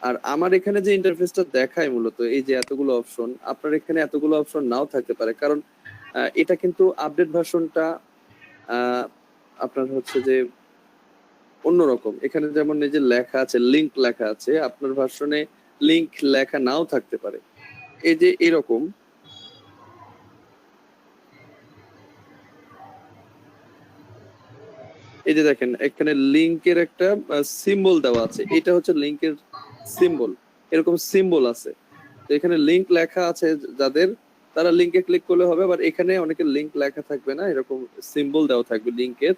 আর আমার এখানে যে ইন্টারফেসটা দেখায় মূলত এই যে এতগুলো অপশন, আপনার এখানে এতগুলো অপশন নাও থাকতে পারে, কারণ এটা কিন্তু আপডেট ভার্সনটা আপনার হচ্ছে যে অন্যরকম। এখানে যেমন এই যে লেখা আছে, লিংক লেখা আছে, আপনার ভার্সনে লিংক লেখা নাও থাকতে পারে। এই যে এরকম এই যে দেখেন এখানে লিংকের একটা সিম্বল দেওয়া আছে, এটা হচ্ছে লিংকের সিম্বল, এরকম সিম্বল আছে। তো এখানে লিংক লেখা আছে যাদের, তারা লিংকে ক্লিক করলে হবে। আবার এখানে অনেকের লিংক লেখা থাকবে না, এরকম সিম্বল দেওয়া থাকবে লিংকের।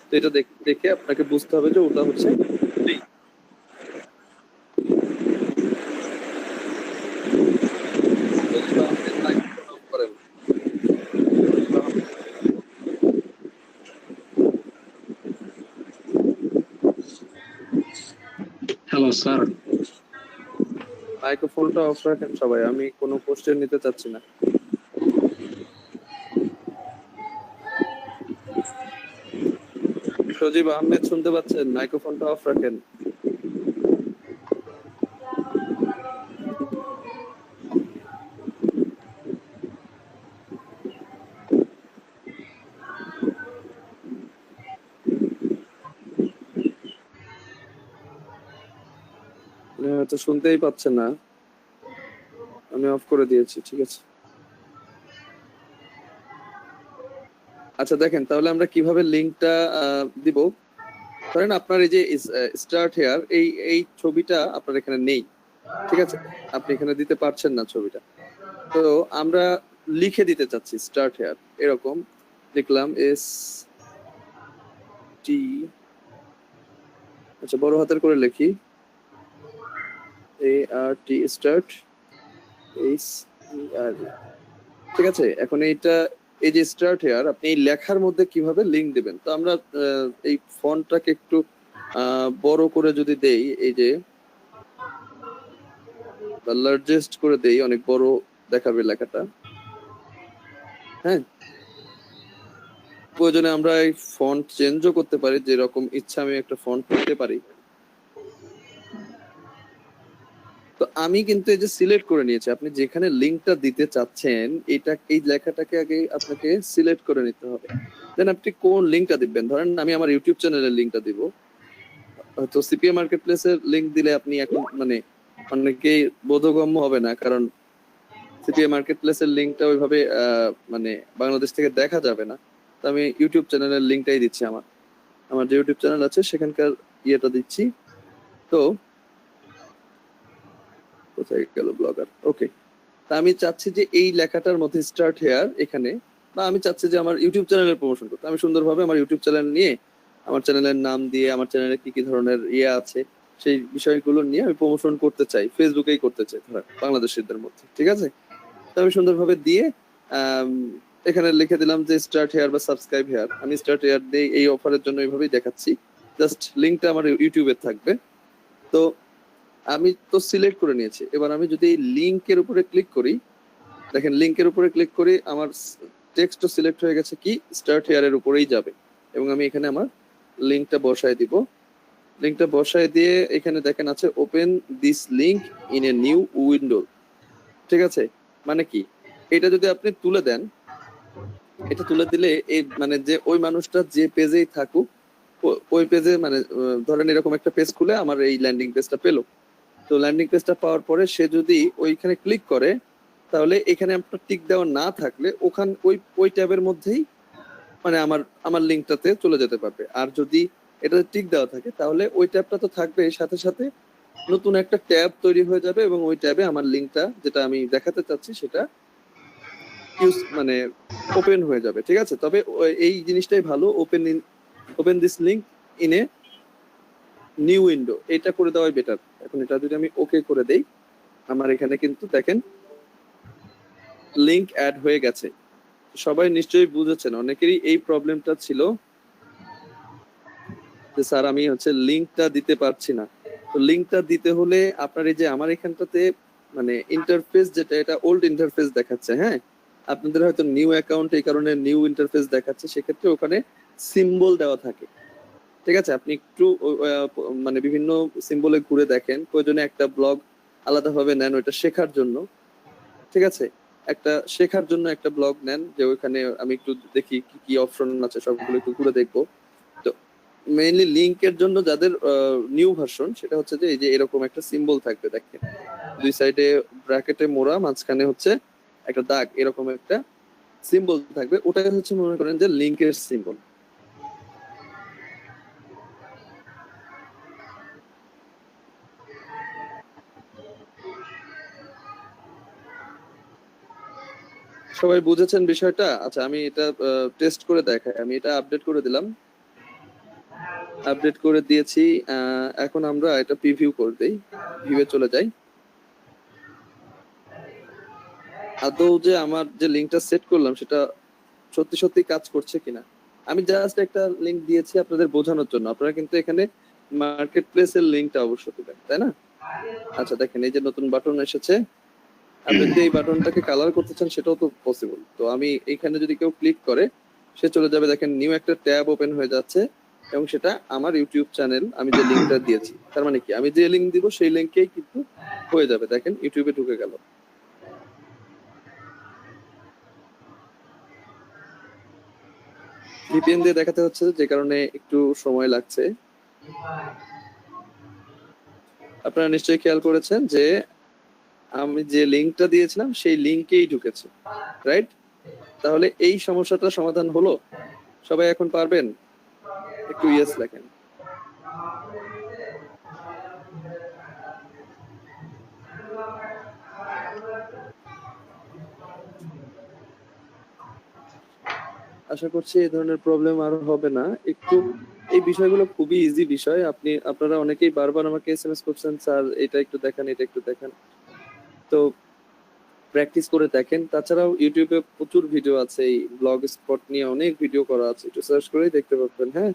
তো এটা দেখে আপনাকে বুঝতে হবে যে ওটা হচ্ছে লিংক। হ্যালো স্যার, মাইক্রোফোনটা অফ রাখেন সবাই, আমি কোনো কোশ্চেন নিতে চাচ্ছি না। সজীব আহমেদ শুনতে পাচ্ছেন? মাইক্রোফোনটা অফ রাখেন। হয়তো শুনতেই পাচ্ছেন না, আমি অফ করে দিয়েছি। ঠিক আছে, আচ্ছা দেখেন তাহলে আমরা কিভাবে লিংকটা দিব। ধরেন আপনার এই যে স্টার্ট হেয়ার, এই ছবিটা আপনার এখানে নেই, ঠিক আছে, আপনি এখানে দিতে পারছেন না ছবিটা। তো আমরা লিখে দিতে চাচ্ছি স্টার্ট হেয়ার, এরকম লিখলাম এস টি, আচ্ছা বড় হাতের করে লিখি, এ আর টি স্টার্ট, এইচ ই আর, ঠিক আছে। এখন এইটা, এই যে স্টার্ট হেয়ার, আপনি এই লেখার মধ্যে কিভাবে লিংক দিবেন। তো আমরা এই ফন্টটাকে একটু বড় করে যদি দেই, এই যে লার্জেস্ট করে দেই, অনেক বড় দেখাবে লেখাটা। হ্যাঁ, প্রয়োজনে আমরা এই ফন্ট চেঞ্জও করতে পারি, যেরকম ইচ্ছা আমি একটা ফন্ট দিতে পারি। তো আমি কিন্তু এই যে সিলেক্ট করে নিয়েছি, আপনি যেখানে লিংকটা দিতে চাচ্ছেন এটা, এই লেখাটাকে আগে আপনাকে সিলেক্ট করে নিতে হবে। দেন আপনি কোন লিংকটা দিবেন, ধরেন আমি আমার ইউটিউব চ্যানেলের লিংকটা দিব। তো সিপিএ মার্কেট প্লেসের লিংক দিলে আপনি এখন মানে অনেকেই বোধগম্য হবে না, কারণ সিপিএ মার্কেট প্লেসের লিংকটা ওইভাবে মানে বাংলাদেশ থেকে দেখা যাবে না। তো আমি ইউটিউব চ্যানেলের লিংকটাই দিচ্ছি, আমার যে ইউটিউব চ্যানেল আছে সেখানকার ইয়েটা দিচ্ছি। তো কোথায় গেল ব্লগার, ওকে। তা আমি চাচ্ছি যে এই লেখাটার মধ্যে স্টার্ট হেয়ার এখানে, বা আমি চাচ্ছি যে আমার ইউটিউব চ্যানেলের প্রমোশন করতে, আমি সুন্দরভাবে আমার ইউটিউব চ্যানেল নিয়ে, আমার চ্যানেলের নাম দিয়ে, আমার চ্যানেলে কি কি ধরনের ইয়ে আছে সেই বিষয়গুলো নিয়ে আমি প্রমোশন করতে চাই, ফেসবুকেই করতে চাই ধরেন বাংলাদেশিদের মধ্যে, ঠিক আছে। তো আমি সুন্দরভাবে দিয়ে এখানে লিখে দিলাম যে স্টার্ট হেয়ার বা সাবস্ক্রাইব হেয়ার। আমি স্টার্ট হেয়ার দিয়ে এই অফারের জন্য এইভাবেই দেখাচ্ছি, জাস্ট লিংকটা আমার ইউটিউবে থাকবে। তো আমি তো সিলেক্ট করে নিয়েছি, এবার আমি যদি এই লিংকের উপরে ক্লিক করি, দেখেন লিংকের উপরে ক্লিক করি, আমার টেক্সটও সিলেক্ট হয়ে গেছে, কি স্টার্ট হেয়ারের উপরেই যাবে। এবং আমি এখানে আমার লিংকটা বসায় দিব। লিংকটা বসায় দিয়ে এখানে দেখেন আছে open this link in a new window, ঠিক আছে। মানে কি, এটা যদি আপনি তুলে দেন, এটা তুলে দিলে এই মানে যে ওই মানুষটা যে পেজেই থাকুক, ওই পেজে মানে ধরেন এরকম একটা পেজ খুলে আমার এই ল্যান্ডিং পেজটা পেলো। তো ল্যান্ডিং পেজটা পাওয়ার পরে সে যদি ওইখানে ক্লিক করে, তাহলে এখানে আপনার টিক দেওয়া না থাকলে ওই ট্যাবের মধ্যেই মানে আমার লিংকটাতে চলে যেতে পারবে। আর যদি এটাতে টিক দেওয়া থাকে তাহলে ওই ট্যাবটা তো থাকবে, সাথে সাথে নতুন একটা ট্যাব তৈরি হয়ে যাবে এবং ওই ট্যাবে আমার লিংকটা যেটা আমি দেখাতে চাচ্ছি সেটা মানে ওপেন হয়ে যাবে, ঠিক আছে। তবে এই জিনিসটাই ভালো, open this link in a new window, এটা করে দেওয়াই বেটার। এখন এটা যদি আমি ওকে করে দেই, আমার এখানে কিন্তু দেখেন লিংক অ্যাড হয়ে গেছে। সবাই নিশ্চয়ই বুঝেছেন, অনেকেরই এই প্রবলেমটা ছিল যে স্যার আমি হচ্ছে লিংকটা দিতে পারছি না। তো লিংকটা দিতে হলে আপনার এই যে আমার এখানটাতে মানে ইন্টারফেস যেটা, এটা ওল্ড ইন্টারফেস দেখাচ্ছে। হ্যাঁ, আপনাদের হয়তো নিউ অ্যাকাউন্ট এই কারণে নিউ ইন্টারফেস দেখাচ্ছে, সেক্ষেত্রে ওখানে সিম্বল দেওয়া থাকে। ঠিক আছে, আপনি একটু মানে বিভিন্ন সিম্বলে ঘুরে দেখেন, প্রয়োজনে একটা ব্লগ আলাদাভাবে নেন ওইটা শেখার জন্য। ঠিক আছে, একটা শেখার জন্য একটা ব্লগ নেন, যে ওইখানে আমি একটু দেখি কি কি অপশন আছে সবগুলো একটু ঘুরে দেখবো। তো মেইনলি লিংকের জন্য যাদের নিউ ভার্সন, সেটা হচ্ছে যে এই যে এরকম একটা সিম্বল থাকবে, দেখেন দুই সাইডে ব্র্যাকেটে মোড়া, মাঝখানে হচ্ছে একটা দাগ, এরকম একটা সিম্বল থাকবে, ওটাই হচ্ছে মনে করেন যে লিংকের সিম্বল। সবাই বুঝেছেন বিষয়টা? আচ্ছা, আমি এটা টেস্ট করে দেখাই। আমি এটা আপডেট করে দিলাম, আপডেট করে দিয়েছি। এখন আমরা এটা প্রিভিউ করে দেই, ভিউয়ে চলে যাই। আদৌ যে আমার যে লিংকটা সেট করলাম সেটা সত্যি সত্যি কাজ করছে কিনা। আমি জাস্ট একটা লিংক দিয়েছি আপনাদের বোঝানোর জন্য, আপনারা কিন্তু এখানে মার্কেট প্লেসের লিংকটা অবশ্যই দিবেন, তাই না? আচ্ছা দেখেন, এই যে নতুন বাটন এসেছে, আপনি যদি এই বাটনটাকে কালার করতে চান সেটাও তো পসিবল। তো আমি এইখানে যদি কেউ ক্লিক করে সে চলে যাবে, দেখেন নিউ একটা ট্যাব ওপেন হয়ে যাচ্ছে, এবং সেটা আমার ইউটিউব চ্যানেল, আমি যে লিংকটা দিয়েছি। তার মানে কি, আমি যে লিংক দিব সেই লিংকেই কিন্তু হয়ে যাবে, দেখেন ইউটিউবে ঢুকে গেল। ভিপিএন দিয়ে দেখাতে হচ্ছে, যে কারণে একটু সময় লাগছে। আপনারা নিশ্চয়ই খেয়াল করেছেন যে আমি যে লিংকটা দিয়েছিলাম সেই লিংকেই ঢুকেছে, রাইট? তাহলে এই সমস্যাটা সমাধান হলো? সবাই এখন পারবেন? একটু ইয়েস লেখেন। আশা করছি এই ধরনের প্রবলেম আর হবে না। একটু এই বিষয়গুলো খুবই ইজি বিষয়। আপনারা অনেকেই বারবার আমাকে এসএমএস করছেন, স্যার এটা একটু দেখান, এটা একটু দেখান। তো প্র্যাকটিস করে দেখেন। তাছাড়াও ইউটিউবে প্রচুর ভিডিও আছে, এই ব্লগ স্পট নিয়ে অনেক ভিডিও করা আছে, একটু সার্চ করেই দেখতে পাবেন। হ্যাঁ,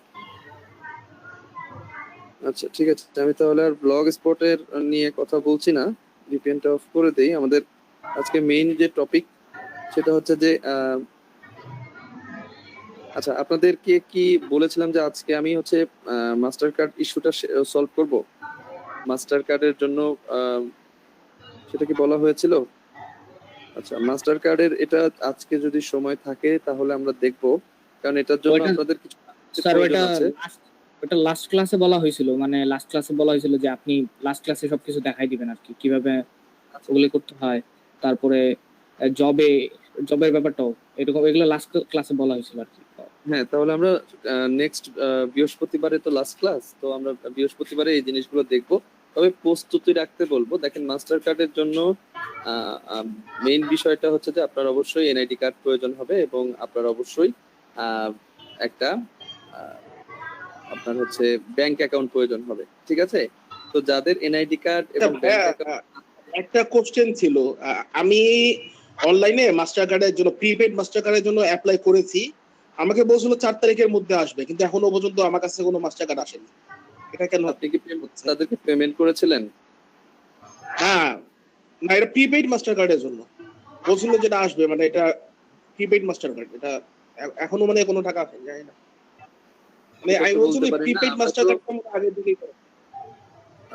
আচ্ছা ঠিক আছে, আমি তাহলে আর ব্লগ স্পটের নিয়ে কথা বলছি না, ভিপিএনটা অফ করে দেই। আমাদের আজকে মেইন যে টপিক সেটা হচ্ছে যে আচ্ছা, আপনাদেরকে কি বলেছিলাম যে আজকে আমি হচ্ছে মাস্টার কার্ড ইস্যুটা সলভ করব? মাস্টার কার্ডের জন্য সেটা কি বলা হয়েছিল? আচ্ছা, মাস্টার কার্ডের এটা আজকে যদি সময় থাকে তাহলে আমরা দেখব, কারণ এটার জন্য আপনাদের কিছু প্রয়োজন আছে। ওটা লাস্ট ক্লাসে বলা হয়েছিল, মানে লাস্ট ক্লাসে বলা হয়েছিল যে আপনি লাস্ট ক্লাসে সবকিছু দেখাই দিবেন আর কি, কিভাবে ওগুলো করতে হয়। তারপরে জবের ব্যাপারটাও এরকম, এগুলো লাস্ট ক্লাসে বলা হয়েছিল আর কি। হ্যাঁ, তাহলে আমরা নেক্সট বৃহস্পতিবারে তো লাস্ট ক্লাস, তো আমরা বৃহস্পতিবারে এই জিনিসগুলো দেখব। তবে প্রস্তুতি রাখতে বলবো। দেখেন, মাস্টার কার্ডের জন্য মেইন বিষয়টা হচ্ছে যে আপনার অবশ্যই এনআইডি কার্ড প্রয়োজন হবে, এবং আপনার অবশ্যই একটা আপনার হচ্ছে ব্যাংক অ্যাকাউন্ট প্রয়োজন হবে। ঠিক আছে, তো যাদের এনআইডি কার্ড এবং ব্যাংক অ্যাকাউন্ট। একটা কোশ্চেন ছিল, আমি অনলাইনে মাস্টার কার্ডের জন্য, প্রিপেড মাস্টার কার্ডের জন্য অ্যাপ্লাই করেছি। আমাকে বলছিল 4 তারিখের মধ্যে আসবে, কিন্তু এখনো পর্যন্ত আমার কাছে কোনো মাস্টার কার্ড আসেনি। এটা কেন? আপনি কি তাদেরকে পেমেন্ট করেছিলেন? হ্যাঁ, না, এটা প্রিপেড মাস্টার কার্ডের জন্য বলছিল যেটা আসবে, মানে এটা প্রিপেড মাস্টার কার্ড, এটা এখনো মানে কোনো টাকা আসেনি, জানি না। মানে আমি বলছি প্রিপেড মাস্টার কার্ড আগে থেকেই করে।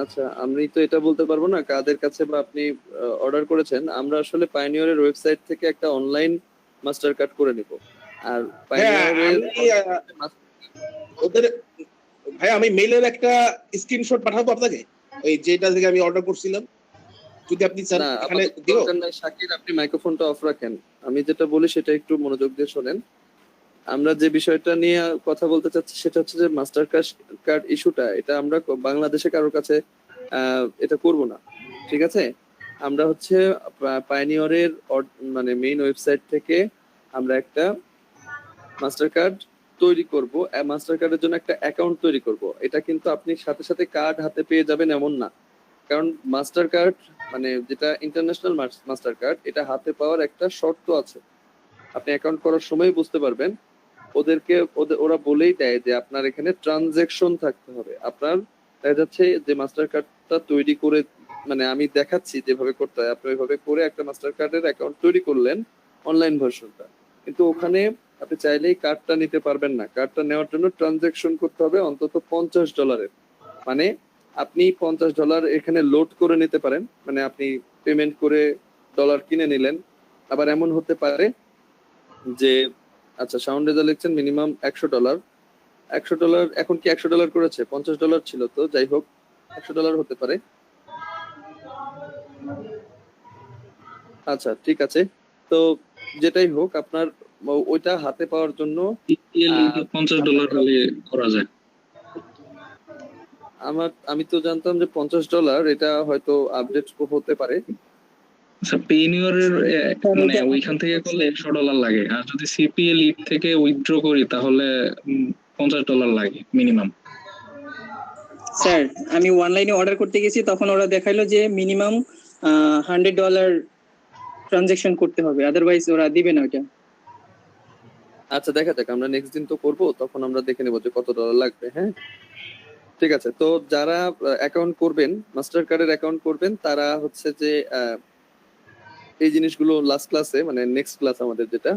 আচ্ছা, আমি তো এটা বলতে পারবো না কাদের কাছে বা আপনি অর্ডার করেছেন। আমরা আসলে পাইনিয়রের ওয়েবসাইট থেকে একটা অনলাইন মাস্টার কার্ড করে নিব। আর পাইনিয়রের ওদের ভাই, আমি মেইলের একটা স্ক্রিনশট পাঠাবো আপনাকে, ওই যেটা থেকে আমি অর্ডার করছিলাম, যদি আপনি চান এখানে দিও। শাকির, আপনি মাইক্রোফোনটা অফ রাখেন। আমি যেটা বলি সেটা একটু মনোযোগ দিয়ে শোনেন। আমরা যে বিষয়টা নিয়ে কথা বলতে চাচ্ছি সেটা হচ্ছে যে মাস্টার কার্ড ইস্যুটা, এটা আমরা বাংলাদেশে কারোর কাছে এটা করব না। ঠিক আছে, আমরা হচ্ছে পাইনিয়রের মানে মেইন ওয়েবসাইট থেকে আমরা একটা মাস্টার কার্ড তৈরি করব। মাস্টার কার্ডের জন্য একটা অ্যাকাউন্ট তৈরি করব। এটা কিন্তু আপনি সাথে সাথে কার্ড হাতে পেয়ে যাবেন এমন না, কারণ মাস্টার কার্ড মানে যেটা ইন্টারন্যাশনাল মাস্টার কার্ড, এটা হাতে পাওয়ার একটা শর্ত আছে। আপনি অ্যাকাউন্ট করার সময় বুঝতে পারবেন, ওরা বলেই দেয় যে আপনার এখানে ট্রানজেকশন থাকতে হবে। আপনার দেখা যাচ্ছে যে মাস্টার কার্ডটা তৈরি করে, মানে আমি দেখাচ্ছি যেভাবে করতে হয়, আপনি ওইভাবে করে একটা মাস্টার কার্ডের অ্যাকাউন্ট তৈরি করলেন, অনলাইন ভার্সনটা, কিন্তু ওখানে আপনি চাইলেই কার্ডটা নিতে পারবেন না। কার্ডটা নেওয়ার জন্য ট্রানজাকশন করতে হবে অন্তত $50। মানে আপনি $50 এখানে লোড করে নিতে পারেন, মানে আপনি পেমেন্ট করে ডলার কিনে নিলেন। আবার এমন হতে পারে যে আচ্ছা সাউন্ড রেজা লিখছেন মিনিমাম $100। $100 এখন কি $100 করেছে? $50 ছিল তো, যাই হোক $100 হতে পারে। আচ্ছা ঠিক আছে, তো যেটাই হোক আপনার ওইটা হাতে পাওয়ার জন্য $50 হলে করা যায়। আমি তো জানতাম যে $50 এটা হয়তো আপডেট হতে পারে। আচ্ছা পেইনিয়রের মানে ওইখান থেকে করলে $100 লাগে, আর যদি সিপিএ লিড থেকে উইথড্র করি তাহলে $50 লাগে মিনিমাম। স্যার আমি অনলাইনে অর্ডার করতে গেছি, তখন ওরা দেখাইলো যে মিনিমাম $100 ট্রানজাকশন করতে হবে, আদারওয়াইজ ওরা দিবে না ওটা। আচ্ছা দেখা যাক, আমরা নেক্সট দিন তো করবো, তখন আমরা দেখে নেবো যে কত ডলার লাগবে। হ্যাঁ ঠিক আছে, তো যারা অ্যাকাউন্ট করবেন, মাস্টার কার্ডের অ্যাকাউন্ট করবেন, তারা হচ্ছে যে এই জিনিসগুলো লাস্ট ক্লাসে মানে নেক্সট ক্লাস আমাদের যেটা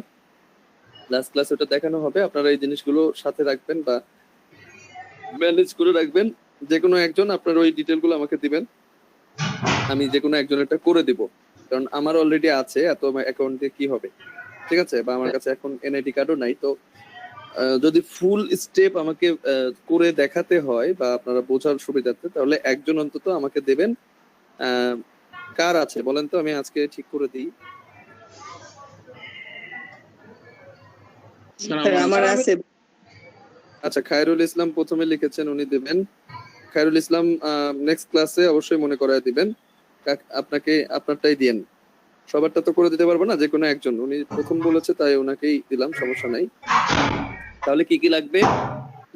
লাস্ট ক্লাস ওটা দেখানো হবে। আপনারা এই জিনিসগুলো সাথে রাখবেন বা ম্যানেজ করে রাখবেন। যে কোনো একজন আপনার ওই ডিটেলগুলো আমাকে দিবেন, আমি যে কোনো একজনেরটা করে দিব, কারণ আমার অলরেডি আছে, এত অ্যাকাউন্ট দিয়ে কি হবে, ঠিক আছে, বা আমার কাছে এখন এনআইডি কার্ডও নাই। তো যদি ফুল স্টেপ আমাকে করে দেখাতে হয় বা আপনারা বোঝার সুবিধার্থে, তাহলে একজন অন্তত আমাকে দেবেন। কার আছে বলেন তো, আমি আজকে ঠিক করে দিই। আমার আছে। আচ্ছা খায়রুল ইসলাম প্রথমে লিখেছেন, উনি দেবেন। খায়রুল ইসলাম নেক্সট ক্লাসে অবশ্যই মনে করায় দিবেন। আপনাকে আপনারটাই দিয়েন, সবারটা তো করে দিতে পারবো না, যে কোনো একজন, উনি প্রথম বলেছে তাই ওনাকেই দিলাম, সমস্যা নাই। তাহলে কি কি লাগবে?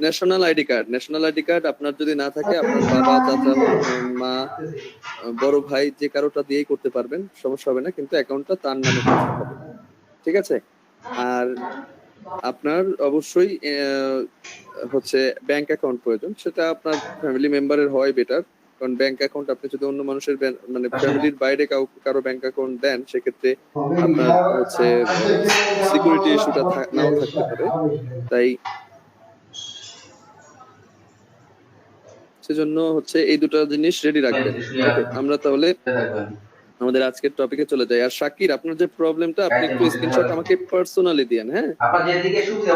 National ID card. National ID card আপনার যদি না থাকে, আপনার বাবা, চাচা, মা, বড় ভাই যে কারোটা দিয়েই করতে পারবেন, সমস্যা হবে না, কিন্তু অ্যাকাউন্টটা তার নামে করতে হবে, ঠিক আছে। আর আপনার অবশ্যই হচ্ছে ব্যাংক অ্যাকাউন্ট প্রয়োজন, সেটা আপনার ফ্যামিলি মেম্বারের হয় বেটার, কারণ ব্যাংক অ্যাকাউন্ট আপনি যদি অন্য মানুষের মানে ফ্যামিলির বাইরে কারো ব্যাংক অ্যাকাউন্ট দেন, সেক্ষেত্রে আপনার হচ্ছে সিকিউরিটি ইস্যুটা নাও থাকতে পারে। তাই সেজন্য হচ্ছে এই দুটো জিনিস রেডি রাখবেন। ওকে, আমরা তাহলে আমাদের আজকের টপিকে চলে যাই। আর শাকির, আপনার যে প্রবলেমটা, আপনি একটু স্ক্রিনশট আমাকে পার্সোনালি দিয়েন। হ্যাঁ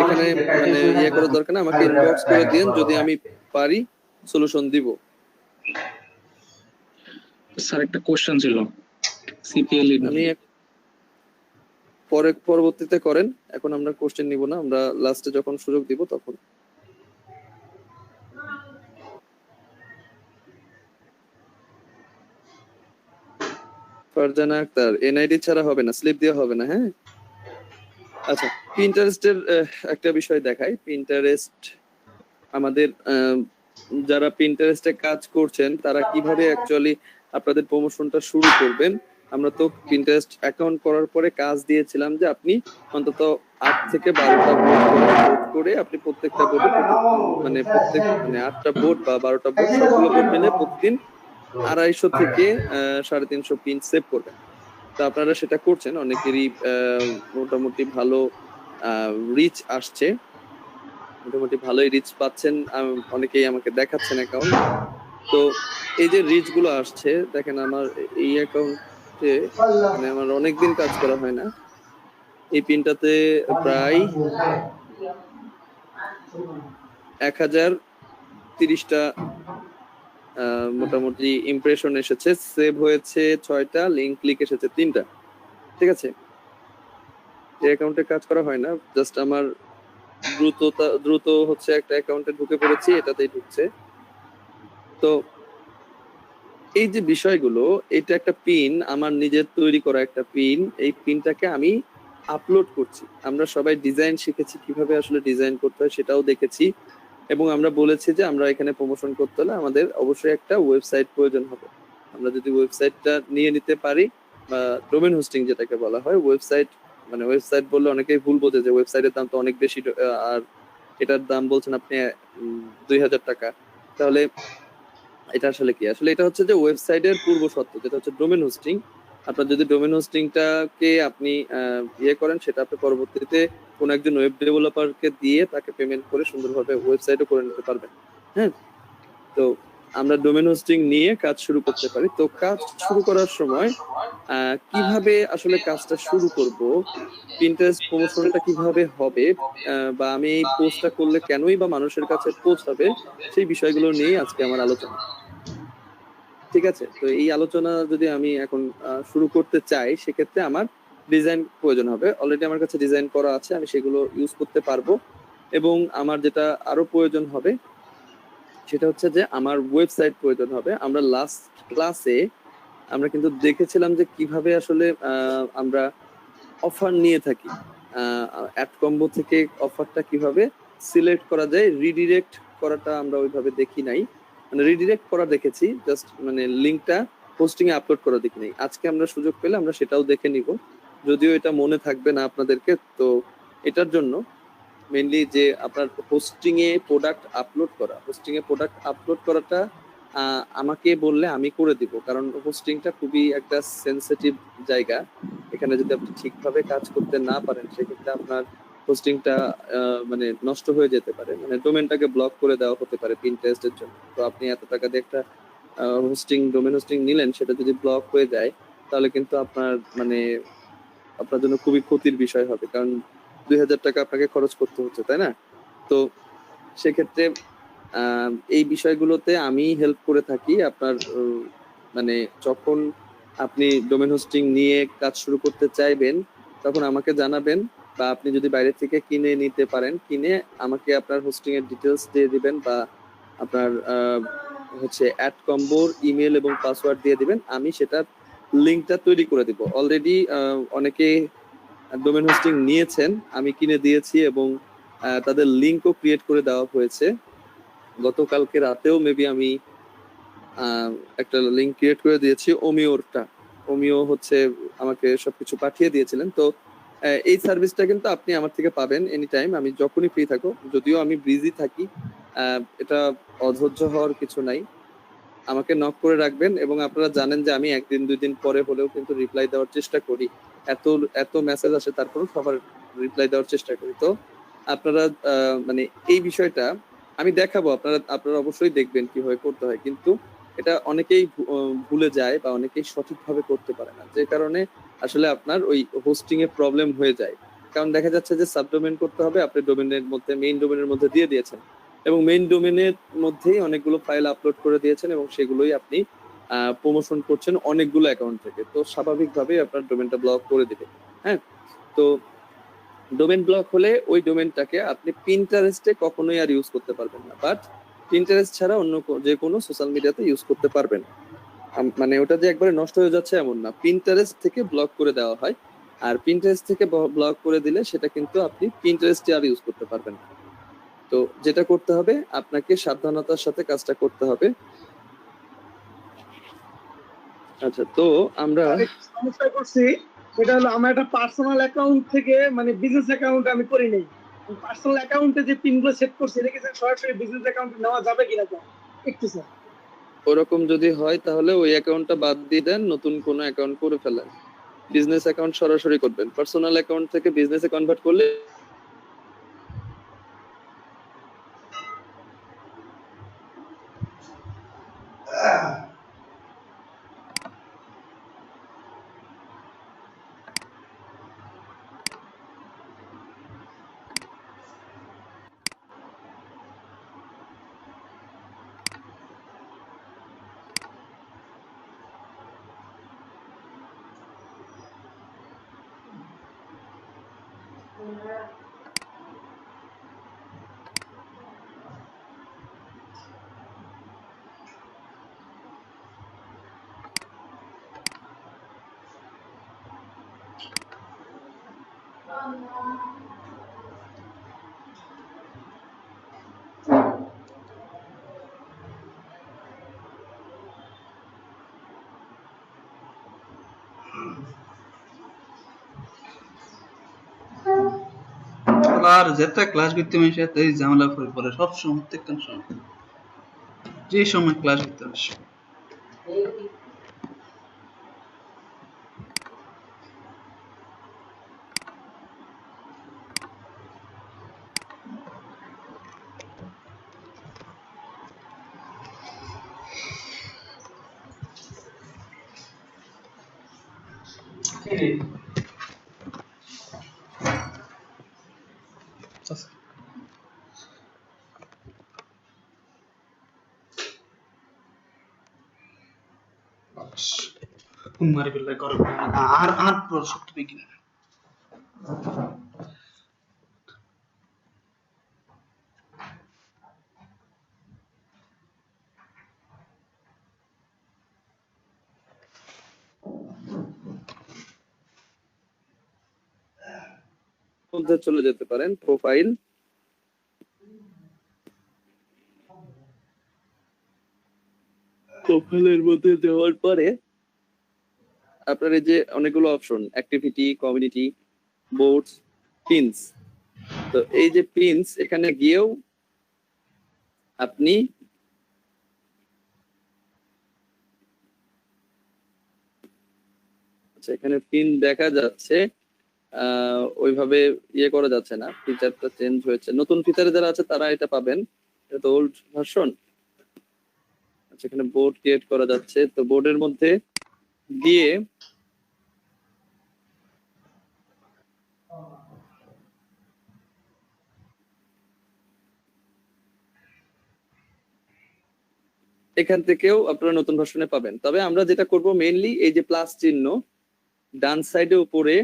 এখানে মানে ইয়ে করার দরকার না, আমাকে ইনবক্স করে দিয়েন, যদি আমি পারি সলিউশন দিব। স্যার একটা কোশ্চেন ছিল, সিপিএল আমি পরবর্তীতে করেন, এখন আমরা কোশ্চেন নিব না, আমরা লাস্টে যখন সুযোগ দিব তখন। ফারজানা আক্তার, এনআইডি ছাড়া হবে না, স্লিপ দিয়ে হবে না। হ্যাঁ আচ্ছা, পিন্টারেস্টের একটা বিষয় দেখাই। পিন্টারেস্ট আমাদের যারা পিন্টারেস্টে কাজ করছেন, তারা কিভাবে অ্যাকচুয়ালি আপনাদের প্রমোশনটা শুরু করবেন। আমরা তো পিন্টারেস্ট অ্যাকাউন্ট করার পরে কাজ দিয়েছিলাম যে আপনি অন্তত 8 থেকে 12টা বোর্ড করে আপনি প্রত্যেকটা বোর্ডে মানে 8টা বোর্ড বা 12টা বোর্ড, সবগুলো বোর্ড মিলে প্রতিদিন 250 থেকে 350 পিন সেভ করবেন। তো আপনারা সেটা করছেন, অনেকেরই মোটামুটি ভালো রিচ আসছে, মোটামুটি ভালোই রিচ পাচ্ছেন, অনেকেই আমাকে দেখাচ্ছেন অ্যাকাউন্ট। তো এই যে রিচ গুলো আসছে, দেখেন আমার এই অ্যাকাউন্টে মানে আমার অনেকদিন কাজ করা হয় না, এই পিনটাতে প্রায় 1030টা মোটামুটি ইমপ্রেশন এসেছে, সেভ হয়েছে 6টা, লিংক ক্লিক এসেছে 3টা, ঠিক আছে। এই অ্যাকাউন্টে কাজ করা হয় না, জাস্ট আমার দ্রুত হচ্ছে একটা অ্যাকাউন্টে ঢুকে পড়েছি, এটাতেই ঢুকছে। তো এই যে বিষয়গুলো, এটা একটা পিন, আমার নিজের তৈরি করা একটা পিন, এই পিনটাকে আমি আপলোড করছি। আমরা সবাই ডিজাইন শিখেছি, কিভাবে আসলে ডিজাইন করতে হয় সেটাও দেখেছি, এবং আমরা বলেছি যে আমরা এখানে প্রমোশন করতে হলে আমাদের অবশ্যই একটা ওয়েবসাইট প্রয়োজন হবে। আমরা যদি ওয়েবসাইটটা নিয়ে নিতে পারি, বা ডোমেন হোস্টিং যেটাকে বলা হয়, ওয়েবসাইট মানে ওয়েবসাইট বললে অনেকেই ভুল বোঝে যে ওয়েবসাইটের দাম তো অনেক বেশি, আর এটার দাম বলছেন আপনি 2000 টাকা, তাহলে এটা আসলে কি? আসলে এটা হচ্ছে যে ওয়েবসাইটের পূর্ব শর্ত, যেটা হচ্ছে ডোমেন হোস্টিং। আপনার যদি ডোমেন হোস্টিংটাকে আপনি ইয়ে করেন, সেটা আপনি পরবর্তীতে কোনো একজন ওয়েব ডেভেলপারকে দিয়ে তাকে পেমেন্ট করে সুন্দরভাবে ওয়েবসাইটও করে নিতে পারবেন। হ্যাঁ, তো আমরা ডোমেন হোস্টিং নিয়ে কাজ শুরু করতে পারি। তো কাজ শুরু করার সময় কিভাবে আসলে কাজটা শুরু করব, পিন্টারেস্ট প্রমোশনটা কিভাবে হবে, বা আমি এই পোস্টটা করলে কেনই বা মানুষের কাছে পৌঁছাবে, সেই বিষয়গুলো নিয়ে আজকে আমার আলোচনা। ঠিক আছে, তো এই আলোচনা যদি আমি এখন শুরু করতে চাই, সেক্ষেত্রে আমার ডিজাইন প্রয়োজন হবে। অলরেডি আমার কাছে ডিজাইন করা আছে, আমি সেগুলো ইউজ করতে পারবো। এবং আমার যেটা আরো প্রয়োজন হবে সেটা হচ্ছে যে আমার ওয়েবসাইট প্রয়োজন হবে। আমরা লাস্ট ক্লাসে আমরা কিন্তু দেখেছিলাম যে কিভাবে আসলে আমরা অফার নিয়ে থাকি, অ্যাড কম্বো থেকে অফারটা কিভাবে সিলেক্ট করা যায়, রিডিরেক্ট করাটা আমরা ওইভাবে দেখি নাই। মানে রিডিরেক্ট করা দেখেছি, জাস্ট মানে লিঙ্কটা পোস্টিং এ আপলোড করা দেখি নাই। আজকে আমরা সুযোগ পেলে আমরা সেটাও দেখে নিব, যদিও এটা মনে থাকবে না আপনাদেরকে। তো এটার জন্য মেইনলি যে আপনার হোস্টিং এ প্রোডাক্ট আপলোড করাটা আমাকে বললে আমি করে দিব, কারণ হোস্টিংটা খুবই একটা সেনসিটিভ জায়গা। এখানে যদি আপনি ঠিকভাবে কাজ করতে না পারেন, সেক্ষেত্রে আপনার হোস্টিংটা মানে নষ্ট হয়ে যেতে পারে, মানে ডোমেনটাকে ব্লক করে দেওয়া হতে পারে পিন্টারেস্টের জন্য। তো আপনি এত টাকা দিয়ে একটা ডোমেন হোস্টিং নিলেন, সেটা যদি ব্লক হয়ে যায় তাহলে কিন্তু আপনার জন্য খুবই ক্ষতির বিষয় হবে, কারণ 2000 টাকা আপনাকে খরচ করতে হচ্ছে, তাই না? তো সেক্ষেত্রে এই বিষয়গুলোতে আমি হেল্প করে থাকি। আপনার মানে যখন আপনি ডোমেন হোস্টিং নিয়ে কাজ শুরু করতে চাইবেন, তখন আমাকে জানাবেন, বা আপনি যদি বাইরে থেকে কিনে নিতে পারেন, কিনে আমাকে আপনার হোস্টিং এর ডিটেলস দিয়ে দিবেন, বা আপনার হচ্ছে অ্যাড কম্বোর ইমেল এবং পাসওয়ার্ড দিয়ে দিবেন, আমি সেটার লিঙ্কটা তৈরি করে দিব। অলরেডি অনেকে ডোমেন হোস্টিং নিয়েছেন, আমি কিনে দিয়েছি, এবং তাদের লিঙ্কও ক্রিয়েট করে দেওয়া হয়েছে। গতকালকে রাতেও মেবি আমি একটা লিঙ্ক ক্রিয়েট করে দিয়েছি ওমিও হচ্ছে আমাকে সবকিছু পাঠিয়ে দিয়েছিলেন। তো এই সার্ভিসটা কিন্তু আপনি আমার থেকে পাবেন এনি টাইম, আমি যখনই ফ্রি থাকো, যদিও আমি বিজি থাকি। এটা অধৈর্য হওয়ার কিছু নাই, আমাকে নক করে রাখবেন। এবং আপনারা জানেন যে আমি 1-2 দিন পরে হলেও কিন্তু রিপ্লাই দেওয়ার চেষ্টা করি। এত এত মেসেজ আসে, তারপরেও সবার রিপ্লাই দেওয়ার চেষ্টা করি। তো আপনারা মানে এই বিষয়টা আমি দেখাবো, আপনারা অবশ্যই দেখবেন কিভাবে করতে হয়, কিন্তু এটা অনেকেই ভুলে যায় বা অনেকেই সঠিকভাবে করতে পারে না, যে কারণে আসলে আপনার ওই হোস্টিং এ প্রবলেম হয়ে যায়। কারণ দেখা যাচ্ছে যে সাবডোমেন করতে হবে, আপনি ডোমেনের মধ্যে মেইন ডোমেনের মধ্যে দিয়ে দিয়েছেন, এবং মেইন ডোমেনের মধ্যেই অনেকগুলো ফাইল আপলোড করে দিয়েছেন, এবং সেগুলোই আপনি প্রমোশন করছেন অনেকগুলো অ্যাকাউন্ট থেকে। তো স্বাভাবিকভাবেই আপনার ডোমেনটা ব্লক করে দিবে। হ্যাঁ, তো ডোমেন ব্লক হলে ওই ডোমেনটাকে আপনি পিন্টারেস্টে কখনোই আর ইউজ করতে পারবেন না, বাট পিন্টারেস্ট ছাড়া অন্য যে কোনো সোশ্যাল মিডিয়াতে ইউজ করতে পারবেন। মানে ওটা যে একবারে নষ্ট হয়ে যাচ্ছে এমন না, পিন্টারেস্ট থেকে ব্লক করে দেওয়া হয়। আর পিন্টারেস্ট থেকে ব্লক করে দিলে সেটা কিন্তু আপনি পিন্টারেস্টে আর ইউজ করতে পারবেন না। তো যেটা করতে হবে, আপনাকে সাবধানতার সাথে কাজটা করতে হবে। আচ্ছা, তো আমরা সমস্যা করছি, সেটা হলো আমার একটা পার্সোনাল অ্যাকাউন্ট থেকে মানে বিজনেস অ্যাকাউন্ট আমি করি নাই। পার্সোনাল অ্যাকাউন্টে যে পিনগুলো সেট করছি, এটা কি স্যার সরাসরি বিজনেস অ্যাকাউন্টে নেওয়া যাবে কিনা স্যার একটু স্যার? ওরকম যদি হয় তাহলে ওই অ্যাকাউন্টটা বাদ দিয়ে দেন, নতুন কোনো অ্যাকাউন্ট করে ফেলেন। বিজনেস অ্যাকাউন্ট সরাসরি করবেন, পার্সোনাল অ্যাকাউন্ট থেকে বিজনেসে কনভার্ট করলে আর যেটা ক্লাস করতে মেশে তাই ঝামেলা করে পড়ে সব সময় প্রত্যেকটা সময় যে সময় ক্লাস করতে আসে মারি বিল্লাহ করো আর সত্য বিজ্ঞান মধ্যে চলে যেতে পারেন প্রোফাইল, প্রোফাইলের মধ্যে যাওয়ার পরে আপনার এই যে অনেকগুলো option, activity, community, boards, pins. তো এই যে পিনস, এখানে গিয়েও আপনি আচ্ছা, এখানে পিন দেখা যাচ্ছে, ওইভাবে ইয়ে করা যাচ্ছে না, ফিচারটা চেঞ্জ হয়েছে। নতুন ফিচারে যারা আছে তারা এটা পাবেন, এটা তো ওল্ড ভার্সন। আচ্ছা, এখানে বোর্ড ক্রিয়েট করা যাচ্ছে, তো বোর্ডের মধ্যে গিয়ে এখান থেকেও আপনারা নতুন ভার্সনে পাবেন। তবে আমরা যেটা করব মেইনলি, এই যে প্লাস চিহ্ন ডান সাইডে উপরে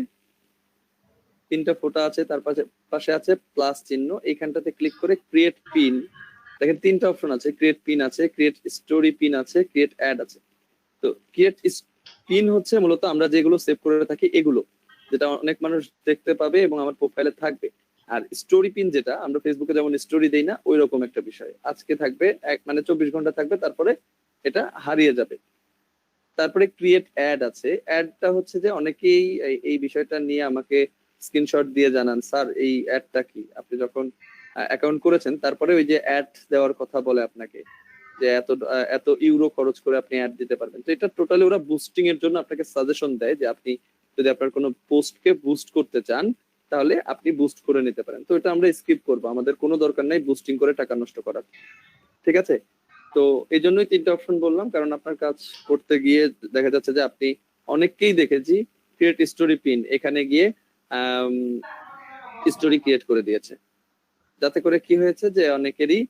তিনটা ফোঁটা আছে, তার পাশে আছে প্লাস চিহ্ন, এইখানটাতে ক্লিক করে ক্রিয়েট পিন, দেখেন তিনটা অপশন আছে, ক্রিয়েট পিন আছে, ক্রিয়েট স্টোরি পিন আছে, ক্রিয়েট অ্যাড আছে। তো ক্রিয়েট পিন হচ্ছে মূলত আমরা যেগুলো সেভ করে থাকি এগুলো, যেটা অনেক মানুষ দেখতে পাবে এবং আমার প্রোফাইলে থাকবে। আর স্টোরি পিন যেটা আমরা ফেসবুকে যেমন স্টোরি দেই না, ওই রকম একটা বিষয়, আজকে থাকবে মানে 24 ঘন্টা থাকবে, তারপরে এটা হারিয়ে যাবে। তারপরে ক্রিয়েট অ্যাড আছে, অ্যাডটা হচ্ছে যে অনেকেই এই বিষয়টা নিয়ে আমাকে স্ক্রিনশট দিয়ে জানান, স্যার এই অ্যাডটা কি? আপনি যখন অ্যাকাউন্ট করেছেন তারপরে ওই যে অ্যাড দেওয়ার কথা বলে আপনাকে, যে এত ইউরো খরচ করে আপনি অ্যাড দিতে পারবেন। তো এটা টোটালি ওরা বুস্টিং এর জন্য আপনাকে সাজেশন দেয়, যে আপনি যদি আপনার কোনো পোস্টকে বুস্ট করতে চান তাহলে আপনি বুস্ট করে নিতে পারেন। তো এটা আমরা স্কিপ করবো, আমাদের কোনো দরকার নাই বুস্টিং করে টাকা নষ্ট করার, ঠিক আছে? তো এই জন্যই তিনটা অপশন বললাম, কারণ আপনার কাজ করতে গিয়ে দেখা যাচ্ছে যে আপনি অনেককেই দেখেছি ক্রিয়েট স্টোরি পিন, এখানে গিয়ে স্টোরি ক্রিয়েট করে দিয়েছে, যাতে করে কি হয়েছে যে অনেকেরই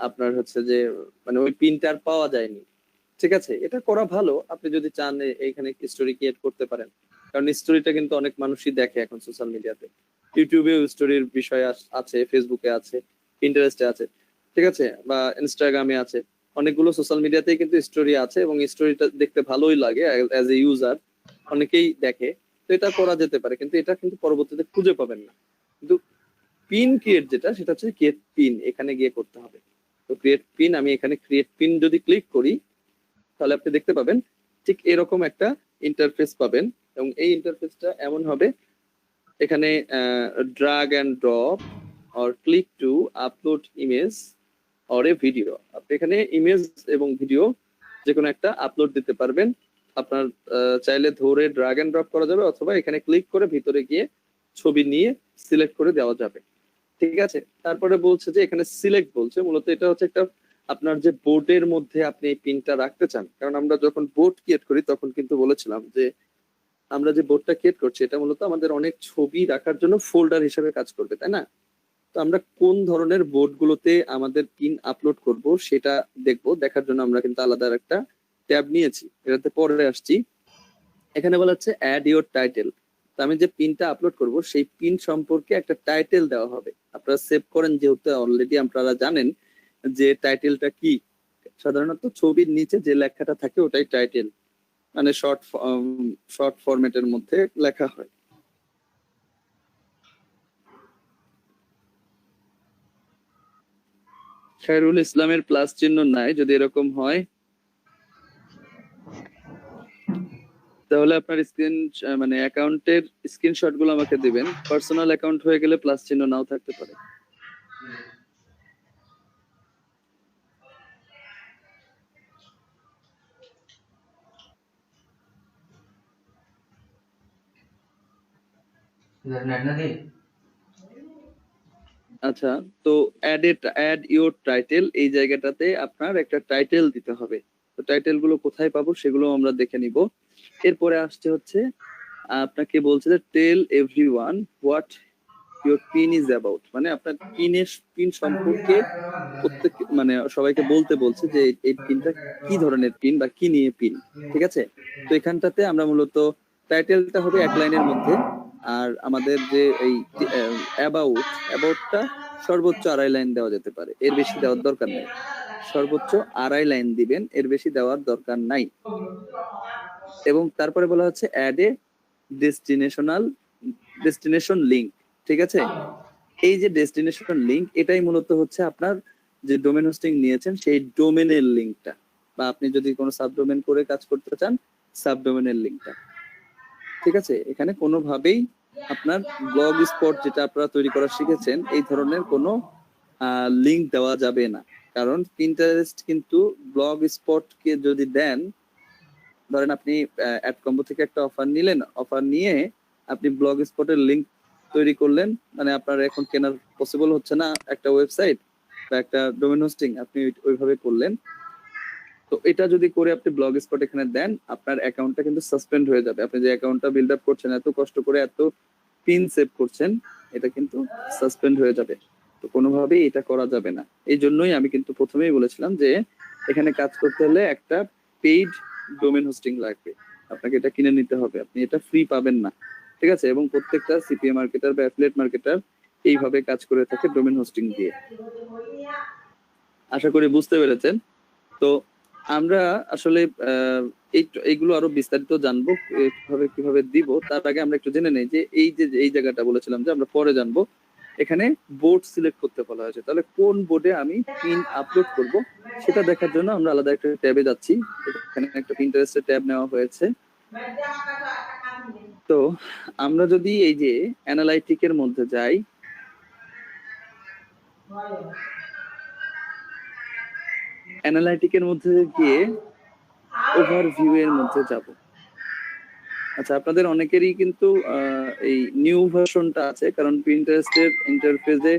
আপনার হচ্ছে যে মানে ওই পিনটা আর পাওয়া যায়নি। ঠিক আছে, এটা করা ভালো, আপনি যদি চান এইখানে স্টোরি ক্রিয়েট করতে পারেন, কারণ স্টোরিটা কিন্তু অনেক মানুষই দেখে এখন সোশ্যাল মিডিয়াতে, ইউটিউবেও স্টোরির বিষয় আছে, ফেসবুকে আছে, ইন্টারেস্টে আছে, ঠিক আছে, বা ইনস্টাগ্রামে আছে, অনেকগুলো সোশ্যাল মিডিয়াতেই কিন্তু স্টোরি আছে এবং স্টোরিটা দেখতে ভালোই লাগে অ্যাজ এ ইউজার, অনেকেই দেখে। তো এটা করা যেতে পারে, কিন্তু এটা কিন্তু পরবর্তীতে খুঁজে পাবেন না। কিন্তু পিন ক্রিয়েট যেটা, সেটা হচ্ছে ক্রিয়েট পিন, এখানে গিয়ে করতে হবে। তো ক্রিয়েট পিন, আমি এখানে ক্রিয়েট পিন যদি ক্লিক করি তাহলে আপনি দেখতে পাবেন ঠিক এরকম একটা ইন্টারফেস পাবেন, এবং এই ইন্টারফেসটা এমন হবে, এখানে drug and drop or click to upload image or a video, আপনি এখানে ইমেজ এবং ভিডিও যে কোনো একটা আপলোড দিতে পারবেন। আপনার চাইলে ধরে ড্রাগ অ্যান্ড ড্রপ করা যাবে, অথবা এখানে ক্লিক করে ভিতরে গিয়ে ছবি নিয়ে সিলেক্ট করে দেওয়া যাবে, ঠিক আছে? তারপরে বলছে যে এখানে সিলেক্ট বলছে, মূলত এটা হচ্ছে একটা আপনার যে বোর্ডের মধ্যে আপনি এই পিনটা রাখতে চান, কারণ আমরা যখন বোর্ড ক্রিয়েট করি তখন কিন্তু বলেছিলাম যে আমরা যে বোর্ডটা ক্রিয়েট করছি এটা মূলত আমাদের অনেক ছবি রাখার জন্য ফোল্ডার হিসেবে কাজ করবে, তাই না? তো আমরা কোন ধরনের বোর্ড গুলোতে আমাদের পিন আপলোড করব সেটা দেখবো, দেখার জন্য আমরা কিন্তু আলাদা একটা ট্যাব নিয়েছি, এটাতে পরে আসছি। এখানে বলা হচ্ছে অ্যাড ইওর টাইটেল, তো আমি যে পিনটা আপলোড করব সেই পিন সম্পর্কে একটা টাইটেল দেওয়া হবে। আপনারা সেভ করেন যেহেতু অলরেডি, আপনারা জানেন যে টাইটেলটা কি, সাধারণত ছবির নিচে যে লেখাটা থাকে ওটাই টাইটেল, মানে শর্ট ফরম্যাটের মধ্যে লেখা হয়। খায়রুল ইসলামের প্লাস চিহ্ন নাই, যদি এরকম হয় তাহলে আপনার স্ক্রিন মানে অ্যাকাউন্টের স্ক্রিনশট গুলো আমাকে দিবেন। পার্সোনাল অ্যাকাউন্ট হয়ে গেলে প্লাস চিহ্ন নাও থাকতে পারে। আচ্ছা, তো অ্যাড ইওর টাইটেল, এই জায়গাটাতে আপনার একটা টাইটেল দিতে হবে। তো টাইটেল গুলো কোথায় পাবো সেগুলো আমরা দেখে নিব। এরপরে আসছে হচ্ছে আপনাকে বলছে যে tell everyone what your PIN is about, মানে আপনার পিন সম্পর্কে প্রত্যেক মানে সবাইকে বলতে বলছে যে এই পিনটা কি ধরনের পিন বা কি নিয়ে পিন। ঠিক আছে, তো এখানটাতে আমরা মূলত টাইটেলটা হবে এক লাইনের মধ্যে, আর আমাদের যে এই অ্যাবাউটটা সর্বোচ্চ 2.5 লাইন দেওয়া যেতে পারে, এর বেশি দেওয়ার দরকার নেই। সর্বোচ্চ 2.5 লাইন দিবেন, এর বেশি দেওয়ার দরকার নাই। এবং তারপরে বলা হচ্ছে অ্যাড এ ডেস্টিনেশন লিংক। ঠিক আছে, এই যে ডেস্টিনেশন লিংক এটাই মূলত হচ্ছে আপনার যে ডোমেন হোস্টিং নিয়েছেন সেই ডোমেনের লিংকটা, বা আপনি যদি কোনো সাবডোমেন করে কাজ করতে চান সাবডোমেনের লিংকটা। ঠিক আছে, এখানে কোনোভাবেই আপনার ব্লগ স্পট যেটা আপনারা তৈরি করা শিখেছেন এই ধরনের কোনো লিংক দেওয়া যাবে না, কারণ পিন্টারেস্ট কিন্তু ব্লগ স্পটকে যদি দেন, ধরেন আপনি অ্যাড কম্বো থেকে একটা অফার নিলেন, অফার নিয়ে আপনি ব্লগ স্পটের লিংক তৈরি করলেন, মানে আপনার এখন কেনার পসিবল হচ্ছে না একটা ওয়েবসাইট বা একটা ডোমেন হোস্টিং, আপনি ওইভাবে করলেন, তো এটা যদি করে আপনি ব্লগ স্পট এখানে দেন, আপনার অ্যাকাউন্টটা কিন্তু সাসপেন্ড হয়ে যাবে। আপনি যে অ্যাকাউন্টটা বিল্ড আপ করছেন, এত কষ্ট করে এত পিন সেভ করছেন, এটা কিন্তু সাসপেন্ড হয়ে যাবে। তো কোনোভাবেই এটা করা যাবে না। এই জন্যই আমি কিন্তু প্রথমেই বলেছিলাম যে এখানে কাজ করতে হলে একটা পেইড ডোমেন হোস্টিং লাগবে, আপনাকে এটা কিনে নিতে হবে, আপনি এটা ফ্রি পাবেন না। ঠিক আছে, এবং প্রত্যেকটা সিপিএ মার্কেটার বা অ্যাফিলিয়েট মার্কেটার এইভাবে কাজ করে থাকে ডোমেন হোস্টিং দিয়ে। আশা করি বুঝতে পেরেছেন। তো আমরা আসলে এইগুলো আরো বিস্তারিত জানবো কিভাবে দিব, তার আগে আমরা একটু জেনে নেই যে এই জায়গাটা বলেছিলাম যে আমরা পরে জানবো। এখানে বোর্ড সিলেক্ট করতে বলা হয়েছে, তাহলে কোন বোর্ডে আমি পিন আপলোড করব সেটা দেখার জন্য আমরা আলাদা একটা ট্যাবে যাচ্ছি। এখানে একটা পিন্টারেস্টের ট্যাব নেওয়া হয়েছে। তো আমরা যদি এই যে অ্যানালাইটিকের মধ্যে যাই, অ্যানালাইটিকের মধ্যে গিয়ে ওভারভিউ এর মধ্যে যাব। আচ্ছা, আপনাদের অনেকেরই কিন্তু এই নিউ ভার্সনটা আছে, কারণ পিন্টারেস্টের ইন্টারফেসে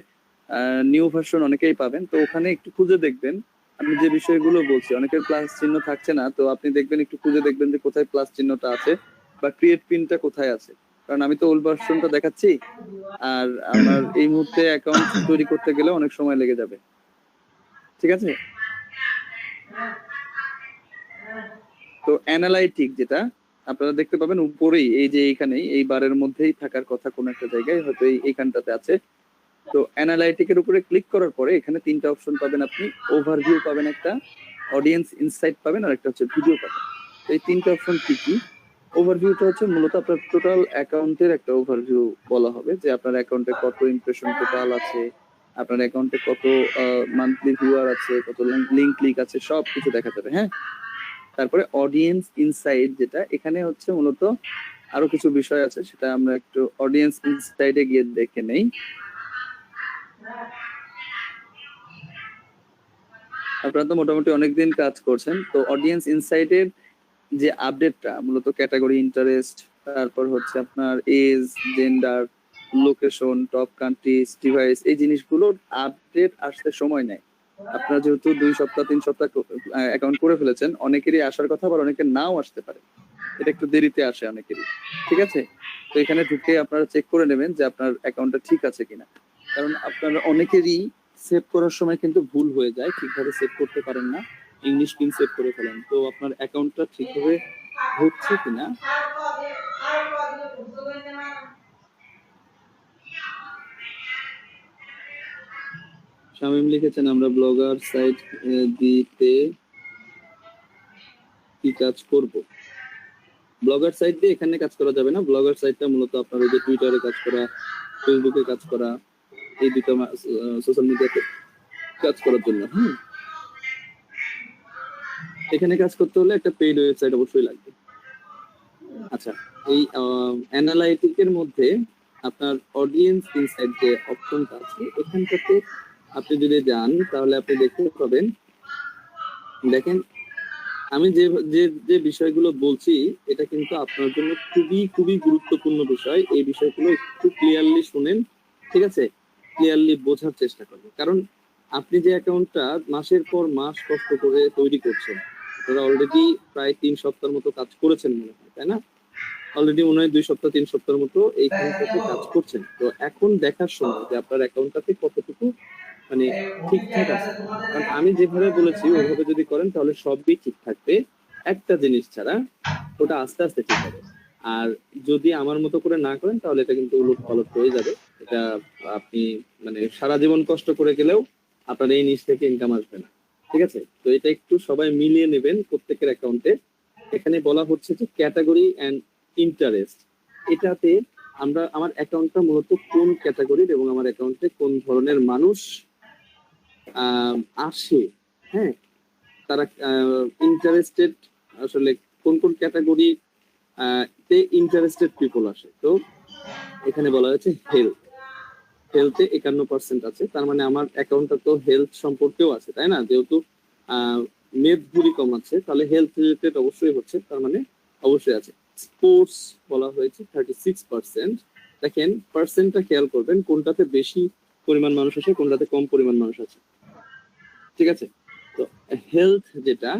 নিউ ভার্সন অনেকেই পাবেন। তো ওখানে একটু খুঁজে দেখবেন আমি যে বিষয়গুলো বলছি, অনেকের প্লাস চিহ্ন থাকছে না, তো আপনি দেখবেন একটু খুঁজে দেখবেন যে কোথায় প্লাস চিহ্নটা আছে বা ক্রিয়েট পিনটা কোথায় আছে, কারণ আমি তো ওল্ড ভার্সনটা দেখাচ্ছি, আর আমার এই মুহূর্তে অ্যাকাউন্ট তৈরি করতে গেলে অনেক সময় লেগে যাবে। ঠিক আছে, তো অ্যানালাইটিক যেটা আপনারা দেখতে পাবেন উপরেই, এই যে এইখানেই এই বারের মধ্যেই থাকার কথা কোন একটা জায়গায়, হয়তো এইখানটাতে আছে। তো অ্যানালাইটিকের উপরে ক্লিক করার পরে এখানে 3টা অপশন পাবেন আপনি। ওভারভিউ পাবেন একটা, অডিয়েন্স ইনসাইট পাবেন, আর একটা হচ্ছে ভিডিও পাবেন। তো এই 3টা অপশন কি কি? ওভারভিউটা হচ্ছে মূলত আপনার টোটাল অ্যাকাউন্টের একটা ওভারভিউ বলা হবে, যে আপনার অ্যাকাউন্টে কত ইমপ্রেশন টোটাল আছে, আপনার অ্যাকাউন্টে কত মান্থলি ভিউয়ার আছে, কত লিংক ক্লিক আছে, সব কিছু দেখা যাবে। হ্যাঁ, তারপরে অডিয়েন্স ইনসাইট যেটা, এখানে হচ্ছে মূলত আরো কিছু বিষয় আছে, সেটা আমরা একটু অডিয়েন্স ইনসাইটে গিয়ে দেখে নেই। আপনারা তো মোটামুটি অনেকদিন কাজ করছেন, তো অডিয়েন্স ইনসাইটের যে আপডেটটা মূলত ক্যাটাগরি, ইন্টারেস্ট, তারপর হচ্ছে আপনার age, gender, location, top countries, device, এই জিনিসগুলোর আপডেট আসতে সময় নেয়। আপনারা যেহেতু 2 সপ্তাহ 3 সপ্তাহ অ্যাকাউন্ট করে ফেলেছেন, অনেকেরই আসার কথা, আবার অনেকের নাও আসতে পারে, এটা একটু দেরিতে আসে অনেকেরই। ঠিক আছে, তো এখানে ঢুকে আপনারা চেক করে নেবেন যে আপনার অ্যাকাউন্টটা ঠিক আছে কিনা, কারণ আপনারা অনেকেরই সেভ করার সময় কিন্তু ভুল হয়ে যায়, ঠিকভাবে সেভ করতে পারেন না, ইংলিশ পিন সেভ করে ফেলেন। তো আপনার অ্যাকাউন্টটা ঠিকভাবে হচ্ছে কিনা শামীম লিখেছেন, আমরা ব্লগার সাইট দিতে কি কাজ করব? ব্লগার সাইট দিয়ে এখানে কাজ করা যাবে না। ব্লগার সাইটটা মূলত আপনার ওই যে টুইটারে কাজ করা, ফেসবুকে কাজ করা, এই দুটো সোশ্যাল মিডিয়াতে কাজ করার জন্য। এখানে কাজ করতে হলে একটা পেইড ওয়েবসাইট অবশ্যই লাগবে। আচ্ছা, এই অ্যানালাইটিকের মধ্যে আপনার অডিয়েন্স ইনসাইট যে অপশনটা আছে, এখানটাতে আপনি যদি যান তাহলে আপনি দেখতে পাবেন, দেখেন আমি যে যে যে বিষয়গুলো বলছি এটা কিন্তু আপনার জন্য খুবই খুবই গুরুত্বপূর্ণ বিষয়। এই বিষয়গুলো একটু ক্লিয়ারলি শুনেন, ঠিক আছে, ক্লিয়ারলি বোঝার চেষ্টা করবেন, কারণ আপনি যে অ্যাকাউন্টটা মাসের পর মাস কষ্ট করে তৈরি করছেন, আপনারা অলরেডি প্রায় 3 সপ্তাহের মতো কাজ করেছেন মনে হয়, তাই না? অলরেডি মনে হয় 2 সপ্তাহ 3 সপ্তাহের মতো এইখানটাতে কাজ করছেন। তো এখন দেখার সময় যে আপনার অ্যাকাউন্টটাতে কতটুকু মানে ঠিকঠাক আছে। কারণ আমি যেভাবে বলেছি ওভাবে যদি করেন তাহলে সবই ঠিক থাকবে, একটা জিনিস ছাড়া, ওটা আস্তে আস্তে ঠিক হবে। আর যদি আমার মতো করে না করেন তাহলে এটা কিন্তু উলট পালট হয়ে যাবে। এটা আপনি মানে সারা জীবন কষ্ট করে গেলেও আপনার এই নিচ থেকে ইনকাম আসবে না। ঠিক আছে? তো এটা একটু সবাই মিলিয়ে নেবেন প্রত্যেকের অ্যাকাউন্টে। এখানে বলা হচ্ছে যে ক্যাটাগরি এন্ড ইন্টারেস্ট, এটাতে আমার অ্যাকাউন্টটা মূলত কোন ক্যাটাগরির এবং আমার অ্যাকাউন্টে কোন ধরনের মানুষ আসে, হ্যাঁ, তারা ইন্টারেস্টেড, আসলে কোন কোন ক্যাটাগরি তে ইন্টারেস্টেড পিপল আসে। তো এখানে বলা হয়েছে হেলথে 51% আছে, তার মানে আমার অ্যাকাউন্টটা তো হেলথ সম্পর্কেও আছে, তাই না? যেহেতু মেদগুলি কম আছে তাহলে হেলথ রিলেটেড অবশ্যই হচ্ছে, তার মানে অবশ্যই আছে। স্পোর্টস বলা হয়েছে 36%। দেখেন পার্সেন্টটা খেয়াল করবেন, কোনটাতে বেশি পরিমাণ মানুষ আছে কোনটাতে কম পরিমাণ মানুষ আছে। ঠিক আছে? তো হেলথ যেটা,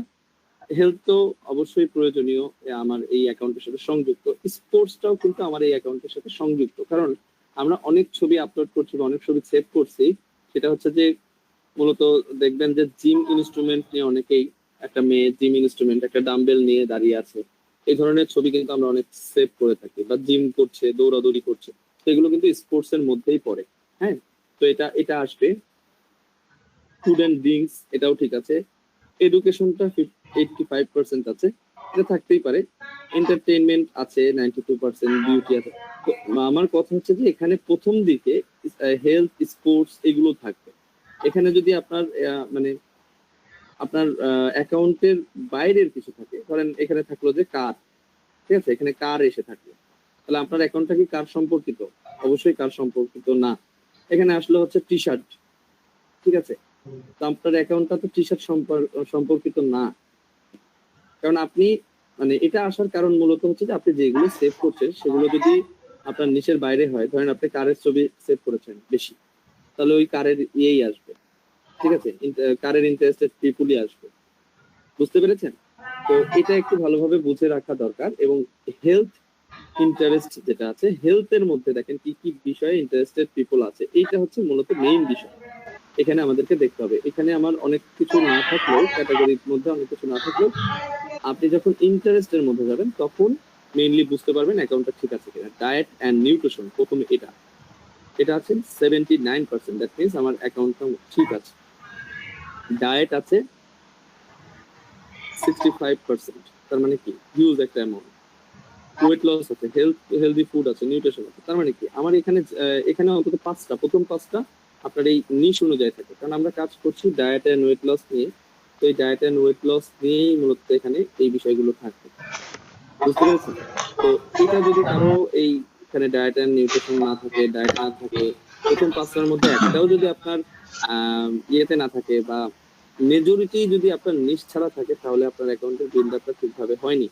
হেলথ তো অবশ্যই প্রয়োজনীয়, আমার এই অ্যাকাউন্টের সাথে সংযুক্ত। স্পোর্টসটাও কিন্তু আমার এই অ্যাকাউন্টের সাথে সংযুক্ত, কারণ আমরা অনেক ছবি আপলোড করছি বা অনেক ছবি সেভ করছি। সেটা হচ্ছে যে মূলত দেখবেন যে জিম ইনস্ট্রুমেন্ট নিয়ে অনেকেই, একটা মেয়ে জিম ইনস্ট্রুমেন্ট একটা ডাম্বেল নিয়ে দাঁড়িয়ে আছে, এই ধরনের ছবি কিন্তু আমরা অনেক সেভ করে থাকি, বা জিম করছে দৌড়াদৌড়ি করছে, তো এগুলো কিন্তু স্পোর্টস এর মধ্যেই পড়ে। হ্যাঁ, তো এটা আসবে। ফুড অ্যান্ড ড্রিঙ্কস এটাও ঠিক আছে। এডুকেশনটা 85% আছে, এটা থাকতেই পারে। এন্টারটেইনমেন্ট আছে 92%, বিউটি আছে। তো আমার কথা হচ্ছে যে এখানে প্রথম দিকে হেলথ স্পোর্টস এগুলো থাকবে। এখানে যদি আপনার মানে আপনার অ্যাকাউন্টের বাইরের কিছু থাকে, ধরেন এখানে থাকলো যে কার, ঠিক আছে, এখানে কার এসে থাকলো, তাহলে আপনার অ্যাকাউন্টটা কি কার সম্পর্কিত? অবশ্যই কার সম্পর্কিত না। এখানে আসলে হচ্ছে টি শার্ট, ঠিক আছে, তো আপনার অ্যাকাউন্টটা তো টি শার্ট সম্পর্কিত না, কারণ আপনি মানে এটা আসার কারণ মূলত হচ্ছে যে আপনি যেগুলো সেভ করছেন সেগুলো যদি আপনার নিচের বাইরে হয়, ধরেন আপনি কারের ছবি সেভ করেছেন বেশি, তাহলে ওই কারের ইয়েই আসবে, ঠিক আছে, কারের ইন্টারেস্টেড পিপুলই আসবে। বুঝতে পেরেছেন? তো এটা একটু ভালোভাবে বুঝে রাখা দরকার। এবং হেলথ ইন্টারেস্ট যেটা আছে, হেলথের মধ্যে দেখেন কি কি বিষয়ে ইন্টারেস্টেড পিপল আছে, এইটা হচ্ছে মূলত মেইন বিষয়। এখানে আমাদেরকে দেখতে হবে। এখানে আমার অনেক কিছু না থাকলেও, ক্যাটাগরির মধ্যে অনেক কিছু না থাকলেও, আপনি যখন ইন্টারেস্টের মধ্যে যাবেন তখন মেইনলি বুঝতে পারবেন অ্যাকাউন্টটা ঠিক আছে কিনা। ডায়েট অ্যান্ড নিউট্রিশন প্রথমে, এটা আছে 79%, দ্যাট মিনস আমার অ্যাকাউন্টটা ঠিক আছে। ডায়েট আছে 65%, তার মানে কি হিউজ একটা অ্যামাউন্ট। ওয়েট লস আছে, হেলদি ফুড আছে, নিউট্রিশন আছে, তার মানে কি আমার এখানে অন্তত 5টা, প্রথম 5টা আপনার এই নিশ অনুযায়ী থাকে, কারণ আমরা কাজ করছি ডায়েট এন্ড ওয়েট লস নিয়ে। তো এই ডায়েট এন্ড ওয়েট লস নিয়েই মূলত এখানে এই বিষয়গুলো থাকে। বুঝতে পেরেছেন? তো এটা যদি কারো এখানে ডায়েট এন্ড নিউট্রিশন না থাকে, ডায়েট না থাকে, প্রথম 5টার মধ্যে একটাও যদি আপনার ইয়েতে না থাকে, বা মেজরিটি যদি আপনার নিশ ছাড়া থাকে, তাহলে আপনার অ্যাকাউন্টের বিল্ড আপটা ঠিকভাবে হয়নি।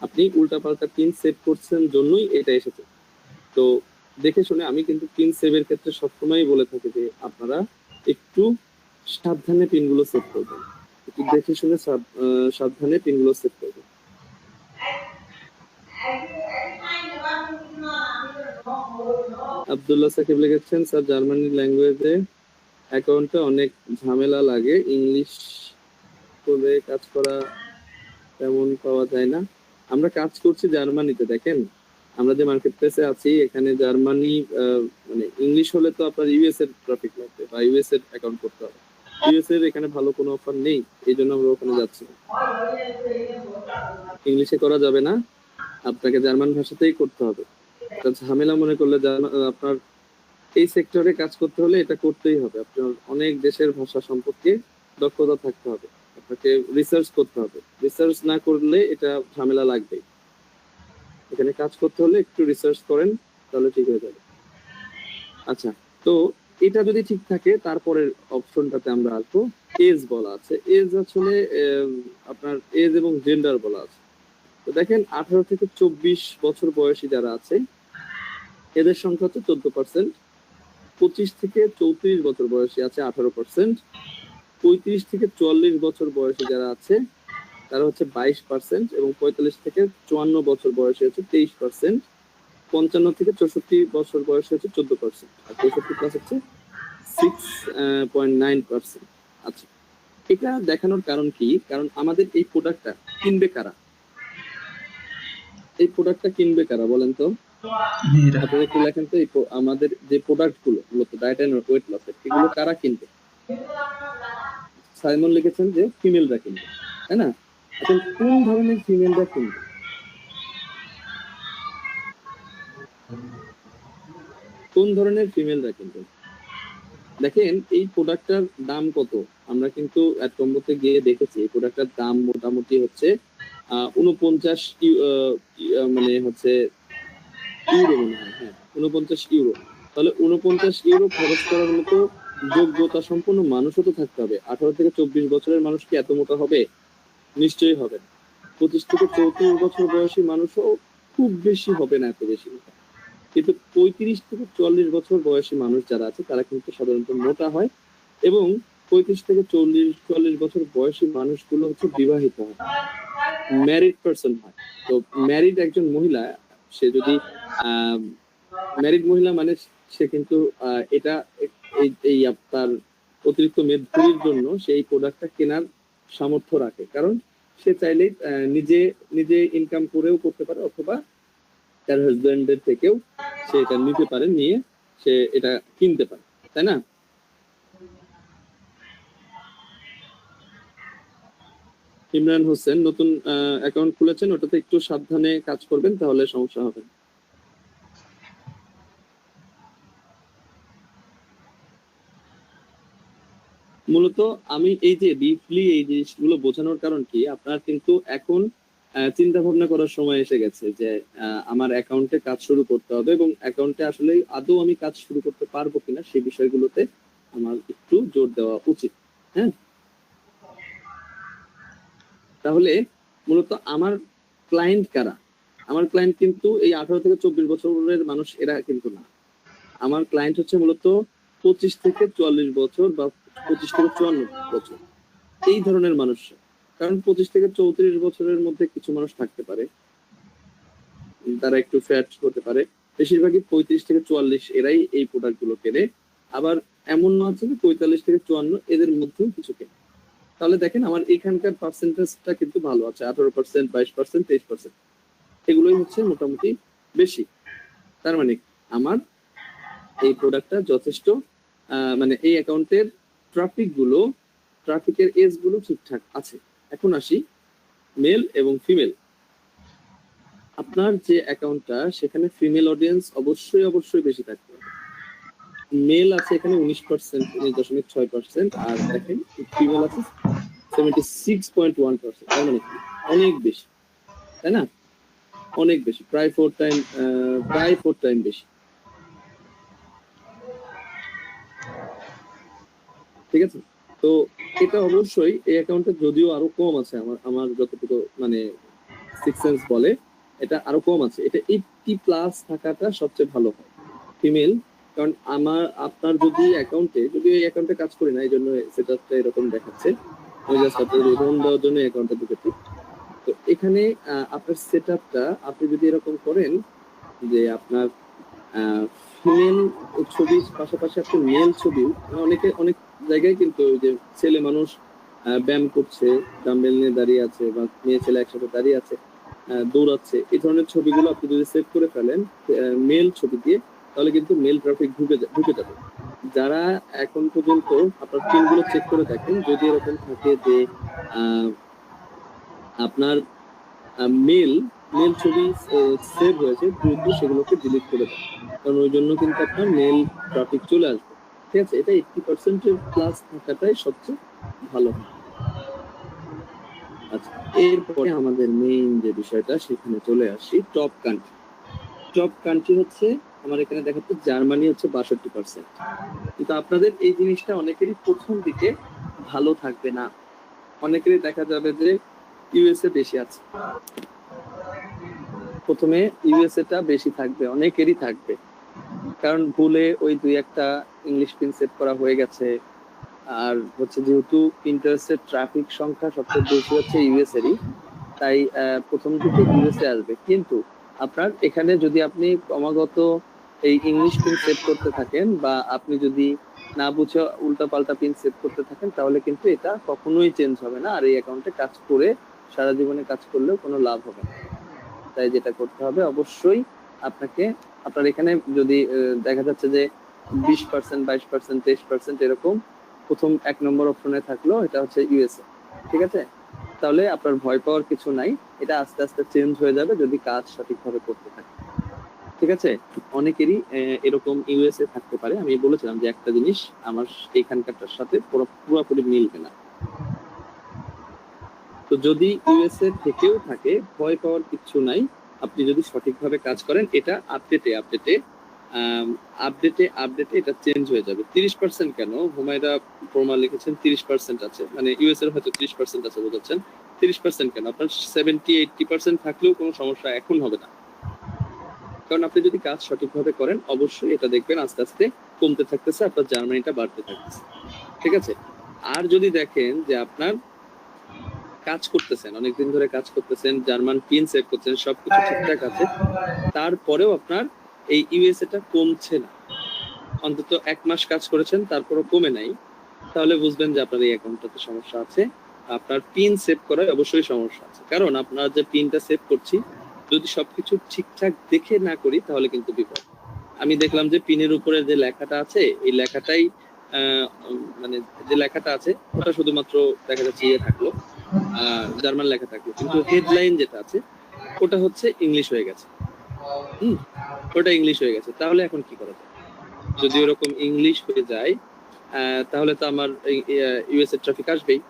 আপনি উল্টাপাল্টা পিন সেভ করছেন জন্যই এটা এসেছে। তো দেখে শুনে, আমি কিন্তু পিন সেভের ক্ষেত্রে সবসময় বলে থাকি যে আপনারা একটু সাবধানে পিনগুলো সেভ করবেন, একটু দেখে শুনে সাবধানে পিনগুলো সেভ করবেন। আব্দুল্লাহ সাকিব লিখেছেন, স্যার জার্মানি ল্যাঙ্গুয়েজে অ্যাকাউন্টে অনেক ঝামেলা লাগে, ইংলিশ করে কাজ করা তেমন পাওয়া যায় না। আমরা কাজ করছি জার্মানিতে, দেখেন আমরা যে মার্কেট প্লেসে আছি এখানে জার্মানি, মানে ইংলিশ হলে তো আপনার ইউএস এর ট্রাফিক লাগবে বা ইউএস এর অ্যাকাউন্ট করতে হবে। ইউএস এর এখানে ভালো কোনো অফার নেই, এই জন্য আমরা ওখানে যাচ্ছি না। ইংলিশে করা যাবে না, আপনাকে জার্মান ভাষাতেই করতে হবে। এটা ঝামেলা মনে করলে আপনার এই সেক্টরে কাজ করতে হলে এটা করতেই হবে। আপনার অনেক দেশের ভাষা সম্পর্কে দক্ষতা থাকতে হবে, আপনাকে রিসার্চ করতে হবে। রিসার্চ না করলে এটা ঝামেলা লাগবে। এখানে কাজ করতে হলে একটু রিসার্চ করেন, তাহলে ঠিক হয়ে যাবে। আচ্ছা, তো এটা যদি ঠিক থাকে তারপরের অপশনটাতে আমরা আসবো। এজ বলা আছে, এজ আসলে আপনার এজ এবং জেন্ডার বলা আছে। তো দেখেন 18 থেকে 24 বছর বয়সী যারা আছে এদের সংখ্যা হচ্ছে 14%। 25 থেকে 34 বছর বয়সী আছে 18%। 35 থেকে 44 বছর বয়সী যারা আছে তারা হচ্ছে 22% এবং 45 থেকে 54 বছর বয়সে হচ্ছে 23%, 55 থেকে 64 বছর বয়সে হচ্ছে 14%, আর 65 প্লাস হচ্ছে 6.9%। আচ্ছা, এটা দেখানোর কারণ কি? কারণ আমাদের এই প্রোডাক্টটা কিনবে কারা? এই প্রোডাক্টটা কিনবে কারা বলেন তো? মেয়েরা। আপনারা একটু লেখেন তো, আমাদের যে প্রোডাক্ট গুলো মূলত ডায়েট এন্ড ওয়েট লসের, এগুলো কারা কিনবে? সাইমন লিখেছেন যে ফিমেলরা কিনবে, তাই না? এখন কোন ধরনের ফিমেলরা কিনবে? কোন ধরনের ফিমেলরা কিনবে? দেখেন এই প্রোডাক্টটার দাম কত, আমরা কিন্তু এক কম্বোতে গিয়ে দেখেছি এই প্রোডাক্টটার দাম মোটামুটি হচ্ছে 49 মানে হচ্ছে ইউরো মনে হয়, হ্যাঁ 49 ইউরো। তাহলে 49 ইউরো খরচ করার মতো যোগ্যতা সম্পন্ন মানুষও তো থাকতে হবে। 18 থেকে 24 বছরের মানুষ কি এত মোটা হবে? নিশ্চয়ই হবে না। 25 থেকে 34 বছর বয়সী মানুষও খুব বেশি হবে না, এত বেশি মোটা। কিন্তু 35 থেকে 44 বছর বয়সী মানুষ যারা আছে তারা কিন্তু সাধারণত মোটা হয়, এবং 35 থেকে 44 বছর বয়সী মানুষগুলো হচ্ছে বিবাহিত হয়, ম্যারিড পারসন হয়। তো ম্যারিড একজন মহিলা, সে যদি ম্যারিড মহিলা মানে সে কিন্তু এটা এই আপনার অতিরিক্ত মেদভুরির জন্য সেই প্রোডাক্টটা কেনার সামর্থ্য রাখে, কারণ সে চাইলেই নিজে নিজে ইনকাম করেও করতে পারে, অথবা তার হাজবেন্ডের থেকেও সে এটা নিতে পারে, নিয়ে সে এটা কিনতে পারে, তাই না? ইমরান হোসেন নতুন অ্যাকাউন্ট খুলেছেন, ওটাতে একটু সাবধানে কাজ করবেন, তাহলে সমস্যা হবে না। মূলত আমি এই যে ডিপলি এই জিনিসগুলো বোঝানোর কারণ কি, আপনার কিন্তু এখন চিন্তা ভাবনা করার সময় এসে গেছে যে আমার অ্যাকাউন্টে কাজ শুরু করতে হবে, এবং অ্যাকাউন্টে আসলে আদৌ আমি কাজ শুরু করতে পারবো কিনা সেই বিষয়গুলোতে আমার একটু জোর দেওয়া উচিত। হ্যাঁ, তাহলে মূলত আমার ক্লায়েন্ট কারা? আমার ক্লায়েন্ট কিন্তু এই 18 থেকে 24 বছরের মানুষ এরা কিন্তু না। আমার ক্লায়েন্ট হচ্ছে মূলত 25 থেকে 44 বছর বা 25 থেকে 54 বছর, এই ধরনের মানুষ। কারণ 25 থেকে 34 বছরের মধ্যে কিছু মানুষ থাকতে পারে, তারা একটু ফ্যাট হতে পারে, বেশিরভাগই 35 থেকে 44 এরাই এই প্রোডাক্ট গুলো কেনে। আবার এমন না আছে যে 45 থেকে 54 এদের মধ্যেও কিছু কেনে। তাহলে দেখেন আমার এখানকার পার্সেন্টেজটা কিন্তু ভালো আছে, 18%, 22%, 23%, এগুলোই হচ্ছে মোটামুটি বেশি। তার মানে আমার এই প্রোডাক্টটা যথেষ্ট মানে এই অ্যাকাউন্টের ট্রাফিকের এজ গুলো ঠিকঠাক আছে। এখন আসি মেল এবং ফিমেল। আপনার যে অ্যাকাউন্টটা, সেখানে ফিমেল অডিয়েন্স অবশ্যই বেশি থাকবে। মেল আছে এখানে 19%, 19.6%, আর দেখেন ফিমেল আছে 76.1%। তার মানে অনেক বেশি, তাই না? অনেক বেশি, প্রায় 4 টাইম বেশি। ঠিক আছে, তো এটা অবশ্যই এই অ্যাকাউন্টে যদিও আরো কম আছে, আমার যতটুকু মানে সিক্স সেন্স বলে এটা আরো কম আছে, এটা 80+ থাকাটা সবচেয়ে ভালো হয় ফিমেল। কারণ আপনার যদি এই অ্যাকাউন্টে কাজ করি না, এই জন্য সেটআপটা এরকম দেখাচ্ছে, আমি জাস্ট আপনাদের উদাহরণ দেওয়ার জন্য অ্যাকাউন্টে ঢুকেছি। তো এখানে আপনার সেটআপটা আপনি যদি এরকম করেন যে আপনার ফিমেল ছবির পাশাপাশি আপনি মেল ছবি, অনেক জায়গায় কিন্তু ওই যে ছেলে মানুষ ব্যায়াম করছে, ডাম্বেল নিয়ে দাঁড়িয়ে আছে, বা মেয়ে ছেলে একসাথে দাঁড়িয়ে আছে, দৌড়াচ্ছে, এই ধরনের ছবিগুলো আপনি যদি সেভ করে ফেলেন মেল ছবি দিয়ে, তাহলে কিন্তু মেল ট্রাফিক ঢুকে যাবে। যারা এখন পর্যন্ত আপনার পিনগুলো চেক করে দেখেন, যদি এরকম থাকে যে আপনার মেল ছবি সেভ হয়েছে, দ্রুত সেগুলোকে ডিলিট করে দেন, কারণ ওই জন্য কিন্তু আপনার মেল ট্রাফিক চলে আসবে। ঠিক আছে, এটা 80%+ থাকাটাই সবচেয়ে ভালো। আচ্ছা, এরপরে আমাদের মেইন যে বিষয়টা, সেখানে চলে আসি। টপ কান্ট্রি হচ্ছে আমার এখানে দেখাচ্ছে জার্মানি হচ্ছে 62%। কিন্তু আপনাদের এই জিনিসটা অনেকেরই প্রথম দিকে ভালো থাকবে না, অনেকেরই দেখা যাবে যে ইউএসএ বেশি আছে, প্রথমে ইউএসএ-টা বেশি থাকবে, অনেকেরই থাকবে, কারণ ভুলে ওই 2-1টা ইংলিশ পিন সেট করা হয়ে গেছে, আর হচ্ছে যেহেতু পিন্টারেস্টের ট্রাফিক সংখ্যা সবচেয়ে বেশি হচ্ছে ইউএস এরই, তাই প্রথম দিকে ইউএসএ আসবে। কিন্তু আপনার এখানে যদি আপনি ক্রমাগত এই ইংলিশ পিন সেট করতে থাকেন বা আপনি যদি না বুঝে উল্টা পাল্টা পিন সেট করতে থাকেন, তাহলে কিন্তু এটা কখনোই চেঞ্জ হবে না, আর এই অ্যাকাউন্টে কাজ করে সারা জীবনে কাজ করলেও কোনো লাভ হবে না। তাই যেটা করতে হবে অবশ্যই আপনাকে, আপনার এখানে যদি দেখা যাচ্ছে যে 20%, 22%, 23% এরকম প্রথম 1 নম্বর অপশনে থাকলো, এটা হচ্ছে ইউএসএ, ঠিক আছে? তাহলে আপনার ভয় পাওয়ার কিছু নাই, এটা আস্তে আস্তে চেঞ্জ হয়ে যাবে যদি কাজ সঠিকভাবে করতে থাকে, ঠিক আছে? অনেকেরই এরকম ইউএসএ থাকতে পারে। আমি বলেছিলাম যে একটা জিনিস আমার এখানকারটার সাথে পুরোপুরি মিলবে না। তো যদি ইউএসএ থেকেও থাকে, ভয় পাওয়ার কিছু নাই। আপনি যদি সঠিকভাবে কাজ করেন, এটা আপডেটে এটা চেঞ্জ হয়ে যাবে। 30% কেন, হুমায়রা প্রমা লিখেছেন 30% আছে, মানে ইউএস এর হয়তো 30% আছে বোঝাচ্ছেন। 30% কেন, আপনার 70-80% থাকলেও কোনো সমস্যা এখন হবে না, কারণ আপনি যদি কাজ সঠিকভাবে করেন অবশ্যই এটা দেখবেন আস্তে আস্তে কমতে থাকতেছে, আপনার জার্মানিটা বাড়তে থাকতেছে, ঠিক আছে? আর যদি দেখেন যে আপনার কাজ করতেছেন, অনেকদিন ধরে কাজ করতেছেন, জার্মান পিন সেভ করছেন, সবকিছু ঠিকঠাক আছে, তারপরেও আপনার এই ইউএসএটা কমছে না, অন্তত 1 মাস কাজ করেছেন তারপরও কমে নাই, তাহলে বুঝবেন যে আপনার এই অ্যাকাউন্টটাতে সমস্যা আছে, আপনার পিন সেভ করায় অবশ্যই সমস্যা আছে। কারণ আপনার যে পিনটা সেভ করছি, যদি সবকিছু ঠিকঠাক দেখে না করি তাহলে কিন্তু বিপদ। আমি দেখলাম যে পিনের উপরে যে লেখাটা আছে, এই লেখাটাই মানে যে লেখাটা আছে ওটা শুধুমাত্র দেখা যাচ্ছে ইয়ে থাকলো, জার্মান লেখা থাকলো, কিন্তু হেডলাইন যেটা আছে ওটা হচ্ছে ইংলিশ হয়ে গেছে। ওটা ইংলিশ হয়ে গেছে, তাহলে এখন কি করা যায়? যদি ওরকম ইংলিশ হয়ে যায় তাহলে তো আমার ইউএস এর ট্রাফিক আসবেই,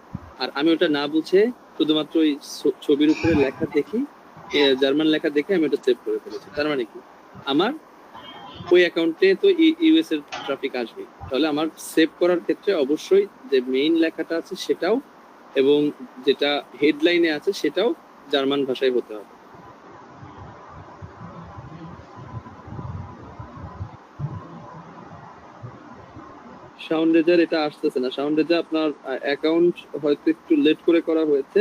আর আমি ওটা না বুঝে শুধুমাত্র ওই ছবির উপরে লেখা দেখি, জার্মান লেখা দেখে আমি ওটা সেভ করে ফেলেছি। তার মানে কি, আমার ওই অ্যাকাউন্টে তো ইউএস এর ট্রাফিক আসবে, তাহলে আমার সেভ করার ক্ষেত্রে অবশ্যই যে মেইন লেখাটা আছে সেটাও এবং যেটা হেডলাইনে আছে সেটাও জার্মান ভাষায় হতে হবে। সাউন্ড রেজার এটা আসতেছে না, সাউন্ড রেজার আপনার অ্যাকাউন্ট হয়তো একটু লেট করে করা হয়েছে,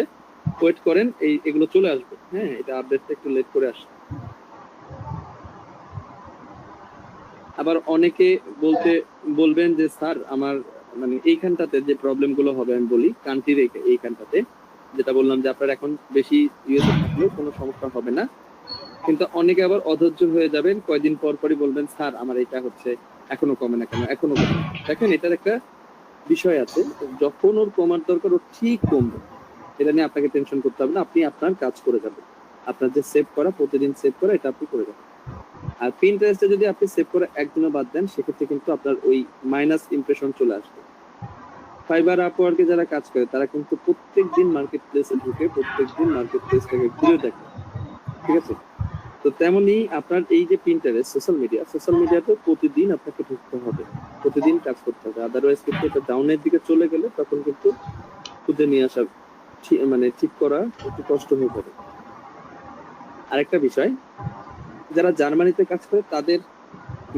ওয়েট করেন, এগুলো চলে আসবে। হ্যাঁ, এটা আপডেটটা একটু লেট করে আসে। আবার অনেকে বলবেন যে স্যার আমার মানে এইখানটাতে যে প্রবলেম গুলো হবে, আমি বলি কান্ট্রির এইখানটাতে যেটা বললাম যে আপনার এখন বেশি ইউএসএ থাকলেও কোনো সমস্যা হবে না, কিন্তু অনেকে আবার অধৈর্য হয়ে যাবেন, কয়দিন পর পরই বলবেন স্যার আমার এটা হচ্ছে এখনো কমে না কেন, এখনো কমে না। দেখেন এটার একটা বিষয় আছে, যখন ওর কমার দরকার ও ঠিক কমবে, এটা নিয়ে আপনাকে টেনশন করতে হবে না, আপনি আপনার কাজ করে যাবেন। আপনার যে সেভ করা, প্রতিদিন সেভ করা, এটা আপনি করে যাবেন। আর পিন্টারেস্টে যদি আপনি সেভ করে একদিনও বাদ দেন, সেক্ষেত্রে কিন্তু আপনার ওই মাইনাস ইমপ্রেশন চলে আসবে। ফাইবার আপওয়ার্কে যারা কাজ করে তারা কিন্তু প্রত্যেকদিন মার্কেট প্লেসে ঢুকে প্রত্যেকদিন মার্কেট প্লেসটাকে ঘুরে দেখে, ঠিক আছে? তো তেমনি আপনার এই যে পিন্টারেস্ট সোশ্যাল মিডিয়াতে প্রতিদিন আপনাকে ঢুকতে হবে, প্রতিদিন কাজ করতে হবে, আদারওয়াইজ কিন্তু এটা ডাউনের দিকে চলে গেলে তখন কিন্তু খুঁজে নিয়ে আসা মানে ঠিক করা একটু কষ্ট হয়ে যাবে। আরেকটা বিষয়, যারা জার্মানিতে কাজ করে তাদের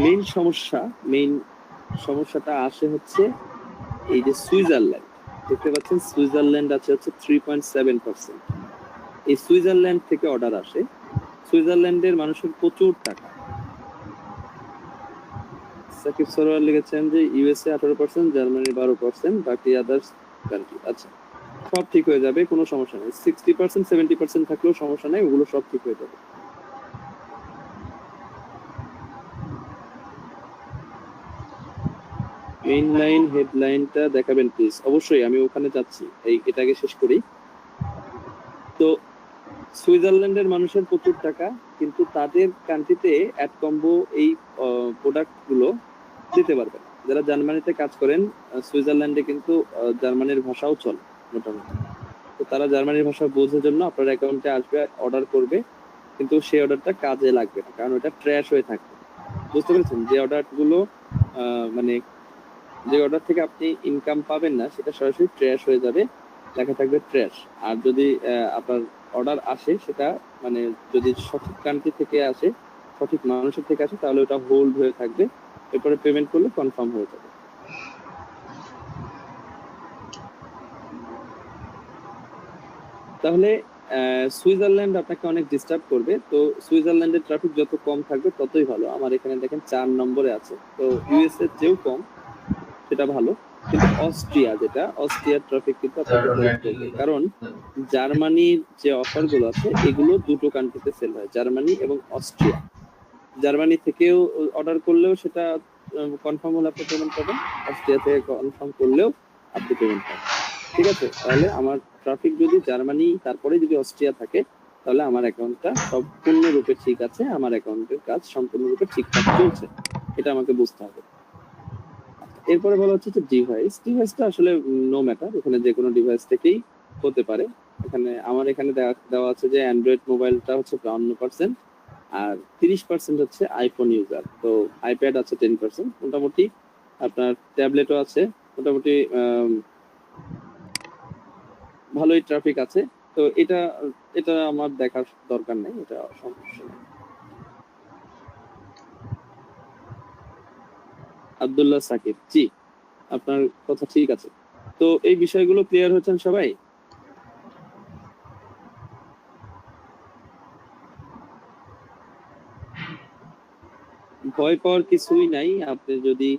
মেইন সমস্যাটা আসে হচ্ছে এই যে সুইজারল্যান্ড, দেখতে পাচ্ছেন সুইজারল্যান্ড আছে হচ্ছে 3.7%। এই সুইজারল্যান্ড থেকে অর্ডার আসে, সুইজারল্যান্ডের মানুষের প্রচুর টাকা। সাকিব সরোয়ার লিখেছেন যে ইউএসএ 18%, জার্মানি 12%, বাকি আদার্স কান্ট্রি। আচ্ছা, সব ঠিক হয়ে যাবে, কোনো সমস্যা নেই। 60%, 70% থাকলেও সমস্যা নেই, ওগুলো সব ঠিক হয়ে যাবে। মেইনলাইন হেডলাইনটা দেখাবেন প্লিজ। অবশ্যই, আমি ওখানে যাচ্ছি, এটাকে শেষ করি। তো সুইজারল্যান্ডের মানুষের প্রচুর টাকা, কিন্তু তাদের কান্ট্রিতে অ্যাড কম্বো এই প্রোডাক্ট গুলো দিতে পারবে না। যারা জার্মানিতে কাজ করেন, সুইজারল্যান্ডে কিন্তু জার্মানির ভাষাও চলে মোটামুটি, তো তারা জার্মানির ভাষা বোঝার জন্য আপনার অ্যাকাউন্টে আসবে, অর্ডার করবে, কিন্তু সেই অর্ডারটা কাজে লাগবে না, কারণ ওটা ট্র্যাশ হয়ে থাকবে। বুঝতে পেরেছেন? যে অর্ডার গুলো মানে যে অর্ডার থেকে আপনি ইনকাম পাবেন না, সেটা সরাসরি ট্র্যাশ হয়ে যাবে, লেখা থাকবে ট্র্যাশ। আর যদি আপনার অর্ডার আসে, সেটা মানে যদি সঠিক কান্ট্রি থেকে আসে, সঠিক মানুষের থেকে আসে, তাহলে ওটা হোল্ড হয়ে থাকবে, এরপরে পেমেন্ট করলে কনফার্ম হয়ে যাবে। তাহলে সুইজারল্যান্ড আপনাকে অনেক ডিস্টার্ব করবে। তো সুইজারল্যান্ডের ট্রাফিক যত কম থাকবে ততই ভালো। আমার এখানে দেখেন 4 নম্বরে আছে, তো ইউএসএ চেয়েও কম, সেটা ভালো। কিন্তু অস্ট্রিয়ার ট্রাফিক কিন্তু আপনাকে হেল্প করবে, কারণ জার্মানির যে অফার গুলো আছে এগুলো দুটো কান্ট্রিতে সেল হয়, জার্মানি এবং অস্ট্রিয়া। জার্মানি থেকেও অর্ডার করলেও সেটা কনফার্ম হলে আপনি পেমেন্ট পাবেন, অস্ট্রিয়া থেকে কনফার্ম করলেও আপনি পেমেন্ট পাবেন। ঠিক আছে, তাহলে আমার ট্রাফিক যদি জার্মানি তারপরে যদি অস্ট্রিয়া থাকে, তাহলে আমার অ্যাকাউন্টটা সম্পূর্ণরূপে ঠিক আছে, আমার অ্যাকাউন্টের কাজ সম্পূর্ণরূপে ঠিকঠাক চলছে, এটা আমাকে বুঝতে হবে। এরপরে বলা হচ্ছে যে ডিভাইসটা আসলে নো ম্যাটার, এখানে যে কোনো ডিভাইস থেকেই হতে পারে। আমার এখানে দেওয়া আছে যে অ্যান্ড্রয়েড মোবাইলটা হচ্ছে 52%, আর 30% হচ্ছে আইফোন ইউজার। তো আইপ্যাড আছে 10%, মোটামুটি আপনার ট্যাবলেটও আছে, মোটামুটি ভালোই ট্রাফিক আছে। তো এটা আমার দেখার দরকার নেই, এটা সমস্যা নেই। আব্দুল্লাহ সাকিব, জি আপনার কথা ঠিক আছে। তো এই বিষয়গুলো ক্লিয়ার হচ্ছেন সবাই? ভয় পাওয়ার কিছুই নাই। আপনি যদি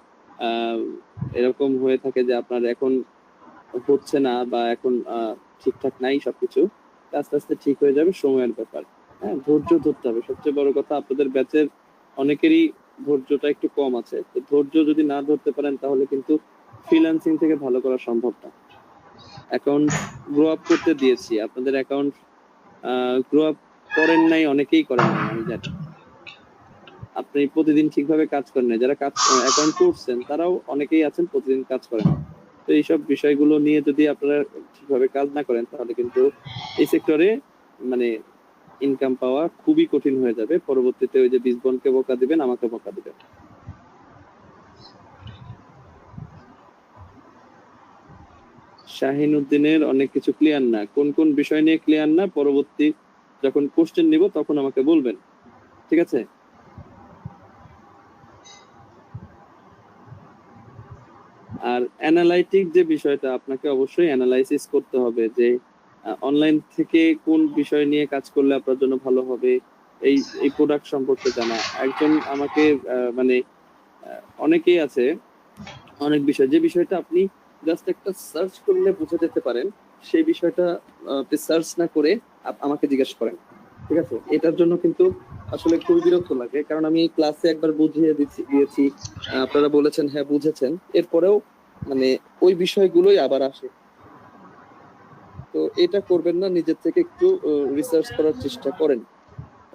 এরকম হয়ে থাকে যে আপনার এখন হচ্ছে না বা এখন ঠিকঠাক নাই সবকিছু, আস্তে আস্তে ঠিক হয়ে যাবে, সময়ের ব্যাপার। হ্যাঁ, ধৈর্য ধরতে হবে। সবচেয়ে বড় কথা, আপনাদের ব্যাচের অনেকেরই ধৈর্যটা একটু কম আছে। তো ধৈর্য যদি না ধরতে পারেন তাহলে কিন্তু ফ্রিল্যান্সিং থেকে ভালো করা সম্ভব না। অ্যাকাউন্ট গ্রো আপ করতে দিয়েছি, আপনাদের অ্যাকাউন্ট গ্রো আপ করেন নাই, অনেকেই করেন নাই আমি জানি। আপনি প্রতিদিন ঠিকভাবে কাজ করেন না, যারা কাজ অ্যাকাউন্ট করছেন তারাও অনেকেই আছেন প্রতিদিন কাজ করেন। তো এইসব বিষয়গুলো নিয়ে যদি আপনারা ঠিকভাবে কাজ না করেন তাহলে কিন্তু এই সেক্টরে মানে ইনকাম পাওয়া খুবই কঠিন হয়ে যাবে। পরবর্তীতে ওই যে বিজবনকে বোকা দিবেন, আমাকে বোকা দিবেন। শাহিন উদ্দিনের অনেক কিছু ক্লিয়ার না, কোন কোন বিষয় নিয়ে ক্লিয়ার না, পরবর্তী যখন কোশ্চেন নিব তখন আমাকে বলবেন, ঠিক আছে? আর অ্যানালাইটিক যে বিষয়টা, আপনাকে অবশ্যই অ্যানালাইসিস করতে হবে যে অনলাইন থেকে কোন বিষয় নিয়ে কাজ করলে আপনার জন্য ভালো হবে, এই প্রোডাক্ট সম্পর্কে জানা। একজন আমাকে মানে অনেকেই আছে, অনেক বিষয়, যে বিষয়টা আপনি জাস্ট একটা সার্চ করলে বুঝে যেতে পারেন, সেই বিষয়টা আপনি সার্চ না করে আমাকে জিজ্ঞেস করেন, ঠিক আছে? এটার জন্য কিন্তু আসলে খুবই বিরক্ত লাগে, কারণ আমি ক্লাসে একবার বুঝিয়ে দিয়েছি, আপনারা বলেছেন হ্যাঁ বুঝেছেন, এরপরেও মানে ওই বিষয়গুলোই আবার আসে। তো এটা করবেন না, নিজের থেকে একটু রিসার্চ করার চেষ্টা করেন।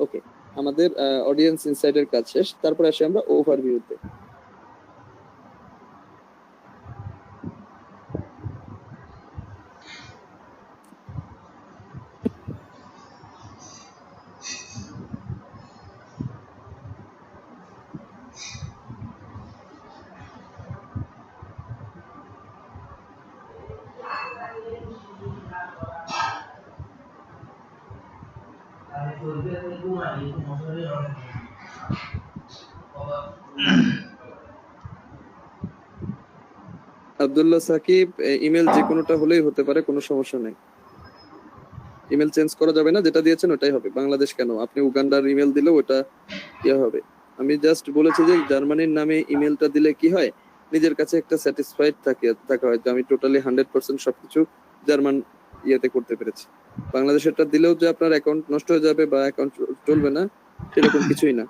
ওকে, আমাদের অডিয়েন্স ইনসাইডের কাজ শেষ, তারপর আসি আমরা ওভারভিউতে। আব্দুল্লাহ সাকিব, ইমেল যে কোনোটা হলেই হতে পারে, কোনো সমস্যা নেই। ইমেল চেঞ্জ করা যাবে না, যেটা দিয়েছেন ওটাই হবে। বাংলাদেশ কেন, আপনি উগান্ডার ইমেল দিলেও ওটা ইয়ে হবে। আমি জাস্ট বলেছি যে জার্মানির নামে ইমেলটা দিলে কি হয়, নিজের কাছে একটা স্যাটিসফাইড থাকা হয় যে আমি টোটালি 100% সবকিছু জার্মান ইয়েতে করতে পেরেছি। বাংলাদেশেরটা দিলেও যে আপনার অ্যাকাউন্ট নষ্ট হয়ে যাবে বা অ্যাকাউন্ট চলবে না, সেরকম কিছুই না।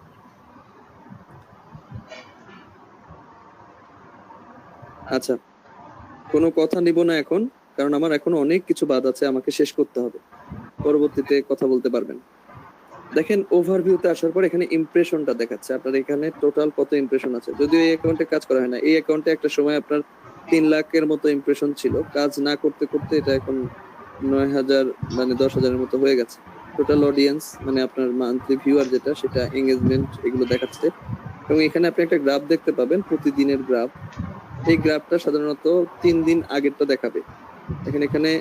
আচ্ছা, কোনো কথা নিব না এখন, কারণ আমার এখনো অনেক কিছু বাদ আছে, আমাকে শেষ করতে হবে, পরবর্তীতে কথা বলতে পারবেন। দেখেন, ওভারভিউতে আসার পর এখানে ইমপ্রেশনটা দেখাচ্ছে, আপনার এখানে টোটাল কত ইমপ্রেশন আছে। যদিও এই অ্যাকাউন্টে কাজ করা হয় না, এই অ্যাকাউন্টে একটা সময় আপনার 3 লাখের মতো ইমপ্রেশন ছিল, কাজ না করতে করতে এটা এখন 9,000 মানে 10,000-এর মতো হয়ে গেছে। টোটাল অডিয়েন্স মানে আপনার মান্থলি ভিউয়ার যেটা, সেটা এঙ্গেজমেন্ট এগুলো দেখাচ্ছে। এবং এখানে আপনি একটা গ্রাফ দেখতে পাবেন, প্রতিদিনের গ্রাফ। এই গ্রাফটা সাধারণত 3 দিন আগেরটা দেখাবে। এখানে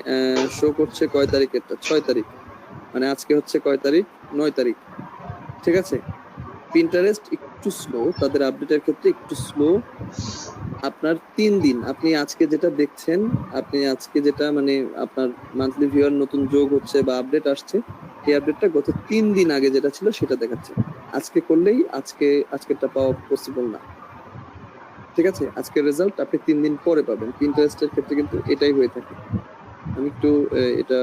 শো করছে কয় তারিখেরটা, 6 তারিখ, মানে আজকে হচ্ছে কয় তারিখ, 9 তারিখ, ঠিক আছে? পিন্টারেস্ট একটু একটু স্লো, তাদের আপডেটের ক্ষেত্রে একটু স্লো। আপনার 3 দিন, আপনি আজকে যেটা দেখছেন, আপনি আজকে যেটা মানে আপনার মান্থলি ভিউয়ার নতুন যোগ হচ্ছে বা আপডেট আসছে, এই আপডেটটা গত 3 দিন আগে যেটা ছিল সেটা দেখাচ্ছে। আজকে করলেই আজকেরটা পাওয়া পসিবল না। ঠিক আছে, আজকের রেজাল্ট আপনি 3 দিন পরে পাবেন। পিন্টারেস্টের ক্ষেত্রে কিন্তু এটাই হয়ে থাকে। আমি একটু এটা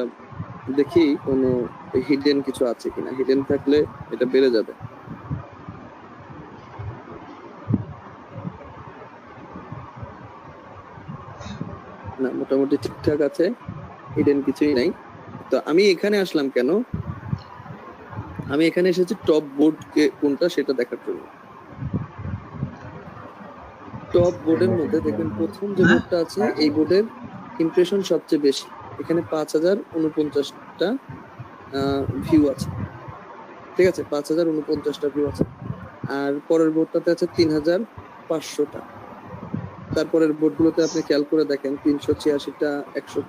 দেখি কোনো হিডেন কিছু আছে কিনা। হিডেন থাকলে এটা বেড়ে যাবে। না, মোটামুটি ঠিকঠাক আছে, হিডেন কিছুই নাই। তো আমি এখানে আসলাম কেন? আমি এখানে এসেছি টপ বোর্ড কোনটা সেটা দেখার জন্য। টপ বোর্ডের মধ্যে দেখবেন প্রথম যে বোর্ডটা আছে, এই বোর্ডের ইমপ্রেশন সবচেয়ে বেশি। এখানে 5049টা ভিউ আছে। ঠিক আছে, 5049টা ভিউ আছে। আর পরের বোর্ডটাতে আছে 3500টা। তারপরের বোর্ডগুলোতে আপনি খেয়াল করে দেখেন 386টা, 100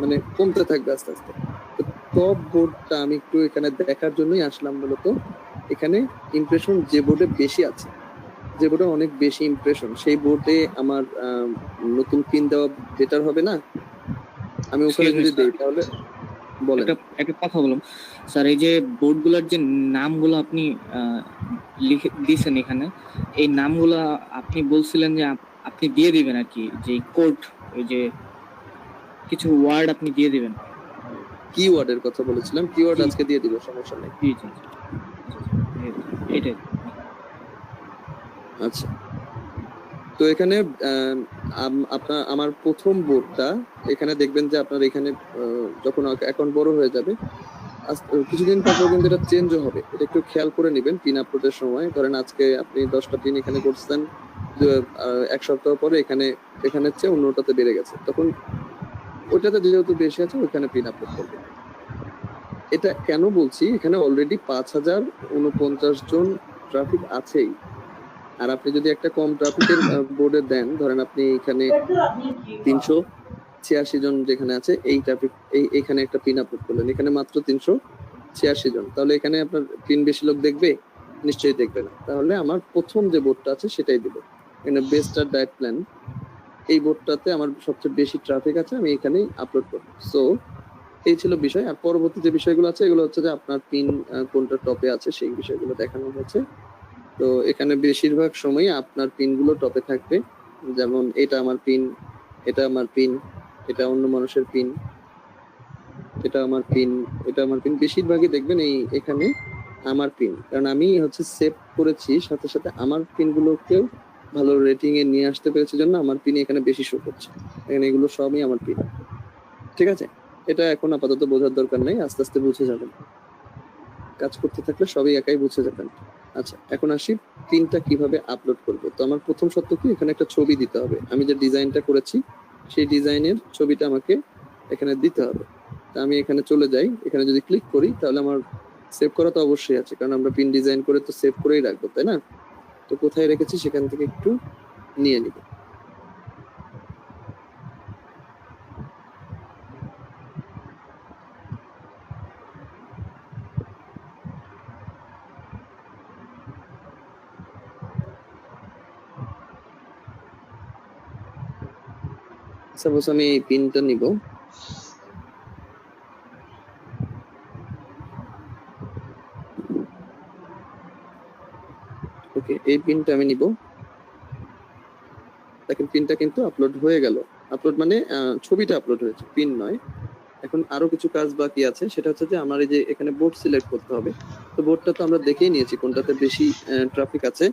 মানে কমতে থাকবে আস্তে আস্তে। তো টপ বোর্ডটা আমি একটু এখানে দেখার জন্যই আসলাম মূলত। এখানে ইমপ্রেশন যে বোর্ডে বেশি আছে, যে বোর্ডে অনেক বেশি ইমপ্রেশন, সেই বোর্ডে আমার নতুন পিন দেওয়া বেটার হবে না? আমি ওখানে যদি দেই তাহলে বলেন। একটা কথা বলুন স্যার, এই যে বোর্ডগুলোর যে নামগুলো আপনি লিখে দিয়েছেন এখানে, এই নামগুলো আপনি বলছিলেন যে আপনি দিয়ে দিবেন আর কি, যে কোড, ওই যে কিছু ওয়ার্ড আপনি দিয়ে দিবেন। কিওয়ার্ডের কথা বলেছিলাম, কিওয়ার্ড আজকে দিয়ে দিব, সমস্যা নেই। জি জি জি। এটাই। আচ্ছা, তো এখানে আপনার আমার প্রথম বোর্ডটা এখানে দেখবেন যে আপনার এখানে যখন অ্যাকাউন্ট বড় হয়ে যাবে কিছুদিন পর কিন্তু এটা চেঞ্জও হবে। এটা একটু খেয়াল করে নেবেন পিন আপলোডের সময়। ধরেন আজকে আপনি 10টা পিন এখানে করছেন, 1 সপ্তাহ পরে এখানে চেয়ে অন্যটাতে বেড়ে গেছে, তখন ওইটাতে যেহেতু বেশি আছে ওইখানে পিন আপলোড করবে। এটা কেন বলছি, এখানে অলরেডি 5049 জন ট্রাফিক আছেই। আর আপনি যদি একটা কম ট্রাফিকের বোর্ডে দেন, ধরেন আপনি এখানে 386 জন যেখানে আছে, এই ট্রাফিক এইখানে একটা পিন আপলোড করলেন, এখানে মাত্র 386 জন, তাহলে এখানে আপনার পিন বেশি লোক দেখবে? নিশ্চয়ই দেখবে না। তাহলে আমার প্রথম যে বোর্ডটা আছে সেটাই দিব। এখানে বেস্টার ডায়েট প্ল্যান, এই বোর্ডটাতে আমার সবচেয়ে বেশি ট্রাফিক আছে, আমি এখানেই আপলোড করব। সো এই ছিল বিষয়। আর পরবর্তী যে বিষয়গুলো আছে এগুলো হচ্ছে যে আপনার পিন কোনটা টপে আছে সেই বিষয়গুলো দেখানো হয়েছে। তো এখানে বেশিরভাগ সময় আপনার পিনগুলো টপে থাকবে। যেমন এটা আমার পিন, এটা আমার পিন, এটা অন্য মানুষের পিন, এটা আমার পিন, এটা আমার পিন। বেশিরভাগই দেখবেন এখানে আমার পিন, কারণ আমি হচ্ছে সেভ করেছি, সাথে সাথে আমার পিনগুলোকেও ভালো রেটিং এ নিয়ে আসতে পেরেছি জন্য আমার পিন এখানে বেশি শো করছে। এখানে এগুলো সবই আমার পিন। ঠিক আছে, এটা এখন আপাতত বোঝার দরকার নেই, আস্তে আস্তে বুঝে যাবেন। কাজ করতে থাকলে সবই একাই বুঝে যাবেন। আচ্ছা, এখন আসি পিনটা কিভাবে আপলোড করব। তো আমার প্রথম শর্ত কি, এখানে একটা ছবি দিতে হবে। আমি যে ডিজাইনটা করেছি সেই ডিজাইনের ছবিটা আমাকে এখানে দিতে হবে। তা আমি এখানে চলে যাই, এখানে যদি ক্লিক করি তাহলে আমার সেভ করা তো অবশ্যই আছে, কারণ আমরা পিন ডিজাইন করে তো সেভ করেই রাখবো, তাই না? তো কোথায় রেখেছি সেখান থেকে একটু নিয়ে নিব। সাপোজ আমি এই পিনটা নিব, ওকে, এই পিনটা আমি নিব। দেখেন পিনটা কিন্তু আপলোড হয়ে গেল। আপলোড মানে ছবিটা আপলোড হয়েছে, পিন নয়। এখন আরো কিছু কাজ বাকি আছে, সেটা হচ্ছে যে আমার এই যে এখানে বোর্ড সিলেক্ট করতে হবে। তো বোর্ডটা তো আমরা দেখেই নিয়েছি কোনটাতে বেশি ট্রাফিক আছে,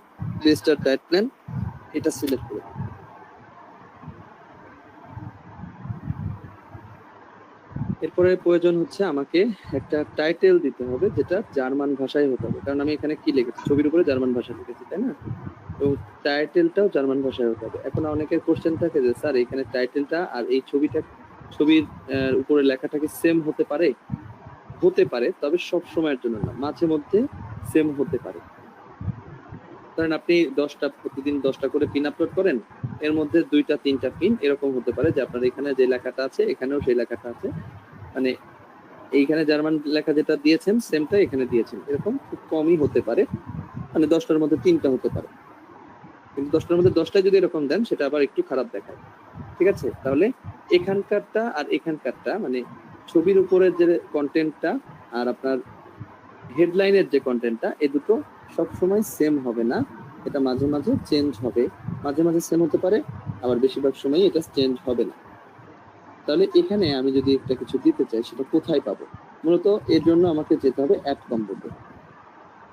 বেস্টার ডায়েট প্ল্যান, এটা সিলেক্ট করে এরপরে প্রয়োজন হচ্ছে আমাকে একটা টাইটেল দিতে হবে, যেটা জার্মান ভাষায় হতে হবে, কারণ আমি এখানে কি লিখেছি, ছবির উপরে জার্মান ভাষা লিখেছি, তাই না? তো টাইটেলটাও জার্মান ভাষায় হতে হবে। এখন অনেকের কোশ্চেন থাকে যে স্যার এখানে টাইটেলটা আর এই ছবির উপরে লেখাটা কি সেম হতে পারে? হতে পারে, তবে সব সময়ের জন্য না, মাঝে মধ্যে সেম হতে পারে। কারণ আপনি প্রতিদিন 10টা করে পিন আপলোড করেন, এর মধ্যে 2টা 3টা পিন এরকম হতে পারে যে আপনার এখানে যে লেখাটা আছে এখানেও সেই লেখাটা আছে, মানে এইখানে জার্মান লেখা যেটা দিয়েছেন সেমটা এখানে দিয়েছেন, এরকম খুব কমই হতে পারে। মানে 10টার মধ্যে 3টা হতে পারে, কিন্তু 10টার মধ্যে 10টাই যদি এরকম দেন সেটা আবার একটু খারাপ দেখায়। ঠিক আছে, তাহলে এখানকারটা আর এখানকারটা মানে ছবির উপরের যে কন্টেন্টটা আর আপনার হেডলাইনের যে কন্টেন্টটা, এই দুটো সবসময় সেম হবে না, এটা মাঝে মাঝে চেঞ্জ হবে, মাঝে মাঝে সেম হতে পারে, আবার বেশিরভাগ সময় এটা চেঞ্জ হবে না। তাহলে এখানে আমি যদি একটা কিছু দিতে চাই সেটা কোথায় পাবো? মূলত এর জন্য আমাকে যেতে হবে অ্যাড কম্বোতে।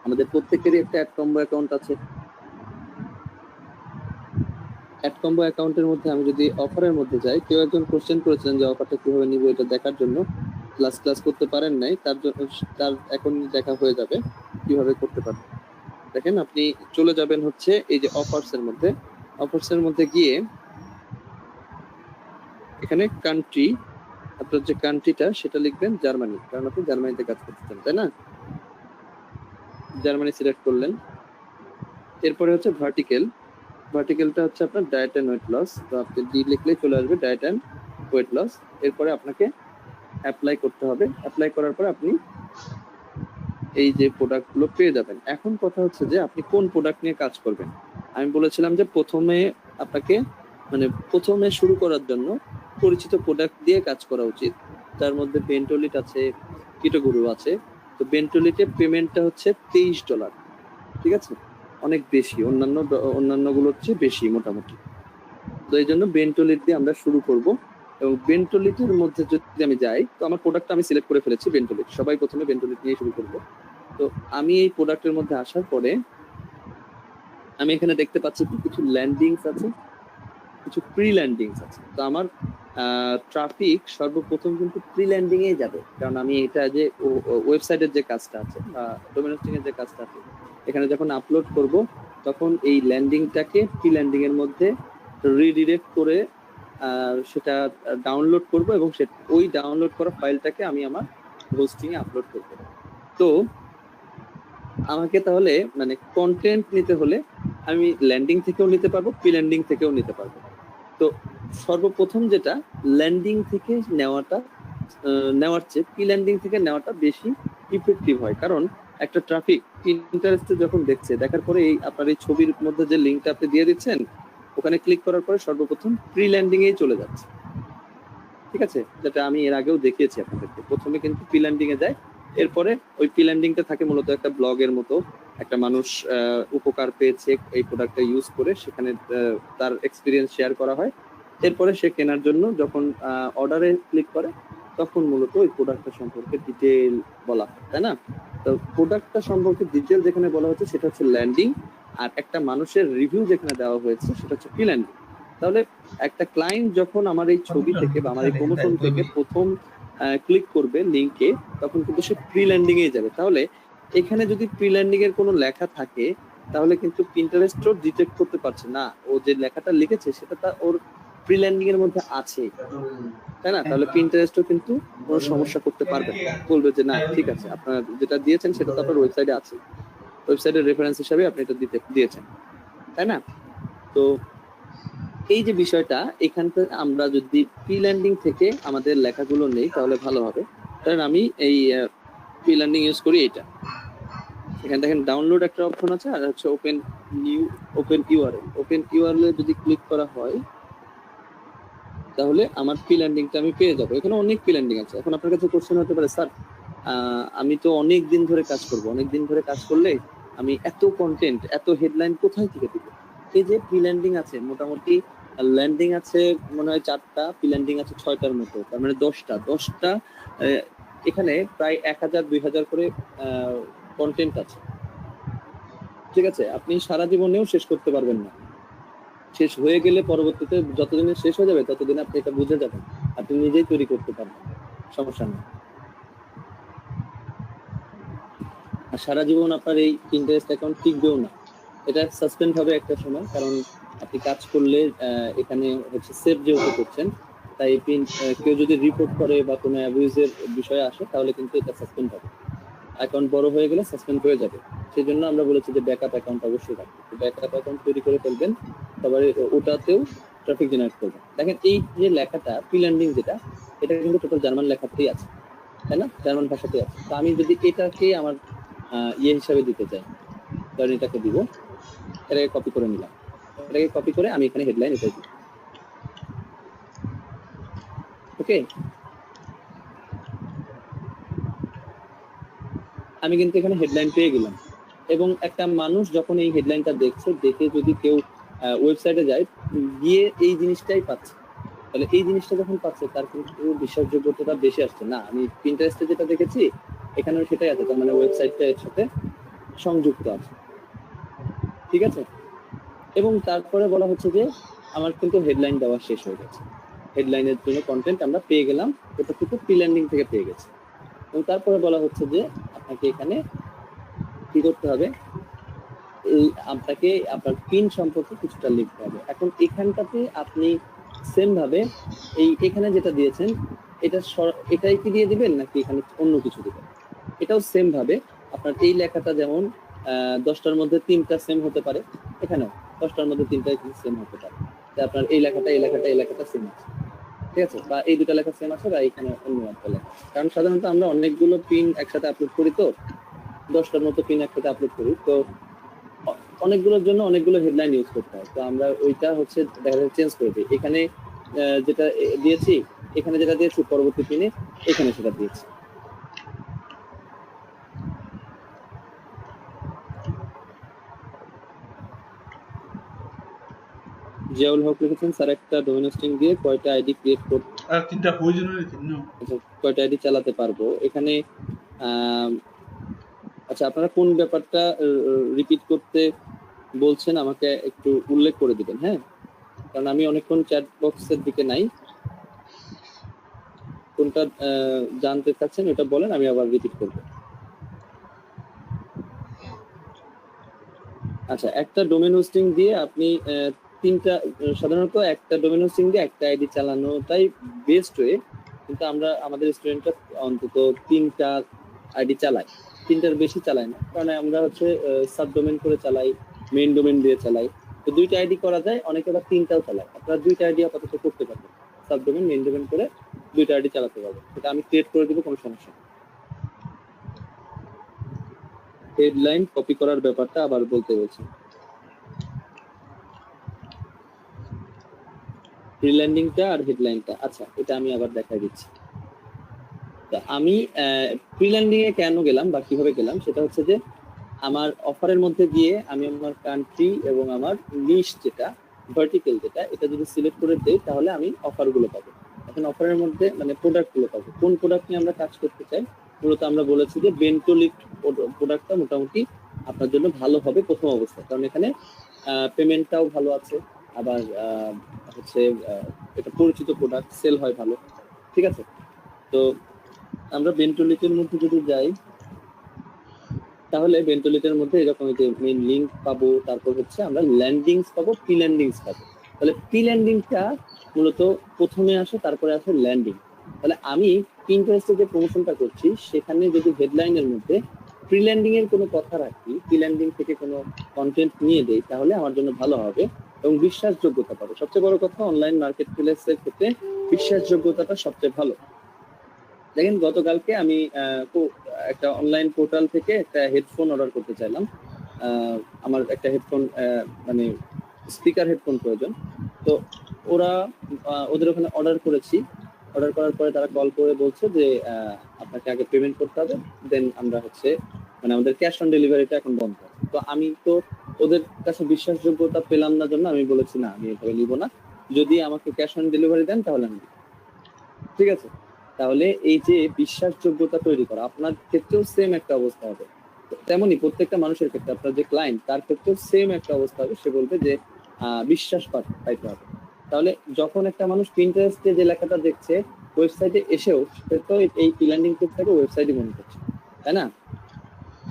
আমাদের প্রত্যেকেরই একটা অ্যাড কম্বো অ্যাকাউন্ট আছে। অ্যাড কম্বো অ্যাকাউন্টের মধ্যে আমি যদি অফারের মধ্যে যাই, কেউ একজন কোশ্চেন করেছিলেন যে অফারটা কিভাবে নিব, এটা দেখার জন্য ক্লাস করতে পারেন নাই, তার জন্য তার এখন দেখা হয়ে যাবে কিভাবে করতে পারবেন। দেখেন, আপনি চলে যাবেন হচ্ছে এই যে অফার্সের মধ্যে গিয়ে এখানে কান্ট্রি, আপনার যে কান্ট্রিটা সেটা লিখবেন জার্মানি, কারণ আপনি জার্মানিতে কাজ করতেছেন, তাই না? জার্মানি সিলেক্ট করলেন। এরপরে হচ্ছে ভার্টিক্যালটা হচ্ছে আপনার ডায়েট অ্যান্ড ওয়েট লস, তো আপনি ডি লিখলেই চলে আসবে ডায়েট অ্যান্ড ওয়েট লস। এরপরে আপনাকে অ্যাপ্লাই করতে হবে। অ্যাপ্লাই করার পর আপনি এই যে প্রোডাক্টগুলো পেয়ে যাবেন। এখন কথা হচ্ছে যে আপনি কোন প্রোডাক্ট নিয়ে কাজ করবেন। আমি বলেছিলাম যে প্রথমে শুরু করার জন্য পরিচিত প্রোডাক্ট দিয়ে কাজ করা উচিত। তার মধ্যে বেন্টোলিট আছে, কিটোগুরু আছে। তো বেন্টোলিটের পেমেন্টটা হচ্ছে $23, ঠিক আছে, অনেক বেশি, অন্যান্য গুলোর চেয়ে বেশি মোটামুটি। তো এই জন্য বেন্টোলিট দিয়ে আমরা শুরু করব, এবং বেন্টোলিটের মধ্যে যদি আমি যাই, তো আমার প্রোডাক্টটা আমি সিলেক্ট করে ফেলেছি বেন্টোলিট, সবাই প্রথমে বেন্টোলিট নিয়ে শুরু করব। তো আমি এই প্রোডাক্টের মধ্যে আসার পরে আমি এখানে দেখতে পাচ্ছি কিছু ল্যান্ডিংস আছে, কিছু প্রি ল্যান্ডিংস আছে। তো আমার ট্রাফিক সর্বপ্রথম কিন্তু প্রি ল্যান্ডিং এ যাবে, কারণ আমি এটা যে ওয়েবসাইটের যে কাজটা আছে বা ডোমেন হোস্টিং এর যে কাজটা আছে, এখানে যখন আপলোড করব তখন এই ল্যান্ডিংটাকে প্রি ল্যান্ডিং এর মধ্যে রিডিরেক্ট করে সেটা ডাউনলোড করব, এবং ওই ডাউনলোড করা ফাইলটাকে আমি আমার হোস্টিং এ আপলোড করব। তো আমাকে তাহলে মানে কন্টেন্ট নিতে হলে আমি ল্যান্ডিং থেকেও নিতে পারবো, প্রি ল্যান্ডিং থেকেও নিতে পারবো। তো সর্বপ্রথম যেটা ল্যান্ডিং থেকে নেওয়ার চেয়ে প্রি ল্যান্ডিং থেকে নেওয়াটা বেশি ইফেক্টিভ হয়, কারণ একটা ট্রাফিক ইন্টারেস্টে যখন দেখছে, দেখার পরে এই আপনার এই ছবির মধ্যে যে লিঙ্কটা আপনি দিয়ে দিচ্ছেন, ওখানে ক্লিক করার পরে সর্বপ্রথম প্রি ল্যান্ডিং এই চলে যাচ্ছে। ঠিক আছে, যেটা আমি এর আগেও দেখিয়েছি আপনাদেরকে। প্রথমে কিন্তু প্রি ল্যান্ডিং এ যায়, এরপরে ওই প্রি ল্যান্ডিংটা থাকে মূলত একটা ব্লগের মতো, একটা মানুষ উপকার পেয়েছে এই প্রোডাক্টটা ইউজ করে, সেখানে তার এক্সপিরিয়েন্স শেয়ার করা হয়। এরপরে সে কেনার জন্য যখন অর্ডারে ক্লিক করে, তখন মূলত ওই প্রোডাক্টটা সম্পর্কে ডিটেল বলা হয়, তাই না? তো প্রোডাক্টটা সম্পর্কে ডিটেল যেখানে বলা হচ্ছে সেটা হচ্ছে ল্যান্ডিং, আর একটা মানুষের রিভিউ যেখানে দেওয়া হয়েছে সেটা হচ্ছে প্রি ল্যান্ডিং। তাহলে একটা ক্লায়েন্ট যখন আমার এই ছবি থেকে বা আমার এই প্রমোশন থেকে প্রথম ক্লিক করবে লিংকে, তখন কিন্তু সে প্রি ল্যান্ডিং এ যাবে। তাহলে এখানে যদি প্রি ল্যান্ডিং এর কোনো লেখা থাকে, তাহলে কিন্তু পিন্টারেস্টও ডিটেক্ট করতে পারছে না ও যে লেখাটা লিখেছে সেটা তার ওর প্রি ল্যান্ডিং এর মধ্যে আছে, তাই না? তাহলে পিন্টারেস্টও কিন্তু কোনো সমস্যা করতে পারবে না, বলবে যে না ঠিক আছে, আপনার যেটা দিয়েছেন সেটা তো আপনার ওয়েবসাইটে আছে, ওয়েবসাইটের রেফারেন্স হিসাবে আপনি এটা দিয়েছেন, তাই না? তো এই যে বিষয়টা, এখানটা আমরা যদি প্রি ল্যান্ডিং থেকে আমাদের লেখাগুলো নেই তাহলে ভালো হবে। কারণ আমি এই প্রি ল্যান্ডিং ইউজ করি এটা। এখানে দেখেন ডাউনলোড একটা অপশন আছে, আর হচ্ছে ওপেন ইউআরএল যদি ক্লিক করা হয় তাহলে আমার প্রি ল্যান্ডিংটা আমি পেয়ে যাবো। এখানে অনেক প্রি ল্যান্ডিং আছে। এখন আপনার কাছে কোশ্চেন হতে পারে, স্যার আমি তো অনেক দিন ধরে কাজ করব, অনেক দিন ধরে কাজ করলে আমি এত কন্টেন্ট, এত হেডলাইন কোথায় থেকে দিব? এই যে প্রি ল্যান্ডিং আছে, মোটামুটি ল্যান্ডিং আছে মনে হয় 4টা, প্রি ল্যান্ডিং আছে 6টার মতো, তার মানে 10টা এখানে প্রায় 1000-2000 করে কন্টেন্ট আছে। ঠিক আছে, আপনি সারা জীবনেও শেষ করতে পারবেন না। শেষ হয়ে গেলে পরবর্তীতে যতদিনে শেষ হয়ে যাবে ততদিন আপনি এটা বুঝে যাবেন, আপনি নিজেই তৈরি করতে পারবেন, সমস্যা নেই। আর সারা জীবন আপনার এই পিন্টারেস্ট অ্যাকাউন্ট টিকবেও না, এটা সাসপেন্ড হবে একটা সময়, কারণ আপনি কাজ করলে এখানে হচ্ছে সেভ যেহেতু করছেন, তাই কেউ যদি রিপোর্ট করে বা কোনো অ্যাবিউজের বিষয়ে আসে তাহলে কিন্তু এটা সাসপেন্ড হবে। অ্যাকাউন্ট বড় হয়ে গেলে সাসপেন্ড হয়ে যাবে। সেই জন্য আমরা বলেছি যে ব্যাকআপ অ্যাকাউন্ট অবশ্যই রাখবেন। ব্যাকআপ অ্যাকাউন্ট তৈরি করে ফেলবেন, তারপরে ওটাতেও ট্রাফিক জেনারেট করবেন। দেখেন এই যে লেখাটা প্রি ল্যান্ডিং যেটা, এটা কিন্তু টোটাল জার্মান লেখাতেই আছে, তাই না? জার্মান ভাষাতেই আছে। তো আমি যদি এটাকে আমার হিসাবে দিতে চাই, ধরেন এটাকে দিব, এটাকে কপি করে নিলাম, এটাকে কপি করে আমি এখানে হেডলাইন এটাই দিব। ওকে, আমি কিন্তু এখানে হেডলাইন পেয়ে গেলাম। এবং একটা মানুষ যখন এই হেডলাইনটা দেখছে, দেখে যদি কেউ ওয়েবসাইটে যায়, গিয়ে এই জিনিসটাই পাচ্ছে, তাহলে এই জিনিসটা যখন পাচ্ছে তার কিন্তু বিশ্বাসযোগ্যতাটা বেশি আসছে। না, আমি পিন্টারেস্টে যেটা দেখেছি এখানেও সেটাই আছে, তার মানে ওয়েবসাইটটা এর সাথে সংযুক্ত আছে। ঠিক আছে, এবং তারপরে বলা হচ্ছে যে আমার কিন্তু হেডলাইন দেওয়া শেষ হয়ে গেছে, হেডলাইনের জন্য কন্টেন্ট আমরা পেয়ে গেলাম, এটা কিন্তু প্রি ল্যান্ডিং থেকে পেয়ে গেছি। এবং তারপরে বলা হচ্ছে যে আপনাকে এখানে কি করতে হবে, এই আপনাকে আপনার পিন সম্পর্কে কিছুটা লিখতে হবে। এখন এখানটাতে আপনি সেম ভাবে এই এখানে যেটা দিয়েছেন এটাই কি দিয়ে দিবেন নাকি এখানে অন্য কিছু দিবেন, এটাও সেম ভাবে আপনার এই লেখাটা যেমন 10টার মধ্যে 3টা সেম হতে পারে, এখানেও 10টার মধ্যে 3টা সেম হতে পারে, আপনার এই লেখাটা সেম আছে, ঠিক আছে, বা এই দুটো লেখা সেম আছে, বা এখানে অন্য একটা লেখা। কারণ সাধারণত আমরা অনেকগুলো পিন একসাথে আপলোড করি, তো 10টার মতো পিন একসাথে আপলোড করি, তো অনেকগুলোর জন্য অনেকগুলো হেডলাইন ইউজ করতে হয়। তো আমরা ওইটা হচ্ছে দেখা যাচ্ছে চেঞ্জ করে দিই, এখানে যেটা দিয়েছি এখানে যেটা দিয়েছি পরবর্তী পিনে এখানে সেটা দিয়েছি। জিয়াউল হক লিখেছেন, স্যার একটা ডোমেইন হোস্টিং দিয়ে কয়টা আইডি ক্রিয়েট করতে, আর তিনটা প্রয়োজন কয়টা আইডি চালাতে পারবো এখানে? আচ্ছা, আপনারা কোন ব্যাপারটা রিপিট করতে বলছেন আমাকে একটু উল্লেখ করে দিবেন, হ্যাঁ, কারণ আমি অনেকক্ষণ চ্যাট বক্সের দিকে নাই। কোনটা জানতে চাচ্ছেন এটা বলেন, আমি আবার রিপিট করব। আচ্ছা, একটা ডোমেইন হোস্টিং দিয়ে আপনি তিনটা, সাধারণত একটা ডোমেইন হোস্টিং দিয়ে একটা আইডি চালানোটাই বেস্ট ওয়ে, কিন্তু আমরা আমাদের স্টুডেন্টরা অন্তত 3টা আইডি চালাই, 3টার বেশি চালাই না, কারণ আমরা হচ্ছে সাব ডোমেইন করে চালাই, মেইন ডোমেইন দিয়ে চালাই, তো 2টা আইডি করা যায়, অনেকে আবার 3টাও চালায়। আপনারা 2টা আইডি আপাতত করতে পারবেন, সাব ডোমেইন মেইন ডোমেইন করে 2টা আইডি চালাতে পারবেন, সেটা আমি ক্রিয়েট করে দিব, কোনো সমস্যা নেই। হেডলাইন কপি করার ব্যাপারটা আবার বলতে বলছি, প্রি ল্যান্ডিংটা আর হেডলাইনটা। আচ্ছা, এটা আমি আবার দেখাই দিচ্ছি। তো আমি প্রি ল্যান্ডিং এ কেন গেলাম বা কিভাবে গেলাম, সেটা হচ্ছে যে আমার অফারের মধ্যে গিয়ে আমি আমার কান্ট্রি এবং আমার নিশ যেটা ভার্টিক্যাল যেটা, এটা যদি সিলেক্ট করে দেই তাহলে আমি অফারগুলো পাবো। এখন অফারের মধ্যে মানে প্রোডাক্টগুলো পাবো, কোন প্রোডাক্ট নিয়ে আমরা কাজ করতে চাই। মূলত আমরা বলেছি যে বেন্টোলিফট প্রোডাক্টটা মোটামুটি আপনার জন্য ভালো হবে প্রথম অবস্থায়, কারণ এখানে পেমেন্টটাও ভালো আছে, আবার হচ্ছে এটা পরিচিত প্রোডাক্ট, সেল হয় ভালো, ঠিক আছে। তো আমরা বেন্টোলিটের মধ্যে যদি যাই তাহলে বেন্টোলিটের মধ্যে এরকম যে মেইন লিংক পাবো, তারপর হচ্ছে আমরা ল্যান্ডিংস পাবো, প্রি ল্যান্ডিংস পাবো। তাহলে প্রি ল্যান্ডিংটা মূলত প্রথমে আসে, তারপরে আসে ল্যান্ডিং। তাহলে আমি পিন্টারেস্টে যে প্রমোশনটা করছি সেখানে যদি হেডলাইনের মধ্যে প্রি ল্যান্ডিং এর কোনো কথা রাখি, প্রি ল্যান্ডিং থেকে কোনো কন্টেন্ট নিয়ে দেই, তাহলে আমার জন্য ভালো হবে এবং বিশ্বাসযোগ্যতা পাবে। সবচেয়ে বড় কথা, অনলাইন মার্কেট প্লেসের ক্ষেত্রে বিশ্বাসযোগ্যতাটা সবচেয়ে ভালো। দেখেন, গতকালকে আমি একটা অনলাইন পোর্টাল থেকে একটা হেডফোন অর্ডার করতে চাইলাম। আমার একটা হেডফোন মানে স্পিকার হেডফোন প্রয়োজন, তো ওদের ওখানে অর্ডার করেছি। অর্ডার করার পরে তারা কল করে বলছে যে আপনাকে আগে পেমেন্ট করতে হবে, দেন আমরা হচ্ছে মানে আমাদের ক্যাশ অন ডেলিভারিটা এখন বন্ধ। তো আমি তো ওদের কাছে বিশ্বাসযোগ্যতা পেলাম না, জন্য আমি বলেছি না, আমি এভাবে নিব না, যদি আমাকে ক্যাশ অন ডেলিভারি দেন তাহলে আমি, ঠিক আছে। তাহলে এই যে বিশ্বাসযোগ্যতা তৈরি করা, আপনার ক্ষেত্রেও সেম একটা অবস্থা হবে, তেমনি প্রত্যেকটা মানুষের ক্ষেত্রে আপনার যে ক্লায়েন্ট তার ক্ষেত্রেও সেম একটা অবস্থা হবে, সে বলবে যে বিশ্বাস পাইতে হবে। তাহলে যখন একটা মানুষ পিন্টারেস্টে যে লেখাটা দেখছে ওয়েবসাইটে এসেও সে তো এই ল্যান্ডিং পেজটাকে ওয়েবসাইটই মনে করছে, তাই না?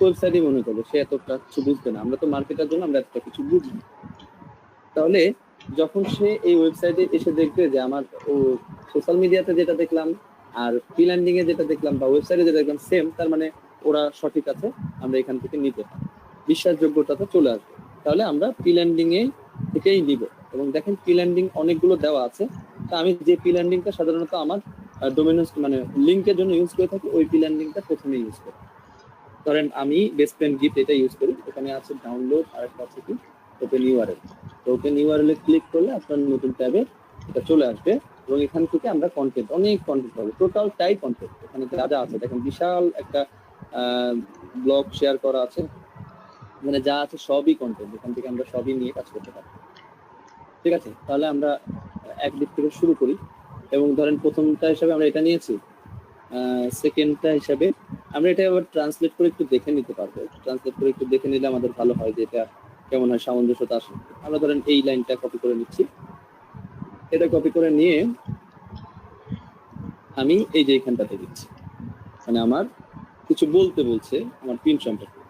ওয়েবসাইটই মনে করবে, সে এতটা কিছু বুঝবে না, আমরা তো মার্কেটের জন্য আমরা এতটা কিছু বুঝি। তাহলে যখন সে এই ওয়েবসাইটে এসে দেখবে যে আমার সোশ্যাল মিডিয়াতে যেটা দেখলাম আর প্রি ল্যান্ডিং এ যেটা দেখলাম বা ওয়েবসাইটে যেটা দেখলাম সেম, তার মানে ওরা সঠিক আছে, আমরা এখান থেকে নিতে পারি, বিশ্বাসযোগ্যতাটা চলে আসবে। তাহলে আমরা প্রি ল্যান্ডিং এ থেকেই নিব। এবং দেখেন, প্রি ল্যান্ডিং অনেকগুলো দেওয়া আছে, তা আমি যে প্রি ল্যান্ডিংটা সাধারণত আমার ডোমেইন মানে লিংকের জন্য ইউজ করে থাকি, ওই প্রি ল্যান্ডিংটা প্রথমে ইউজ করি। ধরেন আমি বেস্ট ফ্রেন্ড গিফট এটা ইউজ করি, এখানে আছে ডাউনলোড আর একটা আছে কি ওপেন ইউআরএল। তো ওপেন ইউআরএল এ ক্লিক করলে আপনার নতুন ট্যাবে এটা চলে আসবে এবং এখান থেকে আমরা কন্টেন্ট, অনেক কন্টেন্ট পাবো, টোটাল টাই কন্টেন্ট এখানে যা যা আছে দেখেন, বিশাল একটা ব্লগ শেয়ার করা আছে, মানে যা আছে সবই কন্টেন্ট, এখান থেকে আমরা সবই নিয়ে কাজ করতে পারি। ঠিক আছে, তাহলে আমরা একদিক থেকে শুরু করি এবং ধরেন প্রথমটা হিসাবে আমরা এটা নিয়েছি, সেকেন্ডটা হিসাবে আমরা এটা আবার ট্রান্সলেট করে একটু দেখে নিতে পারবো। ট্রান্সলেট করে একটু দেখে নিলে আমাদের ভালো হয় যে এটা কেমন হয়, সামঞ্জস্যতা আসে। আমরা ধরেন এই লাইনটা কপি করে নিচ্ছি, এটা কপি করে নিয়ে আমি এই যে এখানটাতে দিচ্ছি, মানে আমার কিছু বলতে বলছে আমার পিন সম্পর্কে।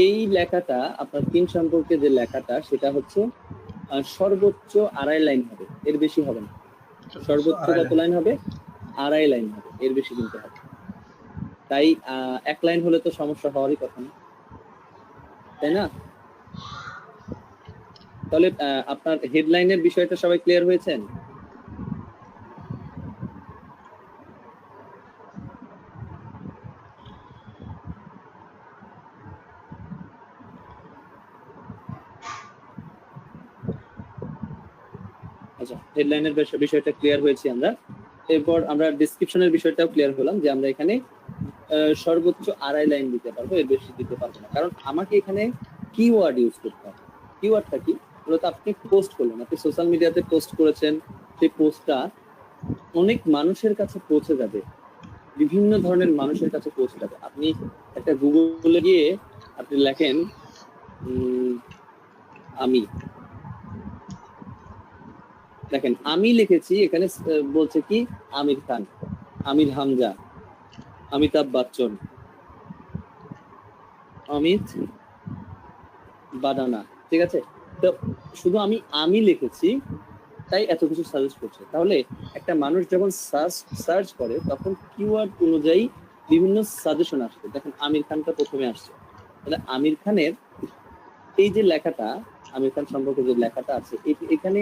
এই লেখাটা আপনার পিন সম্পর্কে যে লেখাটা সেটা হচ্ছে সর্বোচ্চ 2.5 লাইন হবে, এর বেশি হবে না। সর্বোচ্চ কত লাইন হবে? 2.5 লাইন হবে, এর বেশি কিনতে হবে। তাই 1 লাইন হলে তো সমস্যা হওয়ারই কথা না, তাই না? তাহলে আপনার হেডলাইনের বিষয়টা সবাই ক্লিয়ার হয়েছেন? আচ্ছা, হেডলাইনের বিষয়টা ক্লিয়ার হয়েছি আমরা। এরপর আমরা ডেসক্রিপশনের বিষয়টাও ক্লিয়ার হলাম যে আমরা এখানে সর্বোচ্চ 2.5 লাইন দিতে পারবো, এর বেশি দিতে পারবো না, কারণ আমাকে এখানে কিওয়ার্ড ইউজ করতে হবে। কিওয়ার্ডটা কি? মূলত আপনি পোস্ট করলেন, আপনি সোশ্যাল মিডিয়াতে পোস্ট করেছেন, সেই পোস্টটা অনেক মানুষের কাছে পৌঁছে যাবে, বিভিন্ন ধরনের মানুষের কাছে পৌঁছে যাবে। আপনি একটা গুগলে গিয়ে আপনি লেখেন আমি, দেখেন আমি লিখেছি, এখানে বলছে কি আমির খান, আমির হামজা, অমিতাভ বচ্চন, অমিত বাডানা, ঠিক আছে? তো শুধু আমি লিখেছি তাই এত কিছু সাজেস্ট করছে। তাহলে একটা মানুষ যখন সার্চ করে তখন কিওয়ার্ড অনুযায়ী বিভিন্ন সাজেশন আসছে। দেখেন আমির খানটা প্রথমে আসছে, তাহলে আমির খানের এই যে লেখাটা, আমির খান সম্পর্কে যে লেখাটা আছে, এখানে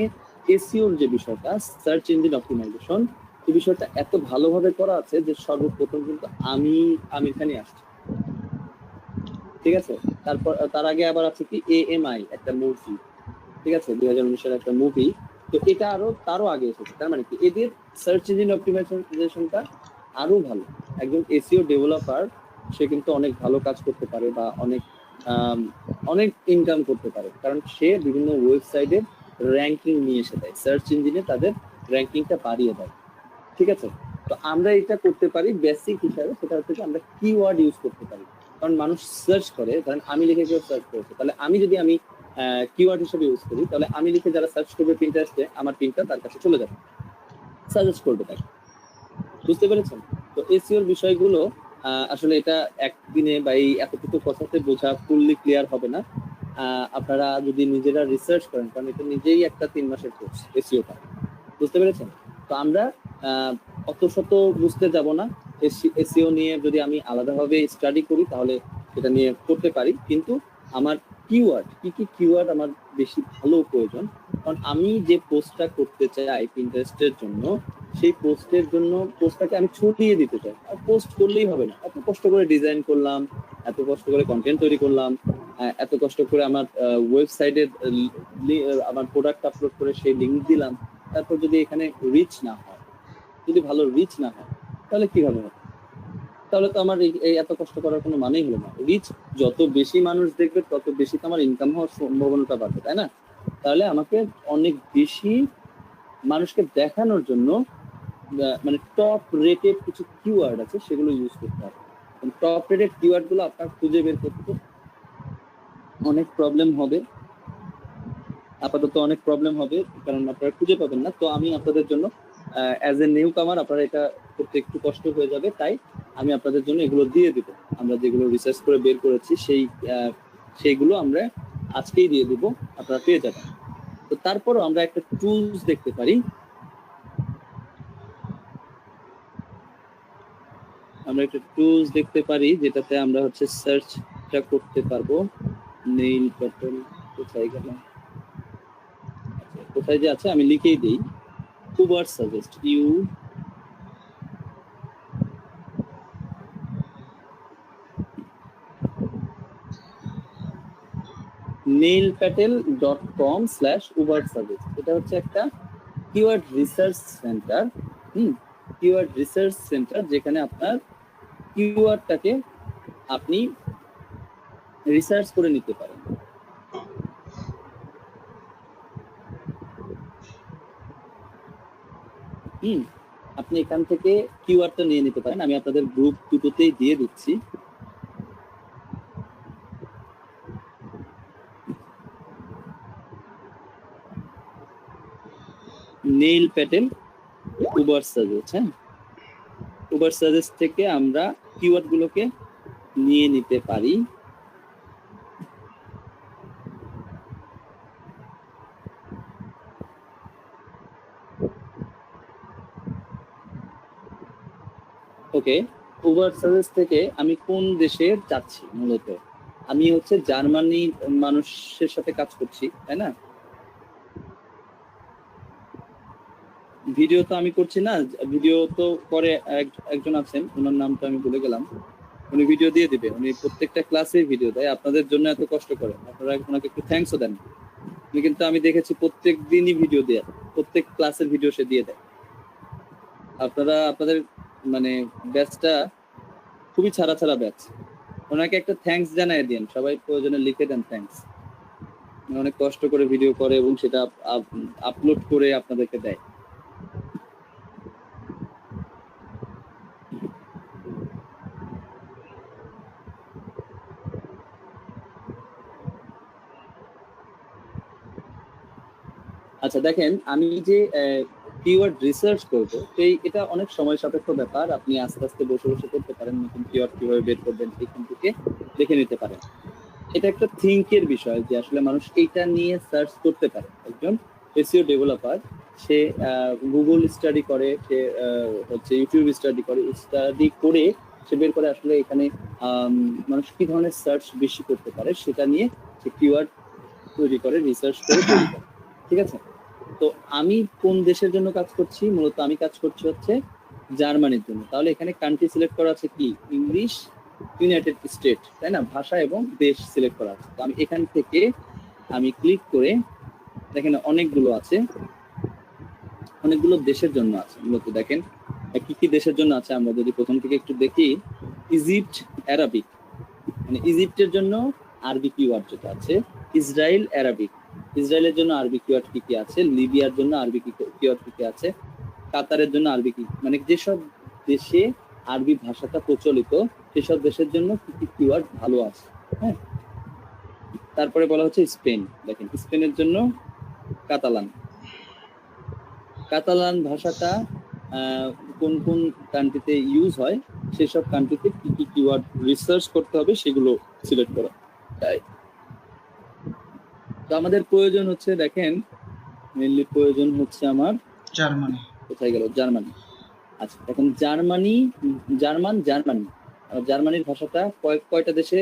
এসইওর যে বিষয়টা, সার্চ ইঞ্জিন অপটিমাইজেশন, এই বিষয়টা এত ভালোভাবে করা আছে যে সর্বপ্রথম কিন্তু আমির খানই আসছে। ঠিক আছে, তারপর তার আগে আবার আছে কি এএমআই, একটা মুভি, ঠিক আছে, 2019 সালের একটা মুভি। তো এটা তারও আগে এসেছে। তার মানে কি এদের সার্চ ইঞ্জিন অপটিমাইজেশনটা আরো ভালো। একজন এসইও ডেভেলপার সে কিন্তু অনেক ভালো কাজ করতে পারে বা অনেক ইনকাম করতে পারে, কারণ সে বিভিন্ন ওয়েবসাইটের র্যাঙ্কিং নিয়ে এসে দেয়, সার্চ ইঞ্জিনে তাদের র্যাঙ্কিংটা বাড়িয়ে দেয়। ঠিক আছে, তো আমরা এটা করতে পারি বেসিক হিসাবে, সেটা হচ্ছে আমরা কিওয়ার্ড ইউজ করতে পারি। কারণ মানুষ সার্চ করে, ধরেন আমি লিখে কেউ সার্চ করেছে, তাহলে আমি যদি কিওয়ার্ড হিসেবে ইউজ করি, তাহলে আমি লিখে যারা সার্চ করবে পিন্টারেস্টে, আমার পিনটা তার কাছে চলে যাবে, সাজেস্ট করবে তাকে। বুঝতে পেরেছেন? তো এসইওর বিষয়গুলো আসলে এটা একদিনে বা এই এতটুকু কথাতে বোঝা ফুললি ক্লিয়ার হবে না। আপনারা যদি নিজেরা রিসার্চ করেন, কারণ এটা নিজেই একটা 3 মাসের কোর্স এসইওটা। বুঝতে পেরেছেন? তো আমরা অত শত বুঝতে যাব না। এসইও নিয়ে যদি আমি আলাদাভাবে স্টাডি করি তাহলে সেটা নিয়ে করতে পারি, কিন্তু আমার কিওয়ার্ড, কি কি কিওয়ার্ড আমার বেশি ভালো প্রয়োজন, কারণ আমি যে পোস্টটা করতে চাই পিন্টারেস্টের জন্য, সেই পোস্টের জন্য পোস্টটাকে আমি ছড়িয়ে দিতে চাই। আর পোস্ট করলেই হবে না, এত কষ্ট করে ডিজাইন করলাম, এত কষ্ট করে কন্টেন্ট তৈরি করলাম, এত কষ্ট করে আমার ওয়েবসাইটে আমার প্রোডাক্ট আপলোড করে সেই লিঙ্ক দিলাম, তারপর যদি এখানে রিচ না হয়, যদি ভালো রিচ না হয়, তাহলে কিভাবে হবে? তাহলে তো আমার এই এত কষ্ট করার কোনো মানেই হলো না। রিচ যত বেশি মানুষ দেখবে তত বেশি তো আমার ইনকাম হওয়ার সম্ভাবনাটা বাড়বে, তাই না? তাহলে আমাকে অনেক বেশি মানুষকে দেখানোর জন্য মানে টপ রেটেড কিছু কিওয়ার্ড আছে, সেগুলো ইউজ করতে হবে। টপ রেটেড কিওয়ার্ড গুলো আপনার খুঁজে বের করতে অনেক প্রবলেম হবে, আপাতত অনেক প্রবলেম হবে, কারণ আপনারা খুঁজে পাবেন না। তো আমি আপনাদের জন্য অ্যাজ এ নিউ কামার আপনারা এটা করতে একটু কষ্ট হয়ে যাবে, তাই আমি আপনাদের জন্য এগুলো দিয়ে দিব। আমরা যেগুলো রিসার্চ করে বের করেছি সেইগুলো আমরা আজকেই দিয়ে দিব, আপনারা পেয়ে যাবেন। তো তারপরও আমরা একটা টুলস দেখতে পারি, যেটাতে আমরা হচ্ছে সার্চটা করতে পারবো। নেইল প্যাটার্ন কোথায় গেল? কোথায় যে আছে আমি লিখেই দিই, উবার সাজেস্ট, neilpatel.com/uber service, এটা হচ্ছে একটা keyword research centre. Keyword research centre যেখানে আপনার কিওয়ার্ডটাকে আপনি রিসার্চ করে নিতে পারেন। আপনি এখান থেকে কিওয়ার্ডটা নিয়ে নিতে পারেন। আমি আপনাদের গ্রুপ দুটোতেই দিয়ে দিচ্ছি। নীল প্যাটেল উবার সাজেস্ট, হ্যাঁ, উবার সাজেস্ট থেকে আমরা কিওয়ার্ড গুলোকে নিয়ে নিতে পারি। ওকে, উবার সাজেস্ট থেকে আমি কোন দেশে যাচ্ছি, মূলত আমি হচ্ছে জার্মানি মানুষের সাথে কাজ করছি, তাই না? ভিডিও তো আমি করছি না, ভিডিও তো করে একজন আছেন, ওনার নামটা আমি ভুলে গেলাম, উনি ভিডিও দিয়ে দিবে, উনি প্রত্যেকটা ক্লাসে ভিডিও দেয়, আপনাদের জন্য এত কষ্ট করে, আপনারা ওনাকে একটু থ্যাঙ্কসও দেন। উনি কিন্তু আমি দেখেছি প্রত্যেক দিনই ভিডিও দেয়, প্রত্যেক ক্লাসের ভিডিও সে দিয়ে দেয়। আপনারা আপনাদের মানে ব্যাচটা খুবই ছাড়া ব্যাচ, ওনাকে একটা থ্যাঙ্কস জানাই দিন, সবাই প্রয়োজনে লিখে দেন থ্যাঙ্কস। অনেক কষ্ট করে ভিডিও করে এবং সেটা আপলোড করে আপনাদেরকে দেয়। আচ্ছা দেখেন, আমি যে কিওয়ার্ড রিসার্চ করবো, এটা অনেক সময় সাপেক্ষ ব্যাপার। আপনি আস্তে আস্তে বসে বসে করতে পারেন, নতুন কিওয়ার্ড কিভাবে বের করবেন এখান থেকে দেখে নিতে পারেন। এটা একটা থিঙ্কের বিষয় যে আসলে মানুষ এইটা নিয়ে সার্চ করতে পারে। একজন এসইও ডেভেলপার, সে গুগল স্টাডি করে, সে হচ্ছে ইউটিউব স্টাডি করে সে বের করে আসলে এখানে মানুষ কি ধরনের সার্চ বেশি করতে পারে সেটা নিয়ে সে কিওয়ার্ড তৈরি করে, রিসার্চ করে তৈরি করে। ঠিক আছে, তো আমি কোন দেশের জন্য কাজ করছি? মূলত আমি কাজ করছি হচ্ছে জার্মানির জন্য। তাহলে এখানে কান্ট্রি সিলেক্ট করা আছে কি? ইংলিশ, ইউনাইটেড স্টেট, তাই না? ভাষা এবং দেশ সিলেক্ট করা আছে। তো আমি এখান থেকে আমি ক্লিক করে দেখেন অনেকগুলো আছে, অনেকগুলো দেশের জন্য আছে। মূলত দেখেন কি কি দেশের জন্য আছে, আমরা যদি প্রথম থেকে একটু দেখি। ইজিপ্ট, অ্যারাবিক, মানে ইজিপ্টের জন্য আরবি কিওয়ার্ড যেটা আছে। ইসরায়েল, অ্যারাবিক, ইসরায়েলের জন্য আরবি কিওয়ার্ড কি কি আছে। লিবিয়ার জন্য আরবি কিওয়ার্ড কি কি আছে। কাতারের জন্য আরবি কি, মানে যেসব দেশে আরবি ভাষাটা প্রচলিত সেসব দেশের জন্য কি কি কিওয়ার্ড ভালো আছে। হ্যাঁ, তারপরে বলা হচ্ছে স্পেন, দেখেন স্পেনের জন্য কাতালান, কাতালান ভাষাটা কোন কোন কান্ট্রিতে ইউজ হয়, সেসব কান্ট্রিতে কি কি কিওয়ার্ড রিসার্চ করতে হবে সেগুলো সিলেক্ট করা। তাই তো আমাদের প্রয়োজন হচ্ছে, দেখেন মেইনলি প্রয়োজন হচ্ছে আমার জার্মানি। কোথায় গেল? জার্মানি। আচ্ছা এখন জার্মানি, জার্মানির ভাষাটা কয়টা দেশে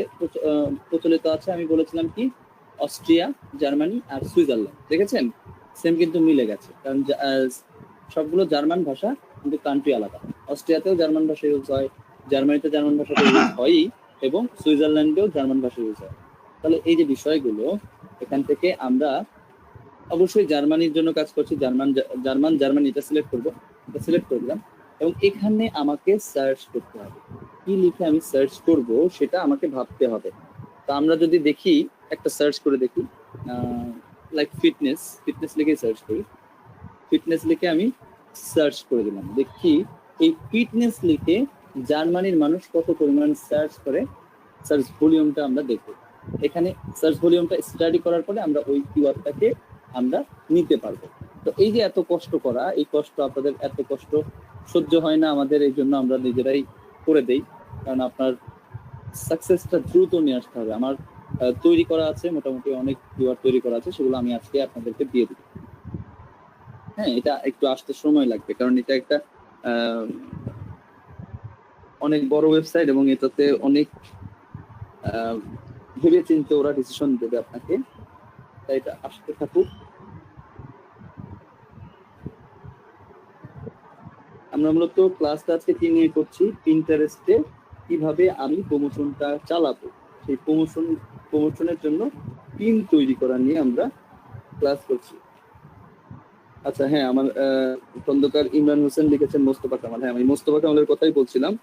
প্রচলিত আছে? আমি বলেছিলাম কি অস্ট্রিয়া, জার্মানি আর সুইজারল্যান্ড। দেখেছেন সেম কিন্তু মিলে গেছে, কারণ সবগুলো জার্মান ভাষা কিন্তু কান্ট্রি আলাদা। অস্ট্রিয়াতেও জার্মান ভাষা ইউজ হয়, জার্মানিতে জার্মান ভাষা ইউজ হয়ই, এবং সুইজারল্যান্ডেও জার্মান ভাষা ইউজ হয়। তাহলে এই যে বিষয়গুলো, এখান থেকে আমরা অবশ্যই জার্মানির জন্য কাজ করছি, জার্মানি এটা সিলেক্ট করবো, এটা সিলেক্ট করলাম, এবং এখানে আমাকে সার্চ করতে হবে। কি লিখে আমি সার্চ করব সেটা আমাকে ভাবতে হবে। তো আমরা যদি দেখি, একটা সার্চ করে দেখি, লাইক ফিটনেস লিখে সার্চ করি। ফিটনেস লিখে আমি সার্চ করে দিলাম, দেখি এই ফিটনেস লিখে জার্মানির মানুষ কত পরিমাণ সার্চ করে। সার্চ ভলিউমটা আমরা দেখব। এখানে সার্চ ভলিউমটা স্টাডি করার পরে আমরা ওই কিওয়ার্ডটাকে আমরা নিতে পারবো। তো এই যে এত কষ্ট করা, এই কষ্ট আপনাদের এত কষ্ট সহ্য হয় না আমাদের, এই জন্য আমরা নিজেরাই করে দেই, কারণ আপনার সাকসেসটা দ্রুত নিয়ে আসতে হবে। আমার তৈরি করা আছে মোটামুটি অনেক কিওয়ার্ড তৈরি করা আছে, সেগুলো আমি আজকে আপনাদেরকে দিয়ে দেব। হ্যাঁ, এটা একটু আসতে সময় লাগবে, কারণ এটা একটা অনেক বড় ওয়েবসাইট এবং এটাতে অনেক ভেবে চিন্তে ওরা ডিসিশন দেবে আপনাকে, তাই এটা আসতে থাকুক। আমরা মূলত ক্লাসটা আজকে কি নিয়ে করছি? পিন্টারেস্টে কিভাবে আমি প্রমোশনটা চালাবো, সেই প্রমোশনের জন্য পিন তৈরি করা নিয়ে আমরা ক্লাস করছি। আচ্ছা হ্যাঁ, আমার খন্দকার ইমরান হোসেন লিখেছেন মোস্তফা কামাল। হ্যাঁ, আমি মোস্তফা কামালের কথাই বলছিলাম।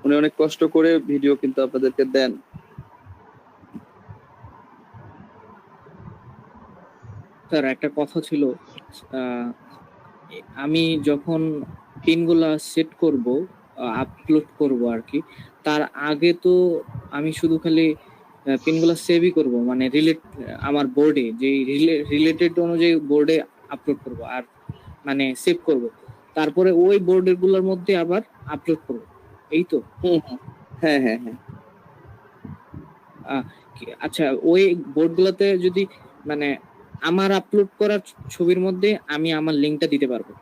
উনি অনেক কষ্ট করে ভিডিও কিন্তু আপনাদেরকে দেন। স্যার একটা কথা ছিল, আহ, আমি যখন পিনগুলা সেট করব, আপলোড করব আর কি, তার আগে তো আমি শুধু খালি পিনগুলা সেভই করব, মানে আমার বোর্ডে যে রিলেটেড অনুযায়ী বোর্ডে আপলোড করব আর মানে সেভ করব, তারপরে ওই বোর্ডের গুলোর মধ্যে আবার আপলোড করব, এই তো? হ্যাঁ হ্যাঁ হ্যাঁ, আচ্ছা, ওই বোর্ডগুলোতে যদি মানে আমার আপলোড করা ছবির মধ্যে আমি আমার লিঙ্কটা দিতে পারবো?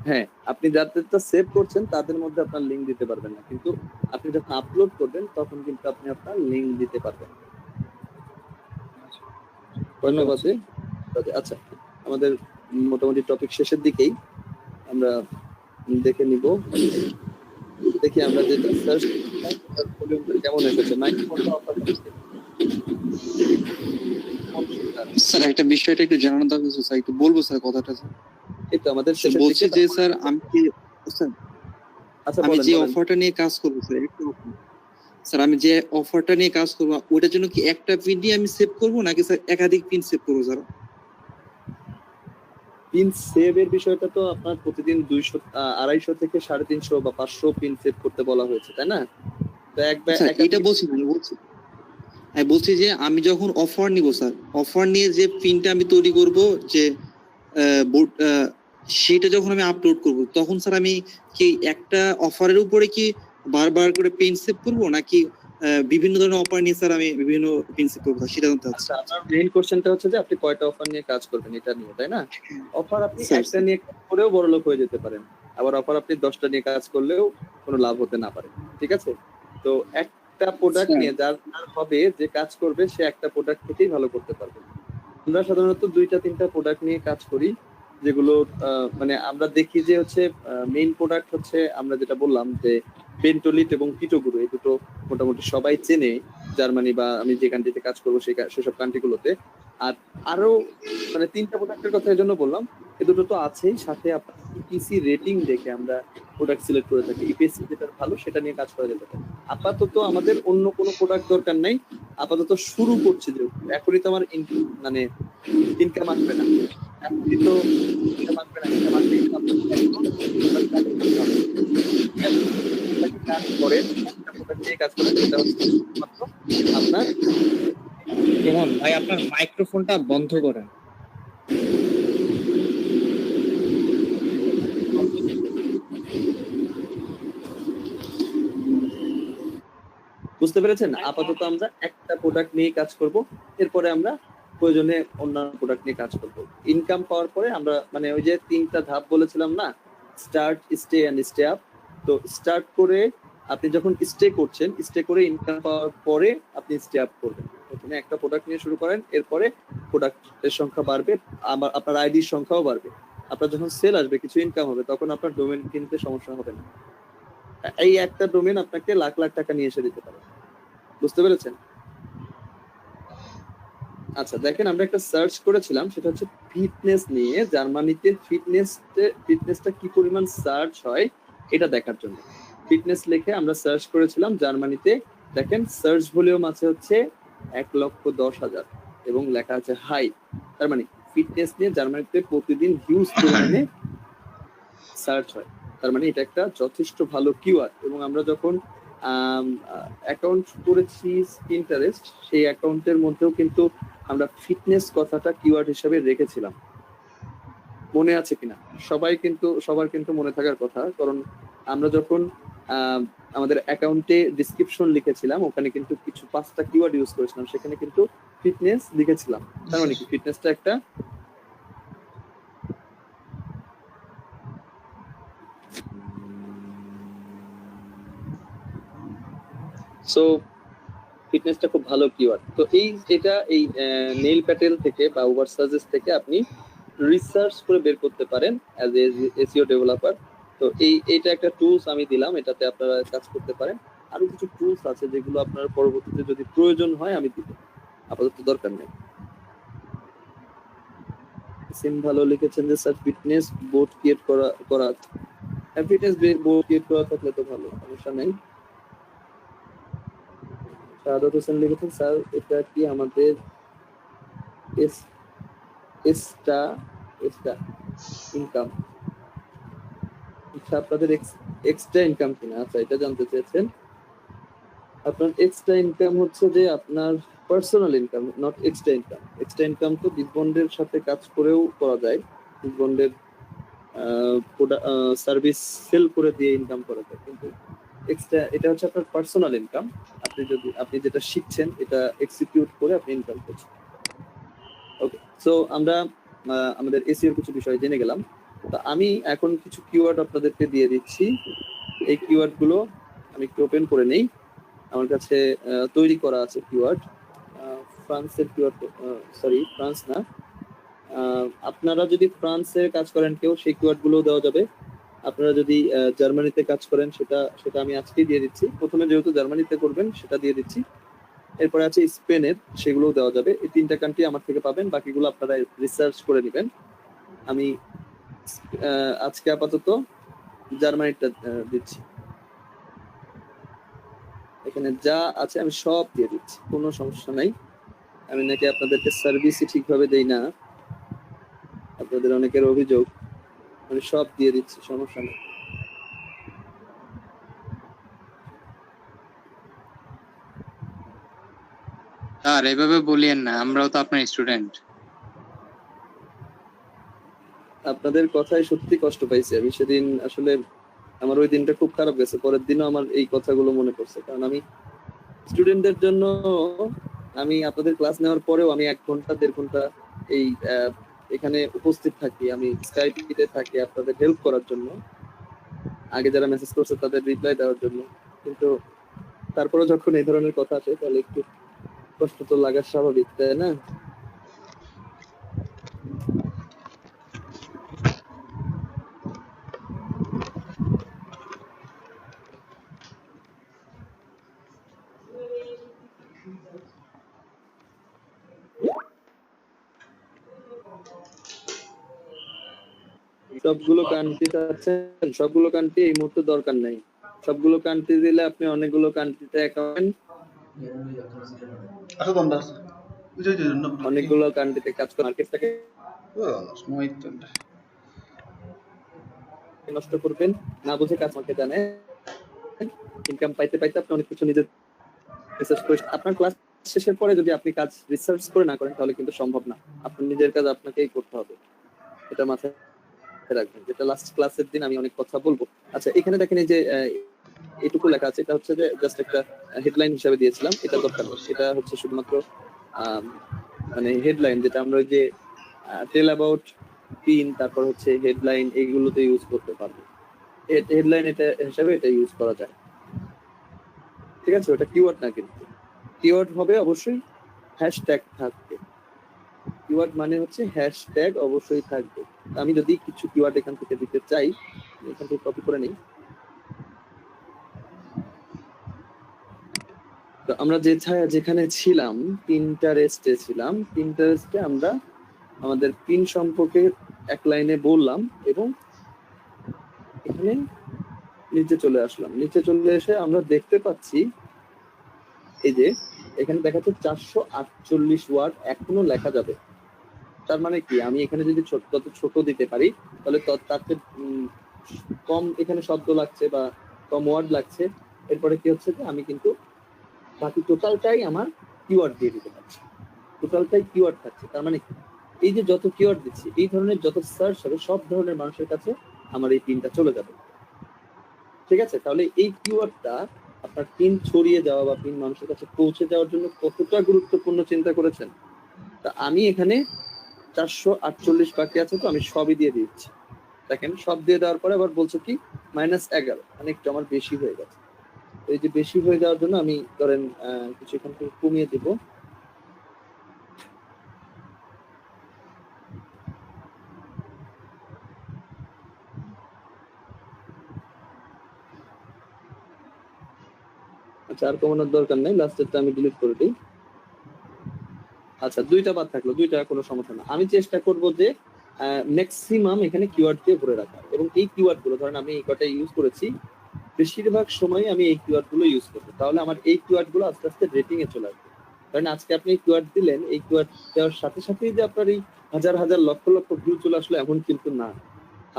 হ্যাঁ, আপনি যাদেরটা সেভ করছেন তাদের মধ্যে আপনার লিংক দিতে পারবেন না, কিন্তু আপনি যখন আপলোড করবেন তখন কিন্তু আপনি আপনার লিংক দিতে পারবেন। ধন্যবাদ। আচ্ছা, আমাদের মোটামুটি টপিক শেষের দিকেই, আমরা দেখে নিব। দেখি আমরা যেটা সার্চ কেমন এসেছে। মাইক্রোফোনটা অফার করতে স্যার একটা বিষয়টা একটু জানানো দরকার স্যার, একটু বলবো স্যার কথাটা। এই তো আমাদের স্যার বলছি যে স্যার আমি কি স্যার আচ্ছা আমি বলেন, যে বলেন। অফারটা নিয়ে কাজ করবো স্যার, একটু স্যার আমি যে অফারটা নিয়ে কাজ করবো ওটার জন্য কি একটা পিন দিয়ে আমি সেভ করবো নাকি স্যার একাধিক পিন সেভ করবো স্যার? পিন সেভের বিষয়টা তো আপনার প্রতিদিন 200 250 থেকে 350 বা 500 পিন সেভ করতে বলা হয়েছে, তাই না? তো একবার এটা বলছি না, আমি বলছি যে আমি যখন অফার নিব স্যার, অফার নিয়ে যে পিনটা আমি তৈরি করব, যে বোর্ড সেটা যখন আমি আপলোড করব, তখন স্যার আমি কি একটা অফারের উপরে কি বারবার করে পিন সেভ করব নাকি বিভিন্ন ধরনের অফার নিয়ে স্যার আমি বিভিন্ন পিন সেভ করবো সেটা জানতে চাচ্ছি। আচ্ছা, আপনার মেইন কোশ্চেনটা হচ্ছে যে আপনি কয়টা অফার নিয়ে কাজ করবেন এটা নিয়ে, তাই না? অফার আপনি একটা নিয়ে কাজ করেও বড়লোক হয়ে যেতে পারেন, আবার অফার আপনি 10টা নিয়ে কাজ করলেও কোনো লাভ হতে না পারে, ঠিক আছে? তো একটা প্রোডাক্ট নিয়ে যার হবে, যে কাজ করবে সে একটা প্রোডাক্ট থেকেই ভালো করতে পারবে। আমরা সাধারণত 2টা 3টা প্রোডাক্ট নিয়ে কাজ করি, যেগুলো মানে আমরা দেখি যে হচ্ছে মেইন প্রোডাক্ট হচ্ছে আমরা যেটা বললাম যে বেন্টোলিট এবং কিটোগুরু, এই দুটো মোটামুটি সবাই চেনে জার্মানি বা আমি যে কান্ট্রিতে কাজ করবো সেসব কান্ট্রিগুলোতে। আর আরো মানে 3টা প্রোডাক্টের কথা এই জন্য বললাম, এই দুটো তো আছেই, সাথে আপনার ইপিসি রেটিং দেখে আমরা প্রোডাক্ট সিলেক্ট করে থাকি। ইপিসি যেটা ভালো সেটা নিয়ে কাজ করা যেতে পারে। আপাতত আমাদের অন্য কোনো প্রোডাক্ট দরকার নাই, আপাতত শুরু করছি যে এখনই তো আমার মানে ইনকাম আসবে না, এখনই তো ইনকাম আসবে না, ইনকাম আসবে কাজ করেন, একটা প্রোডাক্ট নিয়ে কাজ করেন, সেটা হচ্ছে মাত্র আপনার। যেমন ভাই আপনার মাইক্রোফোনটা বন্ধ করেন। বুঝতে পেরেছেন? আপাতত আমরা একটা প্রোডাক্ট নিয়ে কাজ করব, এরপরে আমরা প্রয়োজনে অন্যান্য প্রোডাক্ট নিয়ে কাজ করব। ইনকাম পাওয়ার পরে আমরা মানে ওই যে 3টা ধাপ বলেছিলাম না, start, stay and stay up. তো স্টার্ট করে আপনি যখন স্টে করছেন, স্টে করে ইনকাম পাওয়ার পরে আপনি স্টে আপ করবেন। প্রথমে একটা প্রোডাক্ট নিয়ে শুরু করেন, এরপরে প্রোডাক্টের সংখ্যা বাড়বে, আপনার আইডির সংখ্যাও বাড়বে। আপনার যখন সেল আসবে, কিছু ইনকাম হবে, তখন আপনার ডোমেন কিনতে সমস্যা হবে না। এই একটা ডোমেন আপনাকে লাখ লাখ টাকা নিয়ে এসে দিতে পারে। বুঝতে পেরেছেন? আচ্ছা দেখেন, আমরা একটা সার্চ করেছিলাম, সেটা হচ্ছে ফিটনেস নিয়ে। জার্মানিতে ফিটনেসটা কি পরিমাণ সার্চ হয় এটা দেখার জন্য ফিটনেস লিখে আমরা সার্চ করেছিলাম জার্মানিতে। দেখেন সার্চ ভলিউম আছে হচ্ছে 1,10,000 এবং লেখা আছে হাই। তার মানে ফিটনেস নিয়ে জার্মানিতে প্রতিদিন হিউজ পরিমাণে সার্চ হয়। তার মানে এটা একটা যথেষ্ট ভালো কিওয়ার্ড। এবং আমরা যখন অ্যাকাউন্ট করেছি পিন্টারেস্ট, সেই অ্যাকাউন্টের মধ্যেও কিন্তু আমরা ফিটনেস কথাটা কিওয়ার্ড হিসেবে রেখেছিলাম। মনে আছে কিনা সবার কিন্তু মনে থাকার কথা, কারণ আমরা যখন আমাদের অ্যাকাউন্টে ডেসক্রিপশন লিখেছিলাম, ওখানে কিন্তু কিছু 5টা কিওয়ার্ড ইউজ করেছিলাম, সেখানে কিন্তু ফিটনেস লিখেছিলাম। তার মানে কি ফিটনেসটা একটা সো ফিটনেসটা খুব ভালো কিওয়ার্ড। তো এটা এই নেইল প্যাটেল থেকে বা ওভার সাজেস থেকে আপনি রিসার্চ করে বের করতে পারেন অ্যাজ এসইও ডেভেলপার। তো এইটা একটা টুলস আমি দিলাম, এটাতে আপনারা কাজ করতে পারেন। আরো কিছু টুলস আছে যেগুলো আপনার পরবর্তীতে যদি প্রয়োজন হয় আমি দিব। আপাতত দরকার নেই। সিম ভালো লিখেছেন যে স্যার ফিটনেস বোর্ড ক্রিয়েট করা ফিটনেস বোর্ড ক্রিয়েট করা থাকলে তো ভালো, সমস্যা নেই। শাহাদাত হোসেন লিখেছেন স্যার এটা কি আমাদের এক্সট্রা ইনকাম, আচ্ছা আপনাদের এক্সট্রা ইনকাম কিনা, আচ্ছা এটা জানতে চেয়েছেন। আপনার এক্সট্রা ইনকাম হচ্ছে যে আপনার personal income, not extra income. Extra income তো বিগবন্ডের সাথে কাজ করেও করা যায়, বিগবন্ডের সার্ভিস সেল করে দিয়ে ইনকাম করা যায়, কিন্তু এক্সট্রা এটা হচ্ছে আপনার পার্সোনাল ইনকাম। আপনি যেটা শিখছেন এটা এক্সিকিউট করে আপনি ইনকাম করছেন। ওকে, সো আমরা আমাদের এসইওর কিছু বিষয় জেনে গেলাম। তো আমি এখন কিছু কিওয়ার্ড আপনাদেরকে দিয়ে দিচ্ছি। এই কিওয়ার্ড গুলো আমি একটু ওপেন করে নেই, আমার কাছে তৈরি করা আছে কিওয়ার্ড। ফ্রান্সের কিওয়ার্ড, সরি ফ্রান্স না, আপনারা যদি ফ্রান্সের কাজ করেন কেউ, সেই কিওয়ার্ড গুলো দেওয়া যাবে। আপনারা যদি জার্মানিতে কাজ করেন সেটা আমি আজকেই দিয়ে দিচ্ছি। প্রথমে যেহেতু জার্মানিতে করবেন সেটা দিয়ে দিচ্ছি, এরপরে আছে স্পেনের, সেগুলোও দেওয়া যাবে। এই 3টা কান্ট্রি আমার থেকে পাবেন, বাকিগুলো আপনারা রিসার্চ করে নেবেন। আমি আজকে আপাতত জার্মানিটা দিচ্ছি। এখানে যা আছে আমি সব দিয়ে দিচ্ছি, কোনো সমস্যা নাই। আমি নাকি আপনাদেরকে সার্ভিসই ঠিকভাবে দেই না, আপনাদের অনেকের অভিযোগ। আমি সব দিয়ে দিচ্ছি, সমস্যা নেই। স্যার এভাবে বলিয়েন না, আমরাও তো আপনার স্টুডেন্ট। আপনাদের কথায় সত্যি কষ্ট পাইছি আমি সেদিন, আসলে আমার ওই দিনটা খুব খারাপ গেছে। পরের দিনও আমার এই কথাগুলো মনে পড়ছে, কারণ আমি স্টুডেন্টদের জন্য আমি আপনাদের ক্লাস নেওয়ার পরেও আমি 1 ঘন্টা 1.5 ঘন্টা এই এখানে উপস্থিত থাকি, আমি স্কাইপে থাকি আপনাদের হেল্প করার জন্য, আগে যারা মেসেজ করছে তাদের রিপ্লাই দেওয়ার জন্য। কিন্তু তারপরে যখন এই ধরনের কথা আসে তাহলে একটু কষ্ট তো লাগার স্বাভাবিক, তাই না? সবগুলো কান্ট্রি চাচ্ছেন, সবগুলো কান্ট্রি এই মুহূর্তে দরকার নাই। সবগুলো কান্ট্রি দিলে আপনি অনেকগুলো কান্ট্রিতে অ্যাকাউন্ট, অনেকগুলো কান্ট্রিতে কাজ করে মার্কেটটাকে নষ্ট করবেন, না বুঝে কাজ মার্কেট জানে ইনকাম পাইতে পাইতে আপনি অনেক কিছু নিজে রিসার্চ করে, আপনার ক্লাস শেষের পরে যদি আপনি কাজ রিসার্চ করে না করেন তাহলে কিন্তু সম্ভব না। আপনার নিজের কাজ আপনাকেই করতে হবে, এটা মাথায় রাখবেন। যেটা লাস্ট ক্লাসের দিন আমি অনেক কথা বলবো। আচ্ছা এখানে দেখেন এই যে এইটুকু লেখা আছে, এটা হচ্ছে যে জাস্ট একটা হেডলাইন হিসেবে দিয়েছিলাম, এটা দরকার নেই। এটা হচ্ছে শুধুমাত্র মানে হেডলাইন, যেটা আমরা ওই যে টেল অ্যাবাউট, পিন, তারপর হচ্ছে হেডলাইন, এইগুলোতে ইউজ করতে পারবো। হেডলাইন এটা হিসেবে এটা ইউজ করা যায়, ঠিক আছে? ওটা কিওয়ার্ড না, কিন্তু কিওয়ার্ড হবে অবশ্যই হ্যাশট্যাগ থাকবে। কিওয়ার্ড মানে হচ্ছে হ্যাশট্যাগ অবশ্যই থাকবে। আমি যদি কিছু কিওয়ার্ড এখান থেকে দিতে চাই, এখান থেকে কপি করে নিই। তো আমরা যেখানে ছিলাম, পিন্টারেস্টে ছিলাম। পিন্টারেস্টে আমরা আমাদের পিন সম্পর্কে 1 লাইনে বললাম এবং এখানে নিচে চলে আসলাম। নিচে চলে এসে আমরা দেখতে পাচ্ছি এই যে এখানে দেখাচ্ছে 448 ওয়ার্ড এখনো লেখা যাবে। তার মানে কি, আমি এখানে যদি যত ছোট দিতে পারি তাহলে তাতে কম এখানে শব্দ লাগছে বা কম ওয়ার্ড লাগছে। এরপরে কি হচ্ছে যে আমি কিন্তু বাকি টোটালটাই আমার কিওয়ার্ড দিয়ে দিতে পারছি, টোটালটাই কিওয়ার্ড থাকছে। তার মানে এই যে যত কিওয়ার্ড দিচ্ছি, এই ধরনের যত সার্চ হবে সব ধরনের মানুষের কাছে আমার এই পিনটা চলে যাবে, ঠিক আছে? তাহলে এই কিওয়ার্ডটা আপনার পিন ছড়িয়ে যাওয়া বা পিন মানুষের কাছে পৌঁছে যাওয়ার জন্য কতটা গুরুত্বপূর্ণ চিন্তা করেছেন। তা আমি এখানে 448 বাকি আছে, তো আমি সবই দিয়ে দিচ্ছি। দেখেন সব দিয়ে দেওয়ার পরে আবার বলছে কি -11, মানে একটু আমার বেশি হয়ে গেছে। এই যে বেশি হয়ে যাওয়ার জন্য আমি ধরেন কিছু এখান থেকে কমিয়ে দিব। আচ্ছা আর কমানোর দরকার নেই, লাস্টেরটা আমি ডিলিট করে দিই। আচ্ছা, দুইটা বাদ থাকলো, দুইটা কোনো সমস্যা না। আমি চেষ্টা করব যে ম্যাক্সিমাম এখানে কিওয়ার্ড দিয়ে ভরে রাখা, এবং এই কিওয়ার্ড গুলো ধরেন আমি এই কটা ইউজ করেছি, বেশিরভাগ সময় আমি এই কিওয়ার্ড গুলো ইউজ করবো, তাহলে আমার এই কিওয়ার্ড গুলো আস্তে আস্তে রেটিং এ চলে আসবে। কারণ আজকে আপনি কিওয়ার্ড দিলেন, এই কিওয়ার্ড দেওয়ার সাথে সাথেই যে আপনার এই হাজার হাজার লক্ষ লক্ষ ভিউ চলে আসলো এমন কিন্তু না।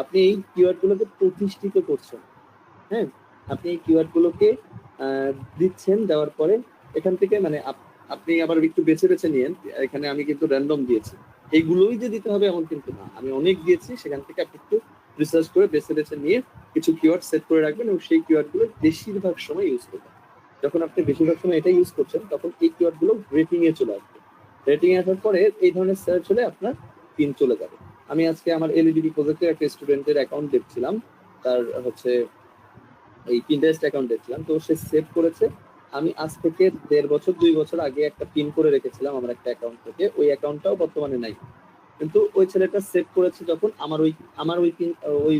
আপনি এই কিওয়ার্ড গুলোকে প্রতিষ্ঠিত করছেন। হ্যাঁ, আপনি এই কিওয়ার্ড গুলোকে দিচ্ছেন, দেওয়ার পরে এখান থেকে মানে আপনি আবার একটু বেছে বেছে নিয়েন। এখানে আমি কিন্তু র্যান্ডম দিয়েছি, এইগুলোই যে দিতে হবে এমন কিন্তু না, আমি অনেক দিয়েছি, সেখান থেকে আপনি একটু রিসার্চ করে বেছে বেছে নিয়ে কিছু কিওয়ার্ড সেট করে রাখবেন এবং সেই কিওয়ার্ড গুলো বেশিরভাগ সময় ইউজ করবেন। যখন আপনি বেশিরভাগ সময় এটা ইউজ করছেন তখন এই কিওয়ার্ড গুলো রেটিং এ চলে আসবে। রেটিং এ আসার পরে এই ধরনের সার্চ হলে আপনার পিন চলে যাবে। আমি আজকে আমার এলইডিবি প্রজেক্টের একটা স্টুডেন্টের অ্যাকাউন্ট দেখছিলাম, তার হচ্ছে এই পিন্টারেস্ট অ্যাকাউন্ট দেখছিলাম, তো সে সেভ করেছে। আমি আজ থেকে 1.5 বছর 2 বছর আগে একটা পিন করে রেখেছিলাম আমার একটা অ্যাকাউন্ট থেকে, ওই অ্যাকাউন্টটাও বর্তমানে নাই, কিন্তু ওই ছেলেটা সেভ করেছে যখন আমার ওই পিন ওই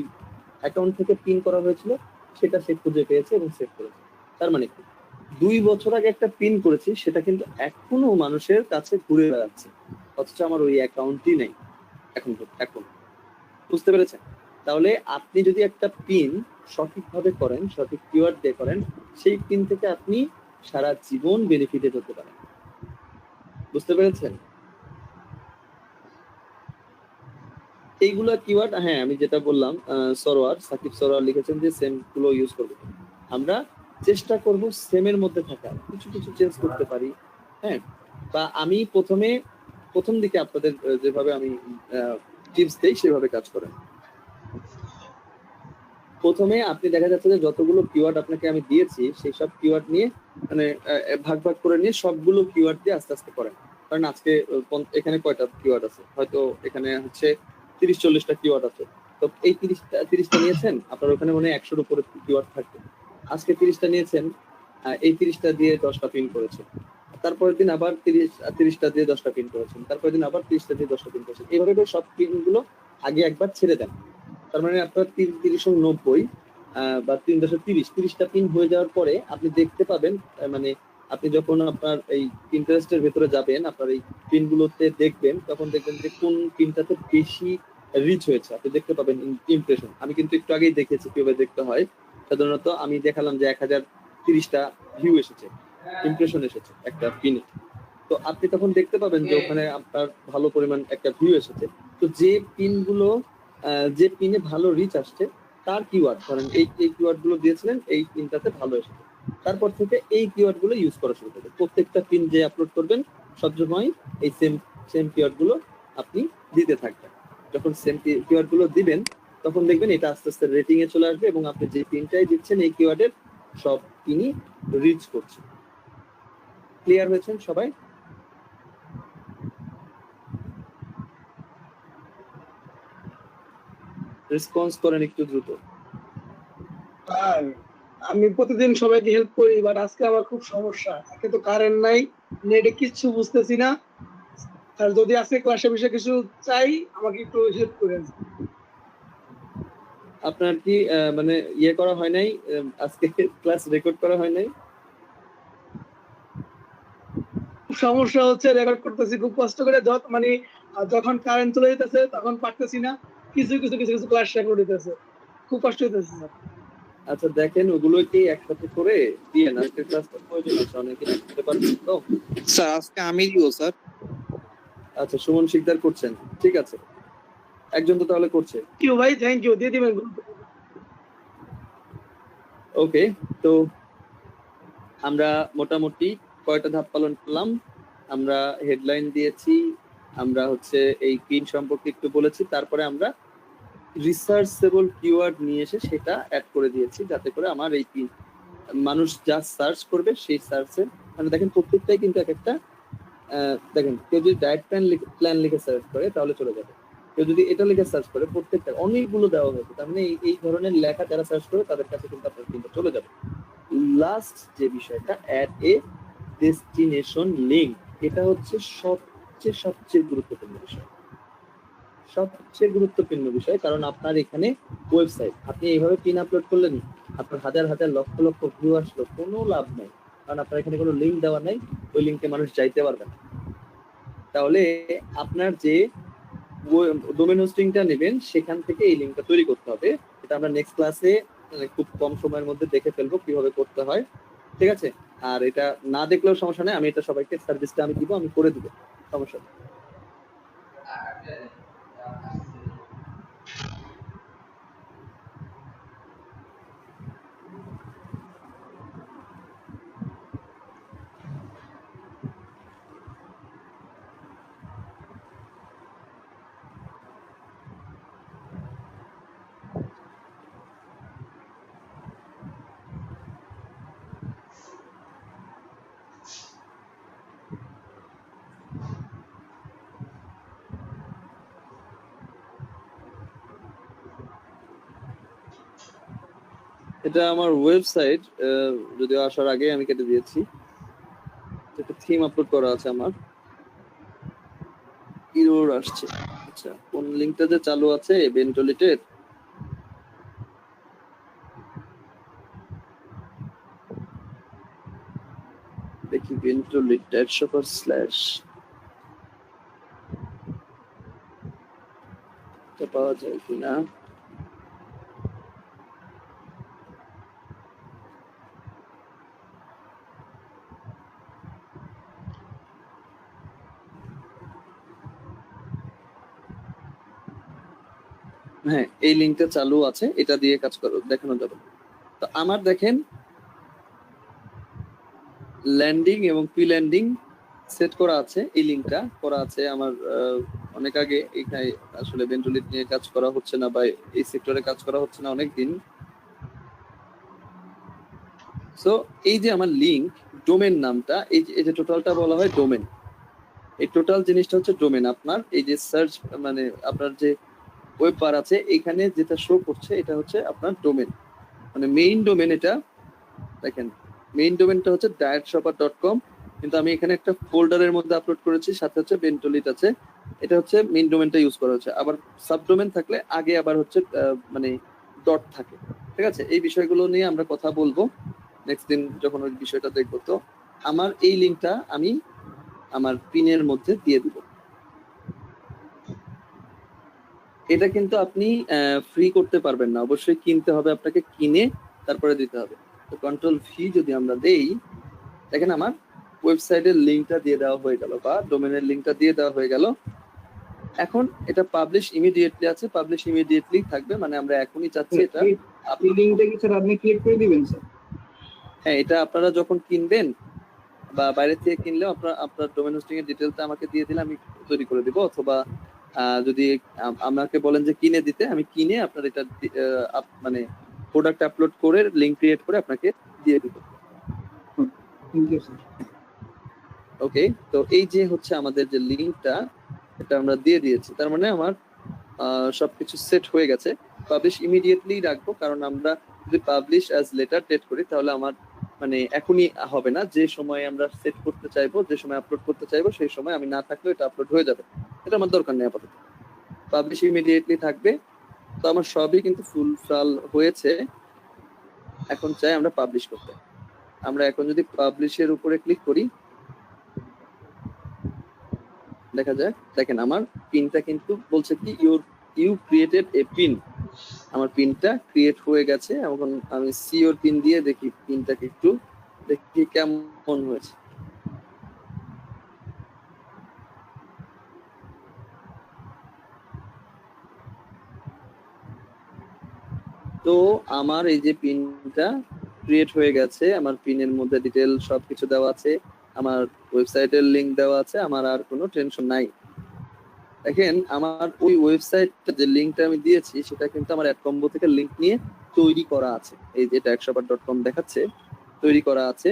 অ্যাকাউন্ট থেকে পিন করা হয়েছিল, সেটা সে খুঁজে পেয়েছে এবং সেভ করেছে। তার মানে কি 2 বছর আগে একটা পিন করেছি, সেটা কিন্তু এখনো মানুষের কাছে ঘুরে বেড়াচ্ছে, অথচ আমার ওই অ্যাকাউন্টই নেই এখন। বুঝতে পেরেছেন? তাহলে আপনি যদি একটা পিন সঠিকভাবে করেন, সঠিক কিওয়ার্ড দিয়ে করেন, সেই পিন থেকে আপনি সারা জীবন বেনিফিটেড হতে পারেন। বুঝতে পেরেছেন? এইগুলা কিওয়ার্ড, হ্যাঁ আমি যেটা বললাম, সাকিব সরোয়ার লিখেছেন যে সেম গুলো ইউজ করবো। আমরা চেষ্টা করব সেমের মধ্যে থাকা, কিছু কিছু চেঞ্জ করতে পারি। হ্যাঁ, বা আমি প্রথম দিকে আপনাদের যেভাবে আমি টিপস দেই সেভাবে কাজ করেন। প্রথমে আপনি দেখা যাচ্ছে যে যতগুলো কিওয়ার্ড আপনাকে আমি দিয়েছি সেই সব কিওয়ার্ড নিয়ে মানে ভাগ ভাগ করে নিয়ে সবগুলো কিওয়ার্ড দিয়ে আস্তে আস্তে করেন। কারণ আজকে এখানে কয়টা কিওয়ার্ড আছে, হয়তো এখানে হচ্ছে 30-40টা কিওয়ার্ড আছে, তো এই 30টা নিয়েছেন, আপনার ওখানে মনে হয় 100-র উপরে কিওয়ার্ড থাকবে। আজকে 30টা নিয়েছেন, এই 30টা দিয়ে 10টা পিন করেছেন, তারপরের দিন আবার 30টা দিয়ে 10টা পিন করেছেন, তারপরের দিন আবার 30টা দিয়ে 10টা পিন করেছেন। এইভাবে করে সব পিন গুলো আগে একবার ছেড়ে দেন। তার মানে আপনার 30-90 বা 3.30টা পিন হয়ে যাওয়ার পরে আপনি দেখতে পাবেন, মানে আপনি যখন আপনার এই পিন্টারেস্টের ভেতরে যাবেন, আপনার এই পিনগুলোতে দেখবেন, তখন দেখবেন যে কোন পিনটাতে বেশি রিচ হয়েছে, আপনি দেখতে পাবেন ইমপ্রেশন। আমি কিন্তু একটু আগেই দেখেছি কিভাবে দেখতে হয়। সাধারণত আমি দেখালাম যে 1030টা ভিউ এসেছে, ইমপ্রেশন এসেছে একটা পিনে। তো আপনি তখন দেখতে পাবেন যে ওখানে আপনার ভালো পরিমাণ একটা ভিউ এসেছে। তো যে পিনগুলো যে পিনে ভালো রিচ আসছে তার কিওয়ার্ড, ধরেন এই কিওয়ার্ড গুলো দিয়েছিলেন, এই পিনটাতে ভালো এসেছে, তারপর থেকে এই কিওয়ার্ড গুলো ইউজ করা শুরু করবেন। প্রত্যেকটা পিন যে আপলোড করবেন সবসময় এই সেম কিওয়ার্ড গুলো আপনি দিতে থাকবেন। যখন সেম কিওয়ার্ড গুলো দিবেন তখন দেখবেন এটা আস্তে আস্তে রেটিং এ চলে আসবে এবং আপনি যে পিনটাই দিচ্ছেন এই কিওয়ার্ডের সব পিনই রিচ করছে। ক্লিয়ার হয়েছেন সবাই? রেসপন্স করেন একটু দ্রুত। আর আমি প্রতিদিন সবাইকে হেল্প করি, বাট আজকে আমার খুব সমস্যা, একে তো কারেন্ট নাই, নেটে কিচ্ছু বুঝতেছি না। আর যদি আজকে ক্লাসে বিষয়ে কিছু চাই আমাকে একটু হেল্প করেন। আপনার কি মানে ইয়ে করা হয় নাই, আজকে ক্লাস রেকর্ড করা হয় নাই? সমস্যা হচ্ছে, রেকর্ড করতেছি খুব কষ্ট করে, মানে যখন কারেন্ট চলে যেতেছে তখন পারতেছি না, কিছু ক্লাস রেকর্ড হইতেছে, খুব কষ্ট হইতেছে স্যার। আচ্ছা দেখেন, ওগুলো কি একসাথে করে দিয়ে আজকের ক্লাসটা প্রয়োজন আছে, অনেকে করতে পারবেন তো? স্যার আজকে আমি দিব স্যার। আচ্ছা, সুমন শিকদার করছেন, ঠিক আছে, একজন তো তাহলে করছে। থ্যাংক ইউ ভাই, থ্যাংক ইউ, দিয়ে দিবেন। ওকে, তো আমরা মোটামুটি কয়টা ধাপ পালন করলাম? আমরা হেডলাইন দিয়েছি, আমরা হচ্ছে এই পিন সম্পর্কে একটু বলেছি, তারপরে আমরা রিসার্চেবল কিওয়ার্ড নিয়ে এসে সেটা অ্যাড করে দিয়েছি, যাতে করে আমার এই পিন মানুষ যা সার্চ করবে সেই সার্চে, মানে দেখেন প্রত্যেকটাই কিন্তু এক একটা, দেখেন কেউ যদি ডায়েট প্ল্যান লিখে সার্চ করে তাহলে চলে যাবে, কেউ যদি এটা লিখে সার্চ করে, প্রত্যেকটা অনেকগুলো দেওয়া হয়েছে, তার মানে এই ধরনের লেখা যারা সার্চ করে তাদের কাছে কিন্তু আপনার কিন্তু চলে যাবে। লাস্ট যে বিষয়টা, অ্যাড এ ডেস্টিনেশন লিঙ্ক, এটা হচ্ছে সবচেয়ে গুরুত্বপূর্ণ বিষয়, সবচেয়ে গুরুত্বপূর্ণ বিষয়। কারণ আপনার এখানে ওয়েবসাইট, আপনি এইভাবে পিন আপলোড করলেন, আপনার হাজার হাজার লক্ষ লক্ষ ভিউ আসলো, কোনো লাভ নাই, কারণ আপনার এখানে কোনো লিঙ্ক দেওয়া নাই, ওই লিঙ্কে মানুষ যাইতে পারবে না। তাহলে আপনার যে ডোমেন হোস্টিংটা নেবেন সেখান থেকে এই লিঙ্কটা তৈরি করতে হবে। এটা আমরা নেক্সট ক্লাসে খুব কম সময়ের মধ্যে দেখে ফেলবো কিভাবে করতে হয়, ঠিক আছে? আর এটা না দেখলেও সমস্যা নেই, আমি এটা সবাইকে সার্ভিসটা আমি দিব, আমি করে দিব, সমস্যা নেই। এটা আমার ওয়েবসাইট, যদিও আসার আগে আমি কেটে দিয়েছি। একটা থিম আপলোড করা আছে আমার, এরর আসছে। আচ্ছা, কোন লিংকটা যে চালু আছে বেন্টলিটের, দেখি বেন্টলিট // এটা পাওয়া যায় কিনা। হ্যাঁ, এই লিংকটা চালু আছে, এটা দিয়ে কাজ করো, দেখানো যাবে। তো আমার দেখেন ল্যান্ডিং এবং প্রি ল্যান্ডিং সেট করা আছে, এই লিংকটা করা আছে আমার অনেক আগে। এখানে আসলে বেন্টলিট নিয়ে কাজ করা হচ্ছে না বা এই সেক্টরে কাজ করা হচ্ছে না অনেক দিন। সো এই যে আমার লিংক ডোমেন নামটা, এই যে টোটালটা বলা হয় ডোমেন, এই টোটাল জিনিসটা হচ্ছে ডোমেন। আপনার এই যে সার্চ মানে আপনার যে ওয়েব বার আছে এখানে যেটা শো করছে এটা হচ্ছে আপনার ডোমেন, মানে মেইন ডোমেন। এটা দেখেন মেইন ডোমেনটা হচ্ছে dietshopper.com, কিন্তু আমি এখানে একটা ফোল্ডারের মধ্যে আপলোড করেছি, সাথে হচ্ছে বেন্টলিট আছে। এটা হচ্ছে মেইন ডোমেনটা ইউজ করা হচ্ছে। আবার সাবডোমেন থাকলে আগে আবার হচ্ছে মানে ডট থাকে, ঠিক আছে? এই বিষয়গুলো নিয়ে আমরা কথা বলবো নেক্সট দিন যখন ওই বিষয়টা দেখবো। তো আমার এই লিংকটা আমি আমার পিনের মধ্যে দিয়ে দিব। এটা কিন্তু আপনি ফ্রি করতে পারবেন না, অবশ্যই কিনতে হবে, আপনাকে কিনে তারপরে দিতে হবে। তো কন্ট্রোল ভি যদি আমরা দেই, দেখেন আমার ওয়েবসাইটের লিংকটা দিয়ে দেওয়া হয়ে গেল বা ডোমেনের লিংকটা দিয়ে দেওয়া হয়ে গেল। এখন এটা পাবলিশ ইমিডিয়েটলি আছে, পাবলিশ ইমিডিয়েটলি থাকবে, মানে আমরা এখনই চাচ্ছি এটা। আপনি লিংকটা কি স্যার আপনি ক্লিক করে দিবেন স্যার? হ্যাঁ, এটা আপনারা যখন কিনবেন বা বাইরে থেকে কিনলেও আপনার ডোমেন হোস্টিং এর ডিটেইলসটা আমাকে দিয়ে দিলে আমি তৈরি করে দিব, অথবা যদি আমাকে বলেন যে কিনে দিতে, আমি কিনে আপনার এটা মানে প্রোডাক্ট আপলোড করে লিংক ক্রিয়েট করে আপনাকে দিয়ে দিব। ওকে, তো এই যে হচ্ছে আমাদের যে লিংকটা এটা আমরা দিয়ে দিয়েছি, তার মানে আমার সবকিছু সেট হয়ে গেছে। পাবলিশ ইমিডিয়েটলি রাখবো, কারণ আমরা যদি পাবলিশ অ্যাজ লেটার ডেট করি তাহলে আমার মানে এখনই হবে না, যে সময় আমরা সেট করতে চাইবো, যে সময় আপলোড করতে চাইবো সেই সময় আমি না থাকলেও এটা আপলোড হয়ে যাবে। এটা আমার দরকার নেই আপাতত, পাবলিশ ইমিডিয়েটলি থাকবে। তো আমার সবই কিন্তু ফুলফিল হয়েছে, এখন চাই আমরা পাবলিশ করতে। আমরা এখন যদি পাবলিশের উপরে ক্লিক করি দেখা যায়, দেখেন আমার পিনটা কিন্তু বলছে কি ইউ ক্রিয়েটেড এ পিন, আমার পিনটা ক্রিয়েট হয়ে গেছে। এখন আমি সিওর পিন দিয়ে দেখি পিনটাকে একটু দেখি কেমন হয়েছে। তো আমার এই যে পিনটা ক্রিয়েট হয়ে গেছে, আমার পিনের মধ্যে ডিটেল সবকিছু দেওয়া আছে, আমার ওয়েবসাইটের লিংক দেওয়া আছে, আমার আর কোনো টেনশন নাই। দেখেন আমার ওই ওয়েবসাইটটা যে লিংকটা আমি দিয়েছি সেটা কিন্তু আমার অ্যাডকম্বো থেকে লিংক নিয়ে তৈরি করা আছে, এই যে dietshopper.com দেখাচ্ছে তৈরি করা আছে।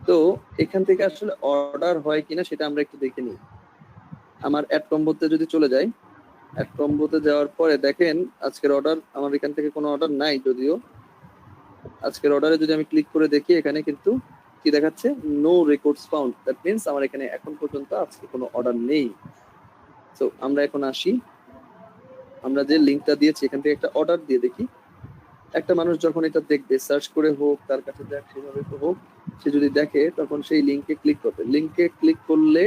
তো এখান থেকে আসলে অর্ডার হয় কিনা সেটা আমরা একটু দেখে নিই। আমার অ্যাডকম্বোতে যদি চলে যাই, অ্যাডকম্বোতে যাওয়ার পরে দেখেন আজকের অর্ডার, আমার এখান থেকে কোনো অর্ডার নাই, যদিও আজকের অর্ডারে যদি আমি ক্লিক করে দেখি এখানে কিন্তু কি দেখাচ্ছে, no records found. That means আমার এখানে এখন পর্যন্ত আজকে কোনো অর্ডার নেই। তো আমরা এখন আসি, আমরা যে লিংকটা দিয়েছি এখান থেকে একটা অর্ডার দিয়ে দেখি একটা মানুষ যখন এটা দেখবে, সার্চ করে হোক, তার কাছে যাক, সেভাবে তো হোক, সে যদি দেখে তখন সেই লিঙ্কে ক্লিক করবে। লিঙ্কে ক্লিক করলে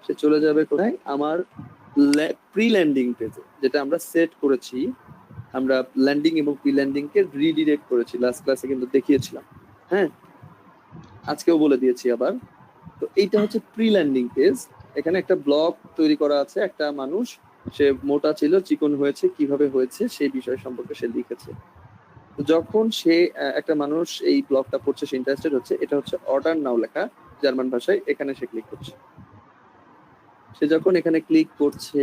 সে চলে যাবে কোথায়? আমার প্রি ল্যান্ডিং পেজে, যেটা আমরা সেট করেছি। আমরা ল্যান্ডিং এবং প্রি ল্যান্ডিং কে রিডিরেক্ট করেছি, লাস্ট ক্লাসে কিন্তু দেখিয়েছিলাম। হ্যাঁ, আজকেও বলে দিয়েছি আবার। তো এইটা হচ্ছে প্রি ল্যান্ডিং পেজ। এখানে একটা ব্লগ তৈরি করা আছে, একটা মানুষ, সে মোটা ছিল, চিকন হয়েছে, কিভাবে হয়েছে সেই বিষয় সম্পর্কে সে লিখেছে। তো যখন সে একটা মানুষ এই ব্লগটা পড়ছে, সে ইন্টারেস্টেড হচ্ছে, এটা হচ্ছে অর্ডার নাও লেখা জার্মান ভাষায়, এখানে সে ক্লিক করছে। সে যখন এখানে ক্লিক করছে,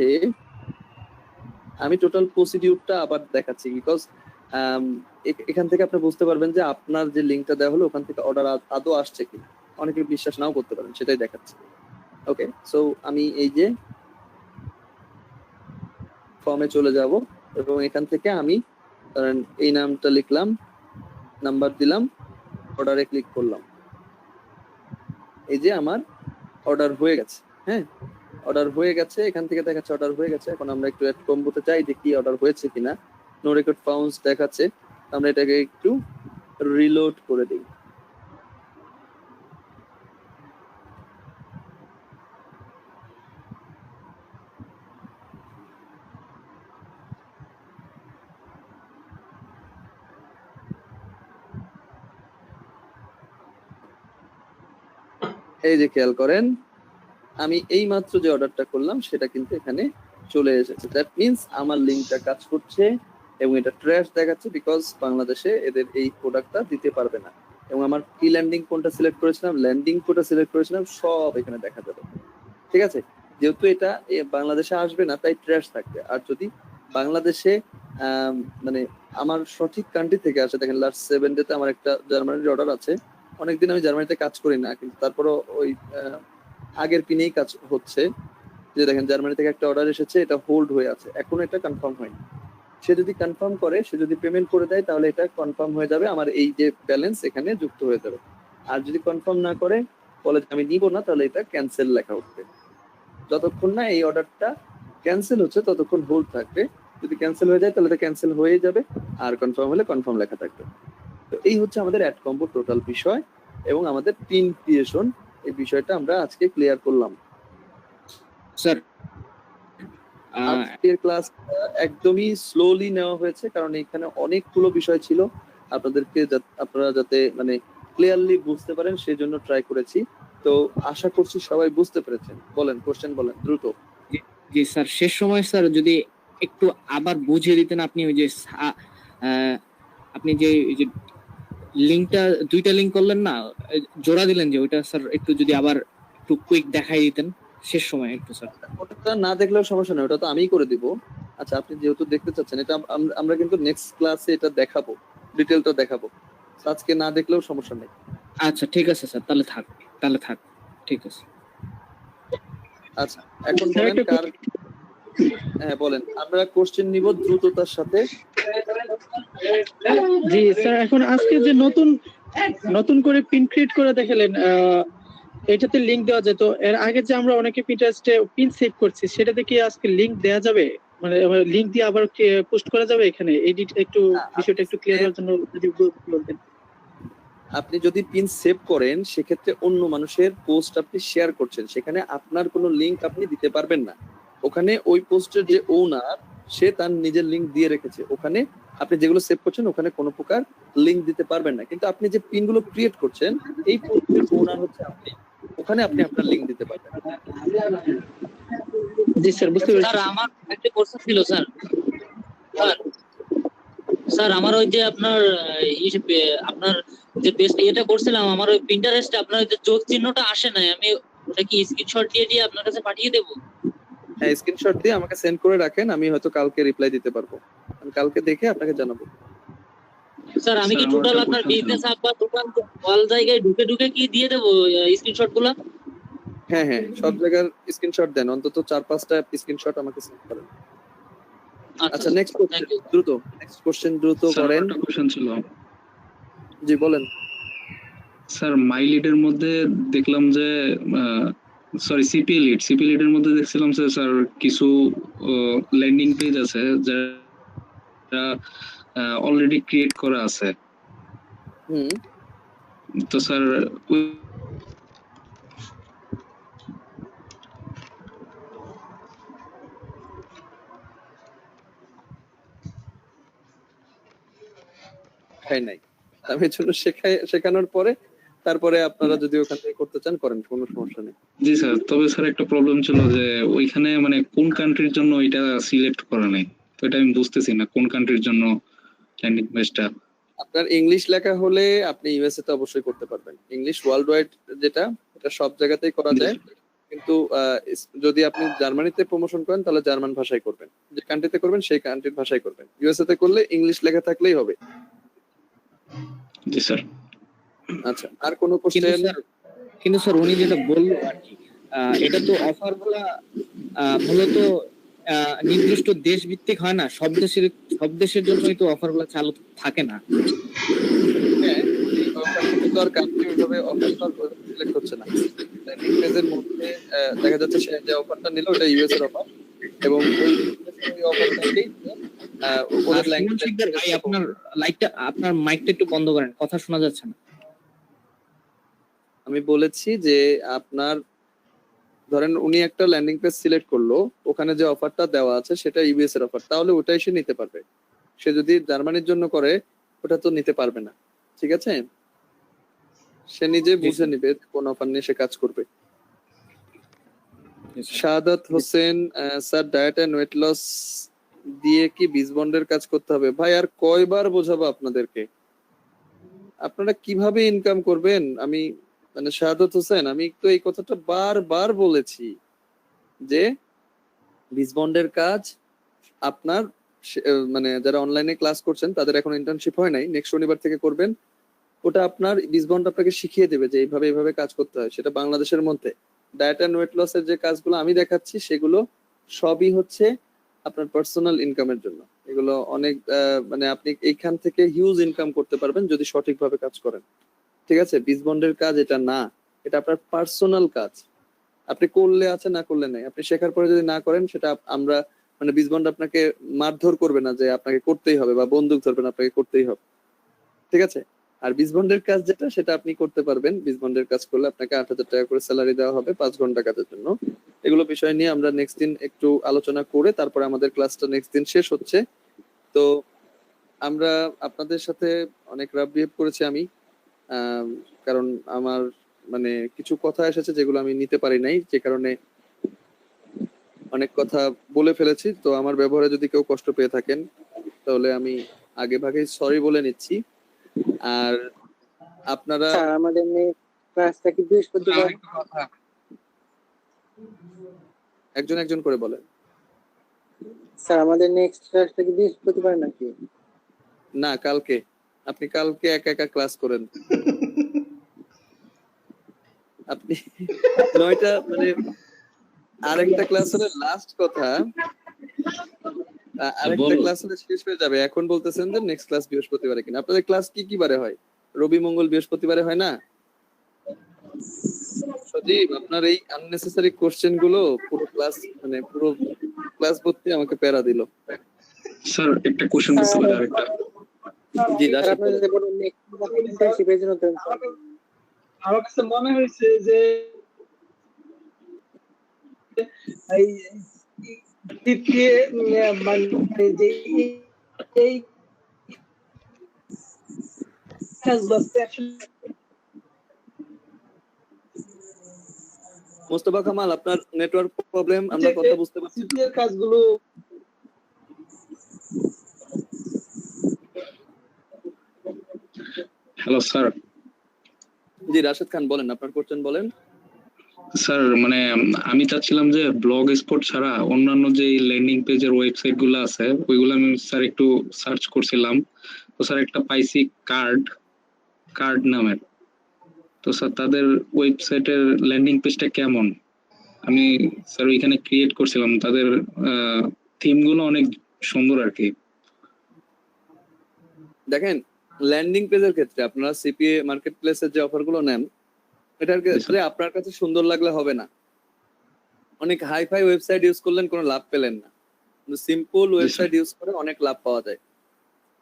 আমি টোটাল প্রসিডিউরটা আবার দেখাচ্ছি, বিকজ এখান থেকে আপনি বুঝতে পারবেন যে আপনার যে লিঙ্কটা দেওয়া হলো ওখান থেকে অর্ডার আদৌ আসছে কি। অনেকে বিশ্বাস নাও করতে পারেন, সেটাই দেখাচ্ছি। ওকে, সো আমি এই যে ফর্মে চলে যাব এবং এখান থেকে আমি এই নামটা লিখলাম, নাম্বার দিলাম, অর্ডারে ক্লিক করলাম। এই যে আমার অর্ডার হয়ে গেছে। হ্যাঁ, অর্ডার হয়ে গেছে, এখান থেকে দেখাচ্ছে অর্ডার হয়ে গেছে। এখন আমরা একটু অ্যাড কম্বোতে চাই যে কি অর্ডার হয়েছে কিনা। নো রেকর্ড ফাউন্ডস দেখাচ্ছে, আমরা এটাকে একটু রিলোড করে দিই। এই যে খেয়াল করেন, আমি এই মাত্র যে অর্ডারটা করলাম সেটা কিন্তু এখানে চলে এসেছে। দ্যাট মিনস আমার লিঙ্কটা কাজ করছে এবং এটা ট্র্যাশ দেখাচ্ছে, বিকজ বাংলাদেশে এদের এই প্রোডাক্টটা দিতে পারবে না। এবং আমার কি ল্যান্ডিং কোনটা সিলেক্ট করেছিলাম, ল্যান্ডিং কোনটা সিলেক্ট করেছিলাম, সব এখানে দেখা যাবে। ঠিক আছে, যেহেতু এটা বাংলাদেশে আসবে না তাই ট্র্যাশ থাকবে। আর যদি বাংলাদেশে মানে আমার সঠিক কান্ট্রি থেকে আসে, দেখেন লাস্ট 7 ডেতে আমার একটা জার্মানির অর্ডার আছে। অনেকদিন আমি জার্মানিতে কাজ করি না, কিন্তু তারপরও ওই আগের পিনেই কাজ হচ্ছে। যে দেখেন জার্মানি থেকে একটা অর্ডার এসেছে, এটা হোল্ড হয়ে আছে, এখনো এটা কনফার্ম হয়নি। সে যদি কনফার্ম করে, সে যদি পেমেন্ট করে দেয়, তাহলে এটা কনফার্ম হয়ে যাবে, আমার এই যে ব্যালেন্স এখানে যুক্ত হয়ে যাবে। আর যদি কনফার্ম না করে, বলে আমি নিব না, তাহলে এটা ক্যান্সেল লেখা উঠবে। যতক্ষণ না এই অর্ডারটা ক্যান্সেল হচ্ছে ততক্ষণ হোল্ড থাকবে। যদি ক্যান্সেল হয়ে যায় তাহলে এটা ক্যান্সেল হয়ে যাবে, আর কনফার্ম হলে কনফার্ম লেখা থাকবে। তো এই হচ্ছে আমাদের অ্যাড কম্বো টোটাল বিষয় এবং আমাদের পিন ক্রিয়েশন, এই বিষয়টা আমরা আজকে ক্লিয়ার করলাম। স্যার আজকের ক্লাস একদমই স্লোলি নেওয়া হয়েছে, কারণ এখানে অনেকগুলো বিষয় ছিল, আপনাদেরকে আপনারা যাতে মানে ক্লিয়ারলি বুঝতে পারেন সেই জন্য ট্রাই করেছি। তো আশা করছি সবাই বুঝতে পেরেছেন। বলেন, কোশ্চেন বলেন দ্রুত। জি স্যার, শেষ সময় স্যার যদি একটু আবার বুঝিয়ে দিতেন। আপনি ওই যে আপনি যে লিঙ্কটা, দুইটা লিঙ্ক করলেন না, জোড়া দিলেন যে, ওইটা স্যার একটু যদি আবার একটু কুইক দেখাই দিতেন শেষ সময় একটু স্যার। ওটা না দেখলেও সমস্যা নেই, ওটা তো আমিই করে দিব। আচ্ছা, আপনি যেহেতু দেখতে চাচ্ছেন, এটা আমরা কিন্তু নেক্সট ক্লাসে এটা দেখাবো, ডিটেলটা দেখাবো। আজকে না দেখলেও সমস্যা নেই। আচ্ছা ঠিক আছে স্যার, তাহলে থাক, ঠিক আছে। আচ্ছা, এখন বলেন কার, হ্যাঁ বলেন, আমরা কোশ্চেন নিব দ্রুততার সাথে। জি স্যার, এখন আজকে যে নতুন করে পিন ক্রিয়েট করে দেখালেন, এটাতে লিংক দেওয়া যেত। এর আগে যে আমরা অনেকে পিন্টারেস্টে পিন সেভ করছি, সেটাতে কি আজকে লিংক দেওয়া যাবে? মানে লিংক দিয়ে আবার পোস্ট করা যাবে এখানে? এডিট একটু বিষয়টা একটু ক্লিয়ার করার জন্য যদি বলতেন। আপনি যদি পিন সেভ করেন, সেক্ষেত্রে অন্য মানুষের পোস্ট আপনি শেয়ার করছেন, সেখানে আপনার কোনো লিংক আপনি দিতে পারবেন না। ওখানে ওই পোস্টের যে ওনার, সে তার নিজের লিংক দিয়ে রেখেছে। ওখানে আপনি যেগুলো সেভ করছেন ওখানে কোনো প্রকার লিংক দিতে পারবেন না। কিন্তু আপনি যে পিনগুলো ক্রিয়েট করছেন, এই পোস্টের ওনার হচ্ছে আপনি, ওখানে আপনি আপনার লিংক দিতে পারবেন। জি স্যার, বুঝতে পেরেছি। স্যার আমার একটা কোশ্চেন ছিল স্যার আমার ওই যে আপনার যে পেজটা এটা করছিলাম, আমার ওই পিন্টারেস্টে আপনার যে যোগ চিহ্নটা আসে নাই, আমি ওটা কি স্ক্রিনশট দিয়ে আপনার কাছে পাঠিয়ে দেব? হ্যাঁ, স্ক্রিনশট দিয়ে আমাকে সেন্ড করে রাখেন, আমি হয়তো কালকে রিপ্লাই দিতে পারবো। আমি কালকে দেখে আপনাকে জানাবো। স্যার আমি কি টোটাল আপনার বিজনেস আপ বা টোটাল অল জায়গায় ঢুকে কি দিয়ে দেব স্ক্রিনশট গুলো? হ্যাঁ, সব জায়গার স্ক্রিনশট দেন, অন্তত 4-5টা স্ক্রিনশট আমাকে সেন্ড করেন। আচ্ছা, নেক্সট কোশ্চেন দ্রুত, নেক্সট কোশ্চেন দ্রুত করেন। একটা কোশ্চেন ছিল। জি বলেন। স্যার মাইলিডের মধ্যে দেখলাম যে সরি সিপি লিড এর মধ্যে দেখছিলাম স্যার কিছু ল্যান্ডিং পেজ আছে যারা অলরেডি ক্রিয়েট করা আছে। হুম, তো স্যার শেখাই নাই। আমি এর জন্য শেখানোর পরে তারপরে আপনারা যদি ওখান থেকে করতে চান করেন, কোনো সমস্যা নেই। জি স্যার, তবে স্যার একটা প্রবলেম ছিল যে ওইখানে মানে কোন কান্ট্রির জন্য এটা সিলেক্ট করা নেই, তো এটা আমি বুঝতেছি না কোন কান্ট্রির জন্য ল্যান্ডিং পেজটা। আপনার ইংলিশ লেখা হলে আপনি ইউএসএ তে অবশ্যই করতে পারবেন। ইংলিশ ওয়ার্ল্ড ওয়াইড যেটা, এটা সব জায়গাতেই করা যায়। কিন্তু যদি আপনি জার্মানিতে প্রমোশন করেন তাহলে জার্মান ভাষায় করবেন, যে কান্ট্রিতে করবেন সেই কান্ট্রির ভাষায় করবেন। ইউএসএ তে করলে ইংলিশ লেখা থাকলেই হবে। জি স্যার। আচ্ছা, আর কোনো কিন্তু কোশ্চেন? স্যার কিন্তু স্যার উনি যেটা বললো আর কি, এটা তো অফার গুলা মূলত নির্দিষ্ট দেশ ভিত্তিক হয় না, সব দেশের জন্যই তো অফার গুলা চালু থাকে না। হ্যাঁ, এই অফারগুলো তো আর কান্ট্রি ওইভাবে অফার সিলেক্ট হচ্ছে না। ল্যান্ডিং পেজের মধ্যে দেখা যাচ্ছে সে যে অফারটা নিল ওটা ইউএস এর অফার, এবং ওই অফারটাকেই ওদের সুমন শিকদার ভাই, আপনার মাইকটা একটু বন্ধ করেন, কথা শোনা যাচ্ছে না। আমি বলেছি যে আপনার ধরেন উনি একটা ল্যান্ডিং পেজ সিলেক্ট করলো, ওখানে যে অফারটা দেওয়া আছে সেটা ইউএস এর অফার, তাহলে ওটাই সে নিতে পারবে। সে যদি জার্মানির জন্য করে ওটা তো নিতে পারবে না, ঠিক আছে? সে নিজে বুঝে নিবে কোন অফার নিয়ে সে কাজ করবে। Shahadat Hossain, sir diet and weight loss দিয়ে কি বীজ বন্ডের কাজ করতে হবে? ভাই আর কয়বার বোঝাবো আপনাদেরকে, আপনারা কিভাবে ইনকাম করবেন? আমি মানে শাহাদাত হোসেন, আমি তো এই কথাটা বারবার বলেছি যে বীজ বন্ডের কাজ আপনার মানে যারা অনলাইনে ক্লাস করছেন তাদের এখন ইন্টার্নশিপ হয় নাই, নেক্সট শনিবার থেকে করবেন। ওটা আপনার বীজ বন্ড আপনাকে শিখিয়ে দেবে যে এইভাবে কাজ করতে হয়, সেটা বাংলাদেশের মধ্যে। ডায়েট এন্ড ওয়েট লস এর যে কাজগুলো আমি দেখাচ্ছি সেগুলো সবই হচ্ছে আপনার পার্সোনাল ইনকামের জন্য। এগুলো অনেক মানে আপনি এইখান থেকে হিউজ ইনকাম করতে পারবেন যদি সঠিকভাবে কাজ করেন, ঠিক আছে? বীজ বন্ডের কাজ এটা না, এটা আপনার পার্সোনাল কাজ। আপনি করলে আছে, না করলে নাই। আপনি শেখার পরে যদি না করেন, সেটা আমরা মানে বীজ বন্ড আপনাকে মারধর করবে না যে আপনাকে করতেই হবে, বা বন্দুক ধরবে না আপনাকে করতেই হবে, ঠিক আছে? আর বীজ বন্ডের কাজ যেটা, সেটা আপনি করতে পারবেন। বীজ বন্ডের কাজ করলে আপনাকে 8,000 টাকা করে স্যালারি দেওয়া হবে 5 ঘন্টা কাজের জন্য। এগুলো বিষয় নিয়ে আমরা নেক্সট দিন একটু আলোচনা করে তারপরে আমাদের ক্লাসটা নেক্সট দিন শেষ হচ্ছে। তো আমরা আপনাদের সাথে অনেক রাফ বিহেভ করেছি আমি, কারণ আমার মানে কিছু কথা এসেছে যেগুলো আমি নিতে পারি নাই, যে কারণে অনেক কথা বলে ফেলেছি। তো আমার ব্যবহারে যদি কেউ কষ্ট পেয়ে থাকেন তাহলে আমি আগে ভাগেই সরি বলে নিচ্ছি। আর আপনারা আমাদের ক্লাসটা কি বৃহস্পতিবার? একজন একজন করে বলেন। স্যার আমাদের নেক্সট ক্লাসটা কি বৃহস্পতিবার নাকি? না, কালকে। আপনি কালকে একা একা ক্লাস করেন। আপনি 9টা মানে আরেকটা ক্লাস হলে লাস্ট কথা, আরেকটা ক্লাস হলে শেষ হয়ে যাবে। এখন বলতেছেন যে নেক্সট ক্লাস বৃহস্পতিবারে কিনা। আপনাদের ক্লাস কি বারে হয়? রবি মঙ্গল বৃহস্পতিবারে হয় না? সজীব, আপনার এই আননেসেসারি কোশ্চেন গুলো পুরো ক্লাস মানে পুরো ক্লাস ভর্তি আমাকে প্যারা দিল। স্যার একটা কোশ্চেন করতে পারি আরেকটা? জি রাশিদ, আমার কাছে মনে হয়েছে যে এই মানে যে এই মোস্তফা কামাল, আপনার নেটওয়ার্ক প্রবলেম, আমরা কথা বুঝতে পারছি। সিপিএর কাজগুলো হ্যালো স্যার। জি রাশিদ খান বলেন, আপনার কোশ্চেন বলেন। স্যার মানে আমি চাচ্ছিলাম যে ব্লগ স্পট ছাড়া অন্যান্য যে ল্যান্ডিং পেজের ওয়েবসাইট গুলো আছে ওইগুলো আমি স্যার একটু সার্চ করছিলাম। তো স্যার একটা পাইছি কার্ড নামের। তো স্যার তাদের ওয়েবসাইটের ল্যান্ডিং পেজটা কেমন, আমি স্যার ওইখানে ক্রিয়েট করছিলাম। তাদের থিম গুলো অনেক সুন্দর আর কি। দেখেন, ল্যান্ডিং পেজের ক্ষেত্রে আপনারা সিপিএ মার্কেট প্লেসের যে অফার গুলো নেন, এটার ক্ষেত্রে আপনার কাছে সুন্দর লাগলে হবে না। অনেক হাইফাই ওয়েবসাইট ইউজ করলেন, কোনো লাভ পেলেন না। কিন্তু সিম্পল ওয়েবসাইট ইউজ করে অনেক লাভ পাওয়া যায়।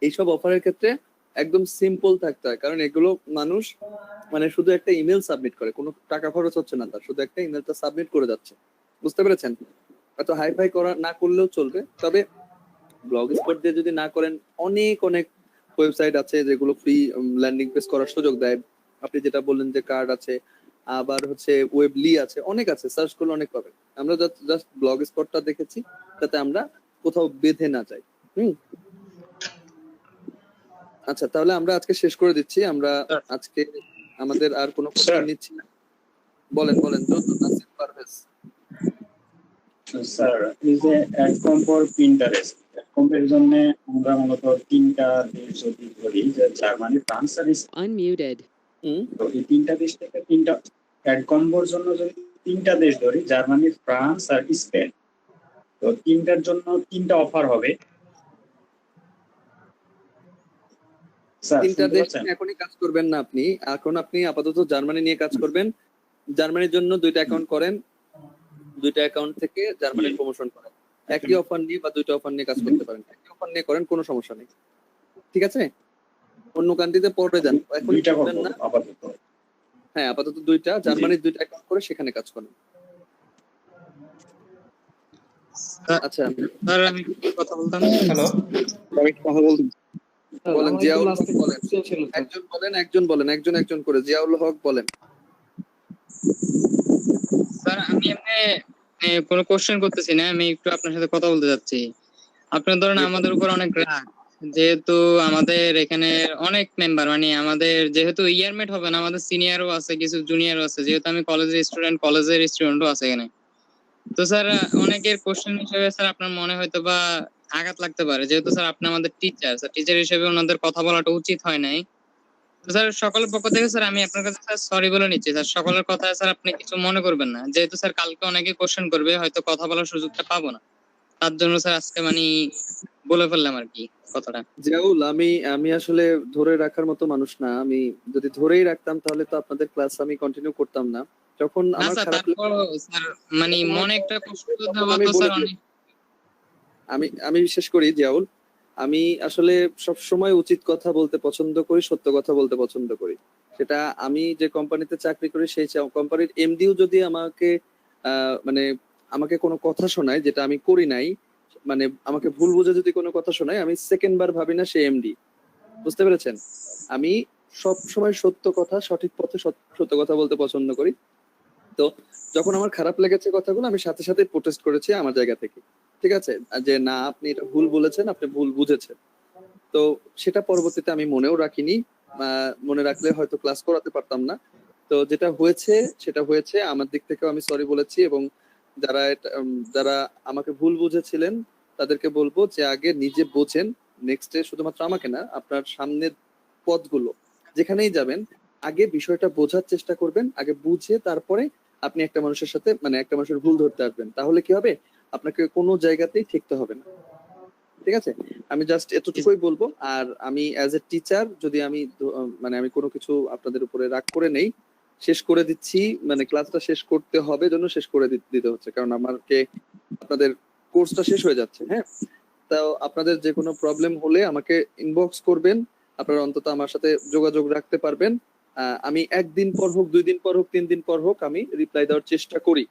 এইসব অফারের ক্ষেত্রে একদম সিম্পল থাকতে হয়, কারণ এগুলো মানুষ মানে শুধু একটা ইমেল সাবমিট করে, কোনো টাকা খরচ হচ্ছে না তার, শুধু একটা ইমেলটা সাবমিট করে যাচ্ছে। বুঝতে পেরেছেন? এত হাইফাই করা না করলেও চলবে, তবে ব্লগ স্পট দিয়ে যদি না করেন, অনেক অনেক ওয়েবসাইট আছে যেগুলো ফ্রি ল্যান্ডিং পেজ করার সুযোগ দেয়। আপনি যেটা বললেন যে কার্ড আছে, আবার হচ্ছে ওয়েবলি আছে, অনেক আছে, সার্চ করলে অনেক পাবেন। আমরা জাস্ট ব্লগ স্পটটা দেখেছি যাতে আমরা কোথাও বেঁধে না যাই। আচ্ছা, তাহলে আমরা আজকে শেষ করে দিচ্ছি। আমরা আজকে আমাদের আর কোনো কোশ্চেন নিচ্ছি না। বলেন নাসির পারভেজ। স্যার, এই যে অ্যাডকম্পর পিন্টারেস্ট, অ্যাডকম্পের জন্য আমরা মূলত 3টা দেশ যদি ধরি, যে জার্মানি, ফ্রান্স আর Unmuted. তো এই 3টা দেশ থেকে 3টা অ্যাডকম্পর জন্য যদি 3টা দেশ ধরি, জার্মানি, ফ্রান্স আর স্পেন, তো 3টার জন্য 3টা অফার হবে। স্যার, তিনটা শুনতে দেশ পাচ্ছেন? এখনই কাজ করবেন না আপনি, এখন আপনি আপাতত জার্মানি নিয়ে কাজ করবেন। জার্মানির জন্য 2টা অ্যাকাউন্ট করেন, 2টা অ্যাকাউন্ট থেকে জার্মানির প্রমোশন করেন। একই অফার নিয়ে বা 2টা অফার নিয়ে কাজ করতে পারেন, একই অফার নিয়ে করেন, কোনো সমস্যা নেই। ঠিক আছে? অন্য কান্ট্রিতে পরে যান, এখন 2টা করবেন করবো না। আপাতত। হ্যাঁ, আপাতত 2টা, জার্মানির 2টা অ্যাকাউন্ট করে সেখানে কাজ করেন। আচ্ছা, স্যার আমি একটু কথা বলতাম। হ্যালো, কথা বলতে বলেন জিয়াউল হক বলেন। একজন বলেন, একজন করে। জিয়াউল হক বলেন। স্যার আমি এমনি কোনো কোশ্চেন করতেছি না, আমি একটু আপনার সাথে কথা বলতে যাচ্ছি। আপনার ধরেন আমাদের উপর অনেক রাগ, যেহেতু আমাদের এখানে অনেক মেম্বার, মানে আমাদের যেহেতু ইয়ারমেট হবে না, আমাদের সিনিয়রও আছে, কিছু জুনিয়রও আছে, যেহেতু আমি কলেজের স্টুডেন্টও আছে এখানে। তো স্যার অনেকের কোশ্চেন হিসেবে স্যার আপনার মনে হয়তো বা আঘাত লাগতে পারে, যেহেতু স্যার আপনি আমাদের টিচার, স্যার টিচার হিসেবে ওনাদের কথা বলাটা উচিত হয় নাই। তো স্যার সকলের পক্ষ থেকে স্যার আমি আপনার কাছে স্যার সরি বলে নিচ্ছি স্যার, সকলের কথা স্যার আপনি কিছু মনে করবেন না, যেহেতু স্যার কালকে অনেকে কোশ্চেন করবে, হয়তো কথা বলার সুযোগটা পাবো না, তার জন্য স্যার আজকে মানে বলে ফেললাম আর কি কথাটা। জিয়াউল, আমি আসলে ধরে রাখার মতো মানুষ না। আমি যদি ধরেই রাখতাম তাহলে তো আপনাদের ক্লাস আমি কন্টিনিউ করতাম না। যখন না আমার স্যার, খারাপ তারপর স্যার মানে মনে একটা কষ্ট দেওয়া আমি তো স্যার অনেক। আমি বিশেষ করি জিয়াউল, আমি আসলে সব সময় উচিত কথা বলতে পছন্দ করি, সত্য কথা বলতে পছন্দ করি। সেটা আমি যে কোম্পানিতে চাকরি করি সেই কোম্পানির এমডিও যদি আমাকে মানে আমাকে কোনো কথা শোনায় যেটা আমি করি নাই, মানে আমাকে ভুল বুঝে যদি কোনো কথা শোনায়, আমি সেকেন্ড বার ভাবি না সে এমডি। বুঝতে পেরেছেন? আমি সব সময় সত্য কথা, সঠিক পথে সত্য কথা বলতে পছন্দ করি। তো যখন আমার খারাপ লেগেছে কথাগুলো, আমি সাথে সাথে প্রোটেস্ট করেছি আমার জায়গা থেকে। ঠিক আছে? যে না, আপনি এটা ভুল বলেছেন, আপনি ভুল বুঝেছেন। তো সেটা পরবর্তীতে আমি মনেও রাখিনি। মনে রাখলে হয়তো ক্লাস করাতে পারতাম না। তো যেটা হয়েছে সেটা হয়েছে, আমার দিক থেকেও আমি সরি বলেছি, এবং যারা আমাকে ভুল বুঝেছিলেন তাদেরকে বলবো যে আগে নিজে বোঝেন, নেক্সটে শুধুমাত্র আমাকে না, আপনার সামনের পথগুলো যেখানেই যাবেন আগে বিষয়টা বোঝার চেষ্টা করবেন, আগে বুঝে তারপরে আপনি একটা মানুষের সাথে, মানে একটা মানুষের ভুল ধরতে আসবেন। তাহলে কি হবে, আপনাকে কোনো জায়গাতেই ঠেকতে হবে না। ঠিক আছে? আমি জাস্ট এতটুকুই বলবো। আর আমি অ্যাজ এ টিচার, যদি আমি মানে আমি কোনো কিছু আপনাদের উপরে রাগ করে নেই, শেষ করে দিচ্ছি, মানে ক্লাসটা শেষ করতে হবে জন্য শেষ করে দিতে হচ্ছে, কারণ আমাকে আপনাদের কোর্সটা শেষ হয়ে যাচ্ছে। হ্যাঁ, তো আপনাদের যে কোনো প্রবলেম হলে আমাকে ইনবক্স করবেন, আপনারা অন্তত আমার সাথে যোগাযোগ রাখতে পারবেন। আমি 1 দিন পর হোক, 2 দিন পর হোক, 3 দিন পর হোক, আমি রিপ্লাই দেওয়ার চেষ্টা করি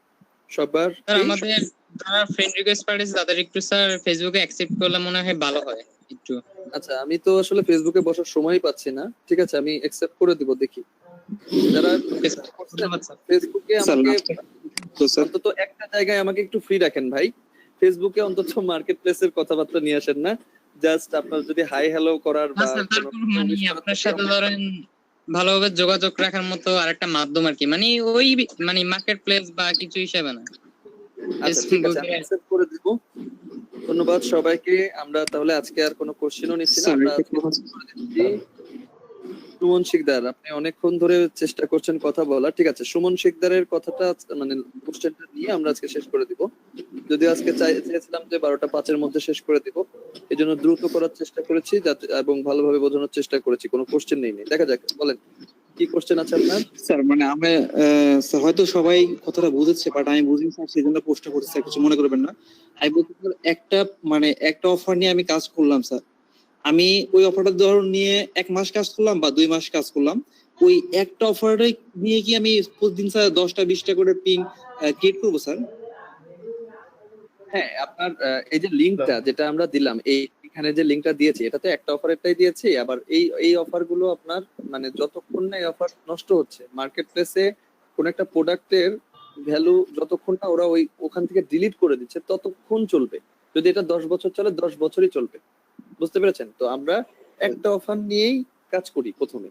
সবার। স্যার আমাদের যারা ফ্রেন্ড রিকোয়েস্ট পাঠিয়েছে তাদের একটু স্যার ফেসবুকে অ্যাকসেপ্ট করলে মনে হয় ভালো হয় একটু। আচ্ছা, আমি তো আসলে ফেসবুকে বসার সময়ই পাচ্ছি না। ঠিক আছে, আমি অ্যাকসেপ্ট করে দিব, দেখি যারা ফেসবুকে আমাকে অন্তত একটা জায়গায় আমাকে একটু ফ্রি রাখেন ভাই। ফেসবুকে অন্তত মার্কেট প্লেসের কথাবার্তা নিয়ে আসেন না। জাস্ট আপনার যদি হাই হ্যালো করার বা মানে আপনার সাথে ধরেন ভালোভাবে যোগাযোগ রাখার মতো আরেকটা মাধ্যম আর কি, মানে ওই মানে মার্কেট প্লেস বা কিছু হিসেবে না। আচ্ছা, ঠিক আছে, আমি অ্যাকসেপ্ট করে দিব। ধন্যবাদ সবাইকে। আমরা তাহলে আজকে আর কোনো কোশ্চেনও নিচ্ছি না। আমরা সুমন শিকদার, আপনি অনেকক্ষণ ধরে চেষ্টা করছেন কথা বলা। ঠিক আছে, সুমন শিকদারের কথাটা মানে কোশ্চেনটা নিয়ে আমরা আজকে শেষ করে দিব। যদি আজকে চেয়েছিলাম যে 12টা 5-এর মধ্যে শেষ করে দিব, এই জন্য দ্রুত করার চেষ্টা করেছি, যাতে এবং ভালোভাবে বোঝানোর চেষ্টা করেছি। কোনো কোশ্চেন নেই। দেখা যাক, বলেন কি কোশ্চেন আছে আপনার? স্যার, মানে আমরা হয়তো সবাই কথাটা বুঝেছে, বাট আমি বুঝিনি স্যার, সেই জন্য প্রশ্ন করছি স্যার, কিছু মনে করবেন না। আমি বলতে একটা অফার নিয়ে আমি কাজ করলাম স্যার। আমি ওই অফারটা ধরুন নিয়ে 1 মাস কাজ করলাম বা 2 মাস কাজ করলাম, ওই একটা অফারে নিয়ে কি আমি প্রতিদিন স্যার 10টা 20টা করে পিন ক্রিয়েট করবো স্যার? হ্যাঁ, আপনার এই যে লিঙ্কটা যেটা আমরা দিলাম, এখানে যে লিঙ্কটা দিয়েছি এটাতে একটা অফারেরটাই দিয়েছি। আবার এই অফার গুলো আপনার মানে যতক্ষণ না এই অফার নষ্ট হচ্ছে, মার্কেট প্লেসে কোন একটা প্রোডাক্টের ভ্যালু যতক্ষণ না ওরা ওখান থেকে ডিলিট করে দিচ্ছে ততক্ষণ চলবে। যদি এটা 10 বছর চলে 10 বছরই চলবে, বুঝতে পেরেছেন? তো আমরা একটা অফার নিয়েই কাজ করি প্রথমে,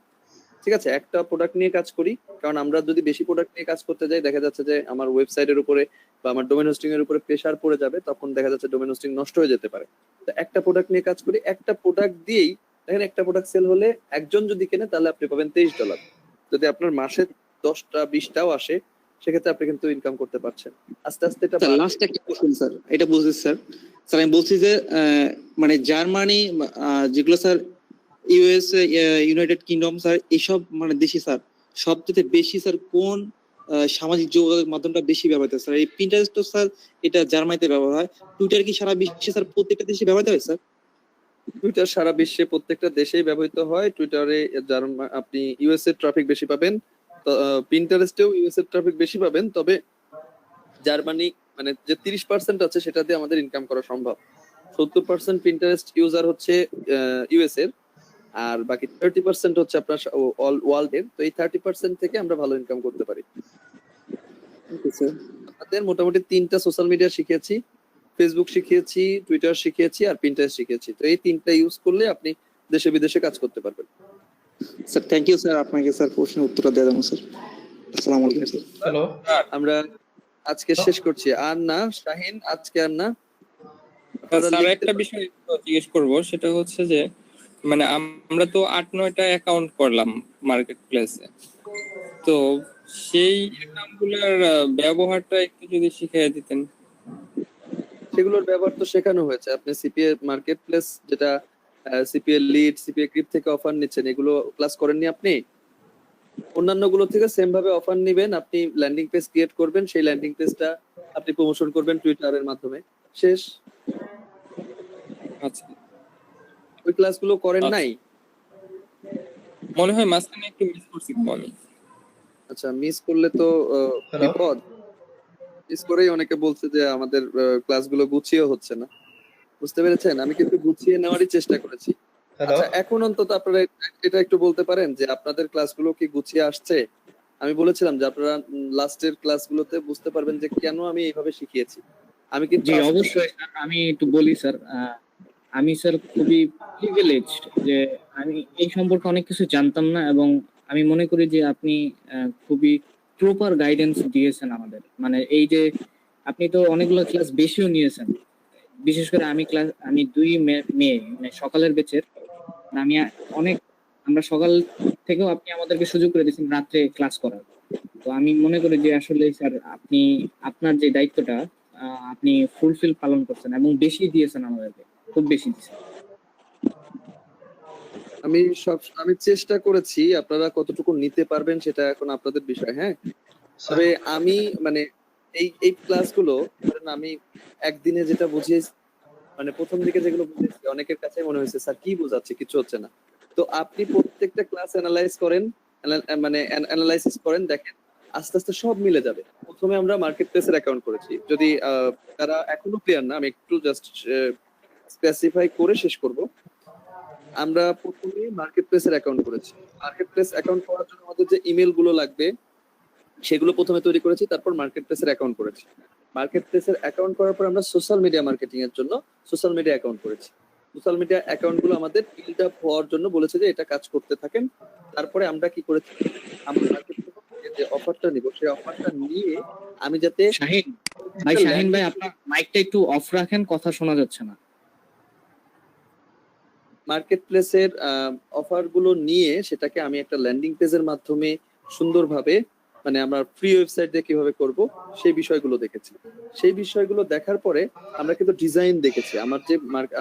ঠিক আছে? একটা প্রোডাক্ট নিয়ে কাজ করি, কারণ আমরা যদি বেশি প্রোডাক্ট নিয়ে কাজ করতে যাই দেখা যাচ্ছে যে আমার ওয়েবসাইটের উপরে বা আমার ডোমেন হোস্টিং এর উপরে প্রেসার পড়ে যাবে, তখন দেখা যাচ্ছে ডোমেন হোস্টিং নষ্ট হয়ে যেতে পারে। তো একটা প্রোডাক্ট নিয়ে কাজ করি, একটা প্রোডাক্ট দিয়েই দেখেন একটা প্রোডাক্ট সেল হলে একজন যদি কেনে তাহলে আপনি পাবেন $23। যদি আপনার মাসে 10টা 20টাও আসে সেক্ষেত্রে আপনি কিন্তু ইনকাম করতে পারছেন। আস্তে আস্তে এটা লাস্ট একটা কোশ্চেন স্যার, এটা বলছি স্যার। স্যার আমি বলছি যে মানে জার্মানি যেগুলো sir US, United kingdom sir, এইসব মানে দেশে স্যার সবচেয়ে বেশি স্যার কোন সামাজিক যোগাযোগ মাধ্যমটা বেশি ব্যবহৃত হয় স্যার? এই পিন্টারেস্ট তো স্যার এটা জার্মানিতে ব্যবহার হয়, টুইটার কি সারা বিশ্বে স্যার প্রত্যেকটা দেশে ব্যবহৃত হয় স্যার? টুইটার সারা বিশ্বে প্রত্যেকটা দেশেই ব্যবহৃত হয়। টুইটারে আপনি ইউএস এর ট্রাফিক বেশি পাবেন, পিন্টারেস্টেও ইউএস এর ট্রাফিক বেশি পাবেন। তবে জার্মানি মানে যে 30% আছে সেটা দিয়ে আমাদের ইনকাম করা সম্ভব। 70% পিন্টারেস্ট ইউজার হচ্ছে ইউএস এর, আর বাকি 30% হচ্ছে আপনার অল ওয়ার্ল্ড এর। তো এই 30% থেকে আমরা ভালো ইনকাম করতে পারি। আমাদের মোটামুটি 3টা সোশ্যাল মিডিয়া শিখিয়েছি, ফেসবুক শিখিয়েছি, টুইটার শিখিয়েছি আর পিন্টারেস্ট শিখিয়েছি। তো এই 3টা ইউজ করলে আপনি দেশে বিদেশে কাজ করতে পারবেন। স্যার থ্যাংক ইউ স্যার, আপনাকে স্যার প্রশ্নের উত্তরটা দেওয়ার জন্য স্যার। আসসালামু আলাইকুম স্যার। হ্যালো, আমরা আজকে শেষ করছি। আর না শাহিন, আজকে আর না। স্যার একটা বিষয় জিজ্ঞেস করব, সেটা হচ্ছে যে মানে আমরা তো 8-9টা অ্যাকাউন্ট করলাম মার্কেট প্লেসে, তো সেই অ্যাকাউন্টগুলোর ব্যবহারটা একটু যদি শিখিয়ে দিতেন। সেগুলোর ব্যবহার তো শেখানো হয়েছে। আপনি সিপিএ মার্কেট প্লেস যেটা সিপিএ লিড, সিপিএ গ্রিপ থেকে অফার নিচ্ছেন, এগুলো ক্লাস করেননি আপনি? অন্যান্য গুলো থেকে সেম ভাবে অফার নিবেন, আপনি ল্যান্ডিং পেজ ক্রিয়েট করবেন, সেই ল্যান্ডিং পেজটা আপনি প্রমোশন করবেন টুইটারের মাধ্যমে, শেষ। আচ্ছা, ওই ক্লাসগুলো করেন নাই? মনে হয় মাঝখানে একটু মিস করছি আমি। আচ্ছা, মিস করলে তো বিপদ। মিস করেই অনেকে বলছে যে আমাদের ক্লাসগুলো গুছিয়ে হচ্ছে না, বুঝতে পেরেছেন? আমি কিন্তু গুছিয়ে নেওয়ারই চেষ্টা করেছি। আচ্ছা, এখন অন্তত আপনারা এটা একটু বলতে পারেন যে আপনাদের ক্লাসগুলো কি গুছিয়ে আসছে? আমি বলেছিলাম যে আপনারা লাস্টের ক্লাসগুলোতে বুঝতে পারবেন যে কেন আমি এইভাবে শিখিয়েছি। আমি কিন্তু জি অবশ্যই স্যার, আমি একটু বলি স্যার। আমি স্যার খুবই প্রিভিলেজড যে আমি এই সম্পর্কে অনেক কিছু জানতাম না, এবং আমি মনে করি যে আপনি খুবই প্রপার গাইডেন্স দিয়েছেন আমাদের। মানে এই যে আপনি তো অনেকগুলো ক্লাস বেশিও নিয়েছেন, বিশেষ করে আমি 2 মেয়ে মানে সকালের ব্যাচের, আমরা সকাল থেকেও আপনি আমাদেরকে সুযোগ করে দিয়েছেন রাত্রে ক্লাস করার। তো আমি মনে করি যে আসলে স্যার আপনি আপনার যে দায়িত্বটা আপনি ফুলফিল পালন করছেন এবং বেশি দিয়েছেন আমাদেরকে, খুব বেশি দিয়েছেন। আমি চেষ্টা করেছি, আপনারা কতটুকু নিতে পারবেন সেটা এখন আপনাদের বিষয়। হ্যাঁ, তবে আমি মানে এই ক্লাসগুলো ধরেন আমি একদিনে যেটা বুঝিয়েছি, মানে প্রথম দিকে যেগুলো বুঝিয়েছি অনেকের কাছে মনে হয়েছে স্যার কি বোঝাচ্ছে, কিছু হচ্ছে না। তো আপনি প্রত্যেকটা ক্লাস অ্যানালাইজ করেন, মানে অ্যানালাইসিস করেন, দেখেন আস্তে আস্তে সব মিলে যাবে। প্রথমে আমরা মার্কেট প্লেসের অ্যাকাউন্ট করেছি, যদি তারা এখনো ক্লিয়ার না আমি একটু জাস্ট স্পেসিফাই করে শেষ করব। আমরা প্রথমে মার্কেট প্লেসের অ্যাকাউন্ট করেছি। মার্কেট প্লেস অ্যাকাউন্ট করার জন্য আমাদের যে ইমেল গুলো লাগবে সেগুলো প্রথমে তৈরি করেছি, তারপর মার্কেট প্লেসের অ্যাকাউন্ট করেছি। মার্কেট প্লেসের অ্যাকাউন্ট করার পর আমরা সোশ্যাল মিডিয়া মার্কেটিং এর জন্য সোশ্যাল মিডিয়া অ্যাকাউন্ট করেছি। সোশ্যাল মিডিয়া অ্যাকাউন্ট গুলো আমাদের বিল্ড আপ হওয়ার জন্য বলেছে যে এটা কাজ করতে থাকেন। তারপরে আমরা কি করেছি, আমরা মার্কেট প্লেসে যে অফারটা নিব সেই অফারটা নিয়ে আমি যাতে শাহিন ভাই আপনার মাইকটা একটু অফ রাখেন, কথা শোনা যাচ্ছে না। মার্কেট প্লেসের অফার গুলো নিয়ে সেটাকে আমি একটা ল্যান্ডিং পেজের মাধ্যমে সুন্দরভাবে মানে আমরা ফ্রি ওয়েবসাইট দিয়ে কিভাবে করব সেই বিষয়গুলো দেখেছি। সেই বিষয়গুলো দেখার পরে আমরা কিন্তু ডিজাইন দেখেছি, আমার যে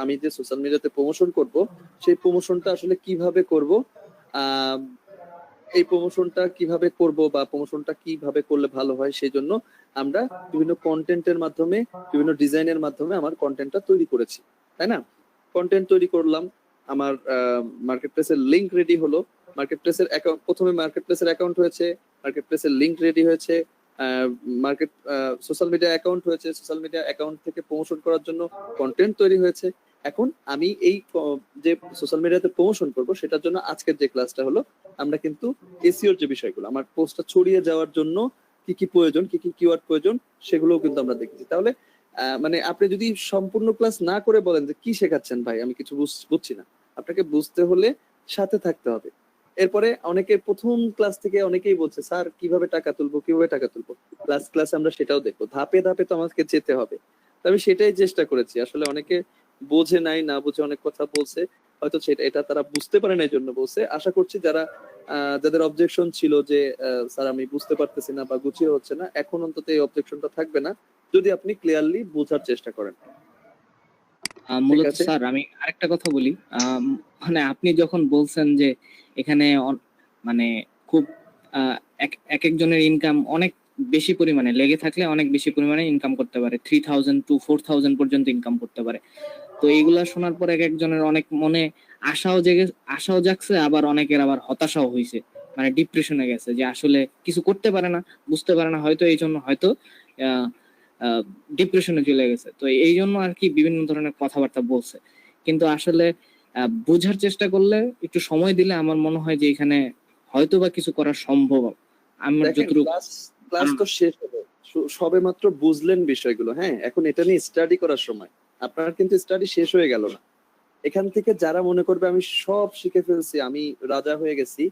আমি যে সোশ্যাল মিডিয়াতে প্রমোশন করব সেই প্রমোশনটা আসলে কিভাবে করব, এই প্রমোশনটা কিভাবে করব বা প্রমোশনটা কিভাবে করলে ভালো হয়, সেই জন্য আমরা বিভিন্ন কন্টেন্টের মাধ্যমে, বিভিন্ন ডিজাইনের মাধ্যমে আমার কন্টেন্টটা তৈরি করেছি, তাই না? কন্টেন্ট তৈরি করলাম, আমার মার্কেট প্লেসের লিংক রেডি হলো, মার্কেট প্লেসের অ্যাকাউন্ট, প্রথমে মার্কেট প্লেসের অ্যাকাউন্ট হয়েছে, মার্কেট প্লেসের লিংক রেডি হয়েছে, মার্কেট সোশ্যাল মিডিয়া অ্যাকাউন্ট হয়েছে, সোশ্যাল মিডিয়া অ্যাকাউন্ট থেকে প্রমোশন করার জন্য কন্টেন্ট তৈরি হয়েছে। এখন আমি এই যে সোশ্যাল মিডিয়াতে প্রমোশন করব সেটার জন্য আজকের যে ক্লাসটা হলো, আমরা কিন্তু এসইওর যে বিষয়গুলো, আমার পোস্টটা ছড়িয়ে যাওয়ার জন্য কি কি প্রয়োজন, কি কি কিওয়ার্ড প্রয়োজন, সেগুলোও কিন্তু আমরা দেখেছি। তাহলে মানে আপনি যদি সম্পূর্ণ ক্লাস না করে বলেন যে কি শেখাচ্ছেন ভাই, আমি কিছু বুঝছি না, আপনাকে বুঝতে হলে সাথে থাকতে হবে। এরপরে অনেকে প্রথম ক্লাস থেকে অনেকেই বলছে স্যার কিভাবে টাকা তুলবো, কিভাবে টাকা তুলবো। ক্লাসে আমরা সেটাও দেখবো, ধাপে ধাপে তো আমাকে যেতে হবে। তো আমি সেটাই চেষ্টা করেছি। আসলে অনেকে বোঝে নাই, না বুঝে অনেক কথা বলছে, হয়তো এটা তারা বুঝতে পারে না, এই জন্য বলছে। আশা করছি যাদের অবজেকশন ছিল যে স্যার আমি বুঝতে পারতেছি না বা গুছিয়ে হচ্ছে না, এখন অন্তত এই অবজেকশনটা থাকবে না যদি আপনি ক্লিয়ারলি বোঝার চেষ্টা করেন। মূলত আছে? স্যার আমি আরেকটা কথা বলি, মানে আপনি যখন বলছেন যে এখানে মানে খুব এক একজনের ইনকাম অনেক বেশি পরিমাণে লেগে থাকলে অনেক বেশি পরিমাণে ইনকাম করতে পারে, 3000 to 4000 পর্যন্ত ইনকাম করতে পারে। তো এইগুলা শোনার পর এক একজনের অনেক মনে আশাও জাগছে, আবার অনেকের আবার হতাশাও হয়েছে, মানে ডিপ্রেশনে গেছে যে আসলে কিছু করতে পারে না, বুঝতে পারে না, হয়তো এই জন্য হয়তো ডিপ্রেশনে চলে গেছে। তো এই জন্য আর কি বিভিন্ন ধরনের কথাবার্তা বলছে, কিন্তু আসলে বোঝার চেষ্টা করলে, একটু সময় দিলে আমার মনে হয় যে এখানে হয়তো বা কিছু করা সম্ভব। আমার যতটুকু ক্লাস তো শেষ হলো, সবে মাত্র বুঝলেন বিষয়গুলো। হ্যাঁ, এখন এটা নিয়ে স্টাডি করার সময়। আপনার কিন্তু স্টাডি শেষ হয়ে গেল না। এখান থেকে যারা মনে করবে আমি সব শিখে ফেলছি, আমি রাজা হয়ে গেছি,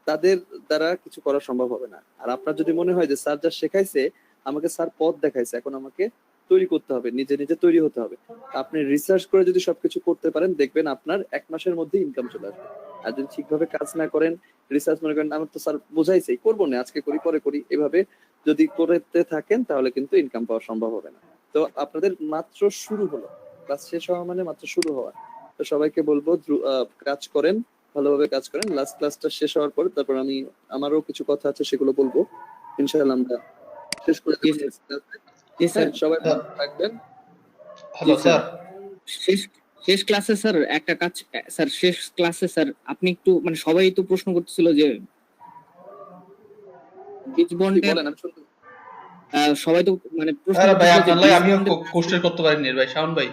তাদের দ্বারা কিছু করা সম্ভব হবে না। আর আপনার যদি মনে হয় যে স্যার যা শেখাইছে, আমাকে স্যার পথ দেখাইছে, এখন আমাকে তৈরি করতে হবে, নিজে নিজে তৈরি হতে হবে। আপনি রিসার্চ করে যদি সবকিছু করতে পারেন, দেখবেন আপনার 1 মাসের মধ্যে ইনকাম চলে আসবে। আর যদি ঠিকভাবে কাজ না করেন, রিসার্চ মনে করেন আমার তো স্যার বোঝাইছেই, করবো না, আজকে করি পরে করি, এভাবে যদি করতে থাকেন তাহলে কিন্তু ইনকাম পাওয়া সম্ভব হবে না। তো আপনাদের মাত্র শুরু হলো, ক্লাস শেষ হওয়া মানে মাত্র শুরু হওয়া। তো সবাইকে বলবো কাজ করেন, ভালোভাবে কাজ করেন। লাস্ট ক্লাসটা শেষ হওয়ার পর তারপর আমারও কিছু কথা আছে, সেগুলো বলবো। ইনশাআল্লাহ আমরা শেষ করে দেব next class এ। জি স্যার, সবাই ভালো থাকবেন। হ্যালো স্যার, শেষ ক্লাসে স্যার একটা কাজ, স্যার শেষ ক্লাসে স্যার আপনি একটু, মানে সবাই তো প্রশ্ন করতেছিল যে বীজ কি বন্ডের, বলেন, আমি শুনতে সবাই তো মানে প্রশ্ন আরে ভাই করতেছিল যে আপনার লাই বীজ আমিও বন্ডের কোশ্চেন করতে পারিনি ভাই, শাওন ভাই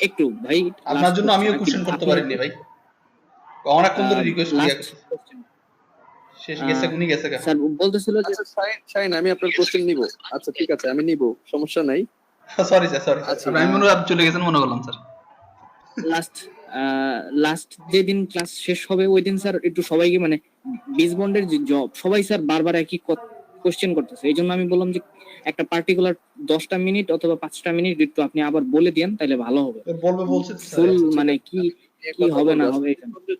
একটু ভাই আপনার জন্য আমিও কোশ্চেন করতে পারিনি ভাই, অনেকক্ষণ ধরে রিকোয়েস্ট করি। শেষ গেছে, উনি গেছে গা। স্যার বলতেছিল যে আচ্ছা শাইন, আমি আপনার কোশ্চেন নিব। আচ্ছা ঠিক আছে, আমি নিব, সমস্যা নাই। সরি স্যার, সরি আচ্ছা, আমি মনে হয় আপনি চলে গেছেন মনে করলাম স্যার। লাস্ট যেদিন ক্লাস শেষ হবে ওই দিন স্যার একটু সবাইকে, মানে বীজ বন্ডের যে জব, সবাই স্যার বারবার একই কোশ্চেন করতেছে, এই জন্য আমি বললাম যে একটা পার্টিকুলার 10টা মিনিট অথবা 5টা মিনিট একটু আপনি আবার বলে দেন, তাহলে ভালো হবে। বলবে বলছে ফুল মানে কি হবে না হবে,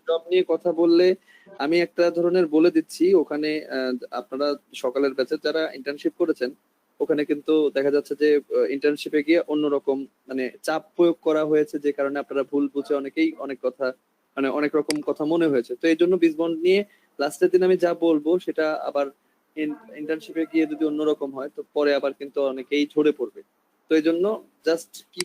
জব নিয়ে কথা বললে আমি একটা ধরনের বলে দিচ্ছি। ওখানে আপনারা সকালের ব্যাচে যারা ইন্টার্নশিপ করেছেন, ওখানে কিন্তু দেখা যাচ্ছে যে ইন্টার্নশিপে গিয়ে অন্যরকম মানে চাপ প্রয়োগ করা হয়েছে, যে কারণে আপনারা ভুল বুঝে অনেকেই অনেক কথা, মানে অনেক রকম কথা মনে হয়েছে। তো এই জন্য বীজ বন্ড নিয়ে লাস্টের দিন আমি যা বলবো সেটা আবার ইন্টার্নশিপে গিয়ে যদি অন্যরকম হয়, তো পরে আবার কিন্তু অনেকেই ঝরে পড়বে। তো এই জন্য জাস্ট কি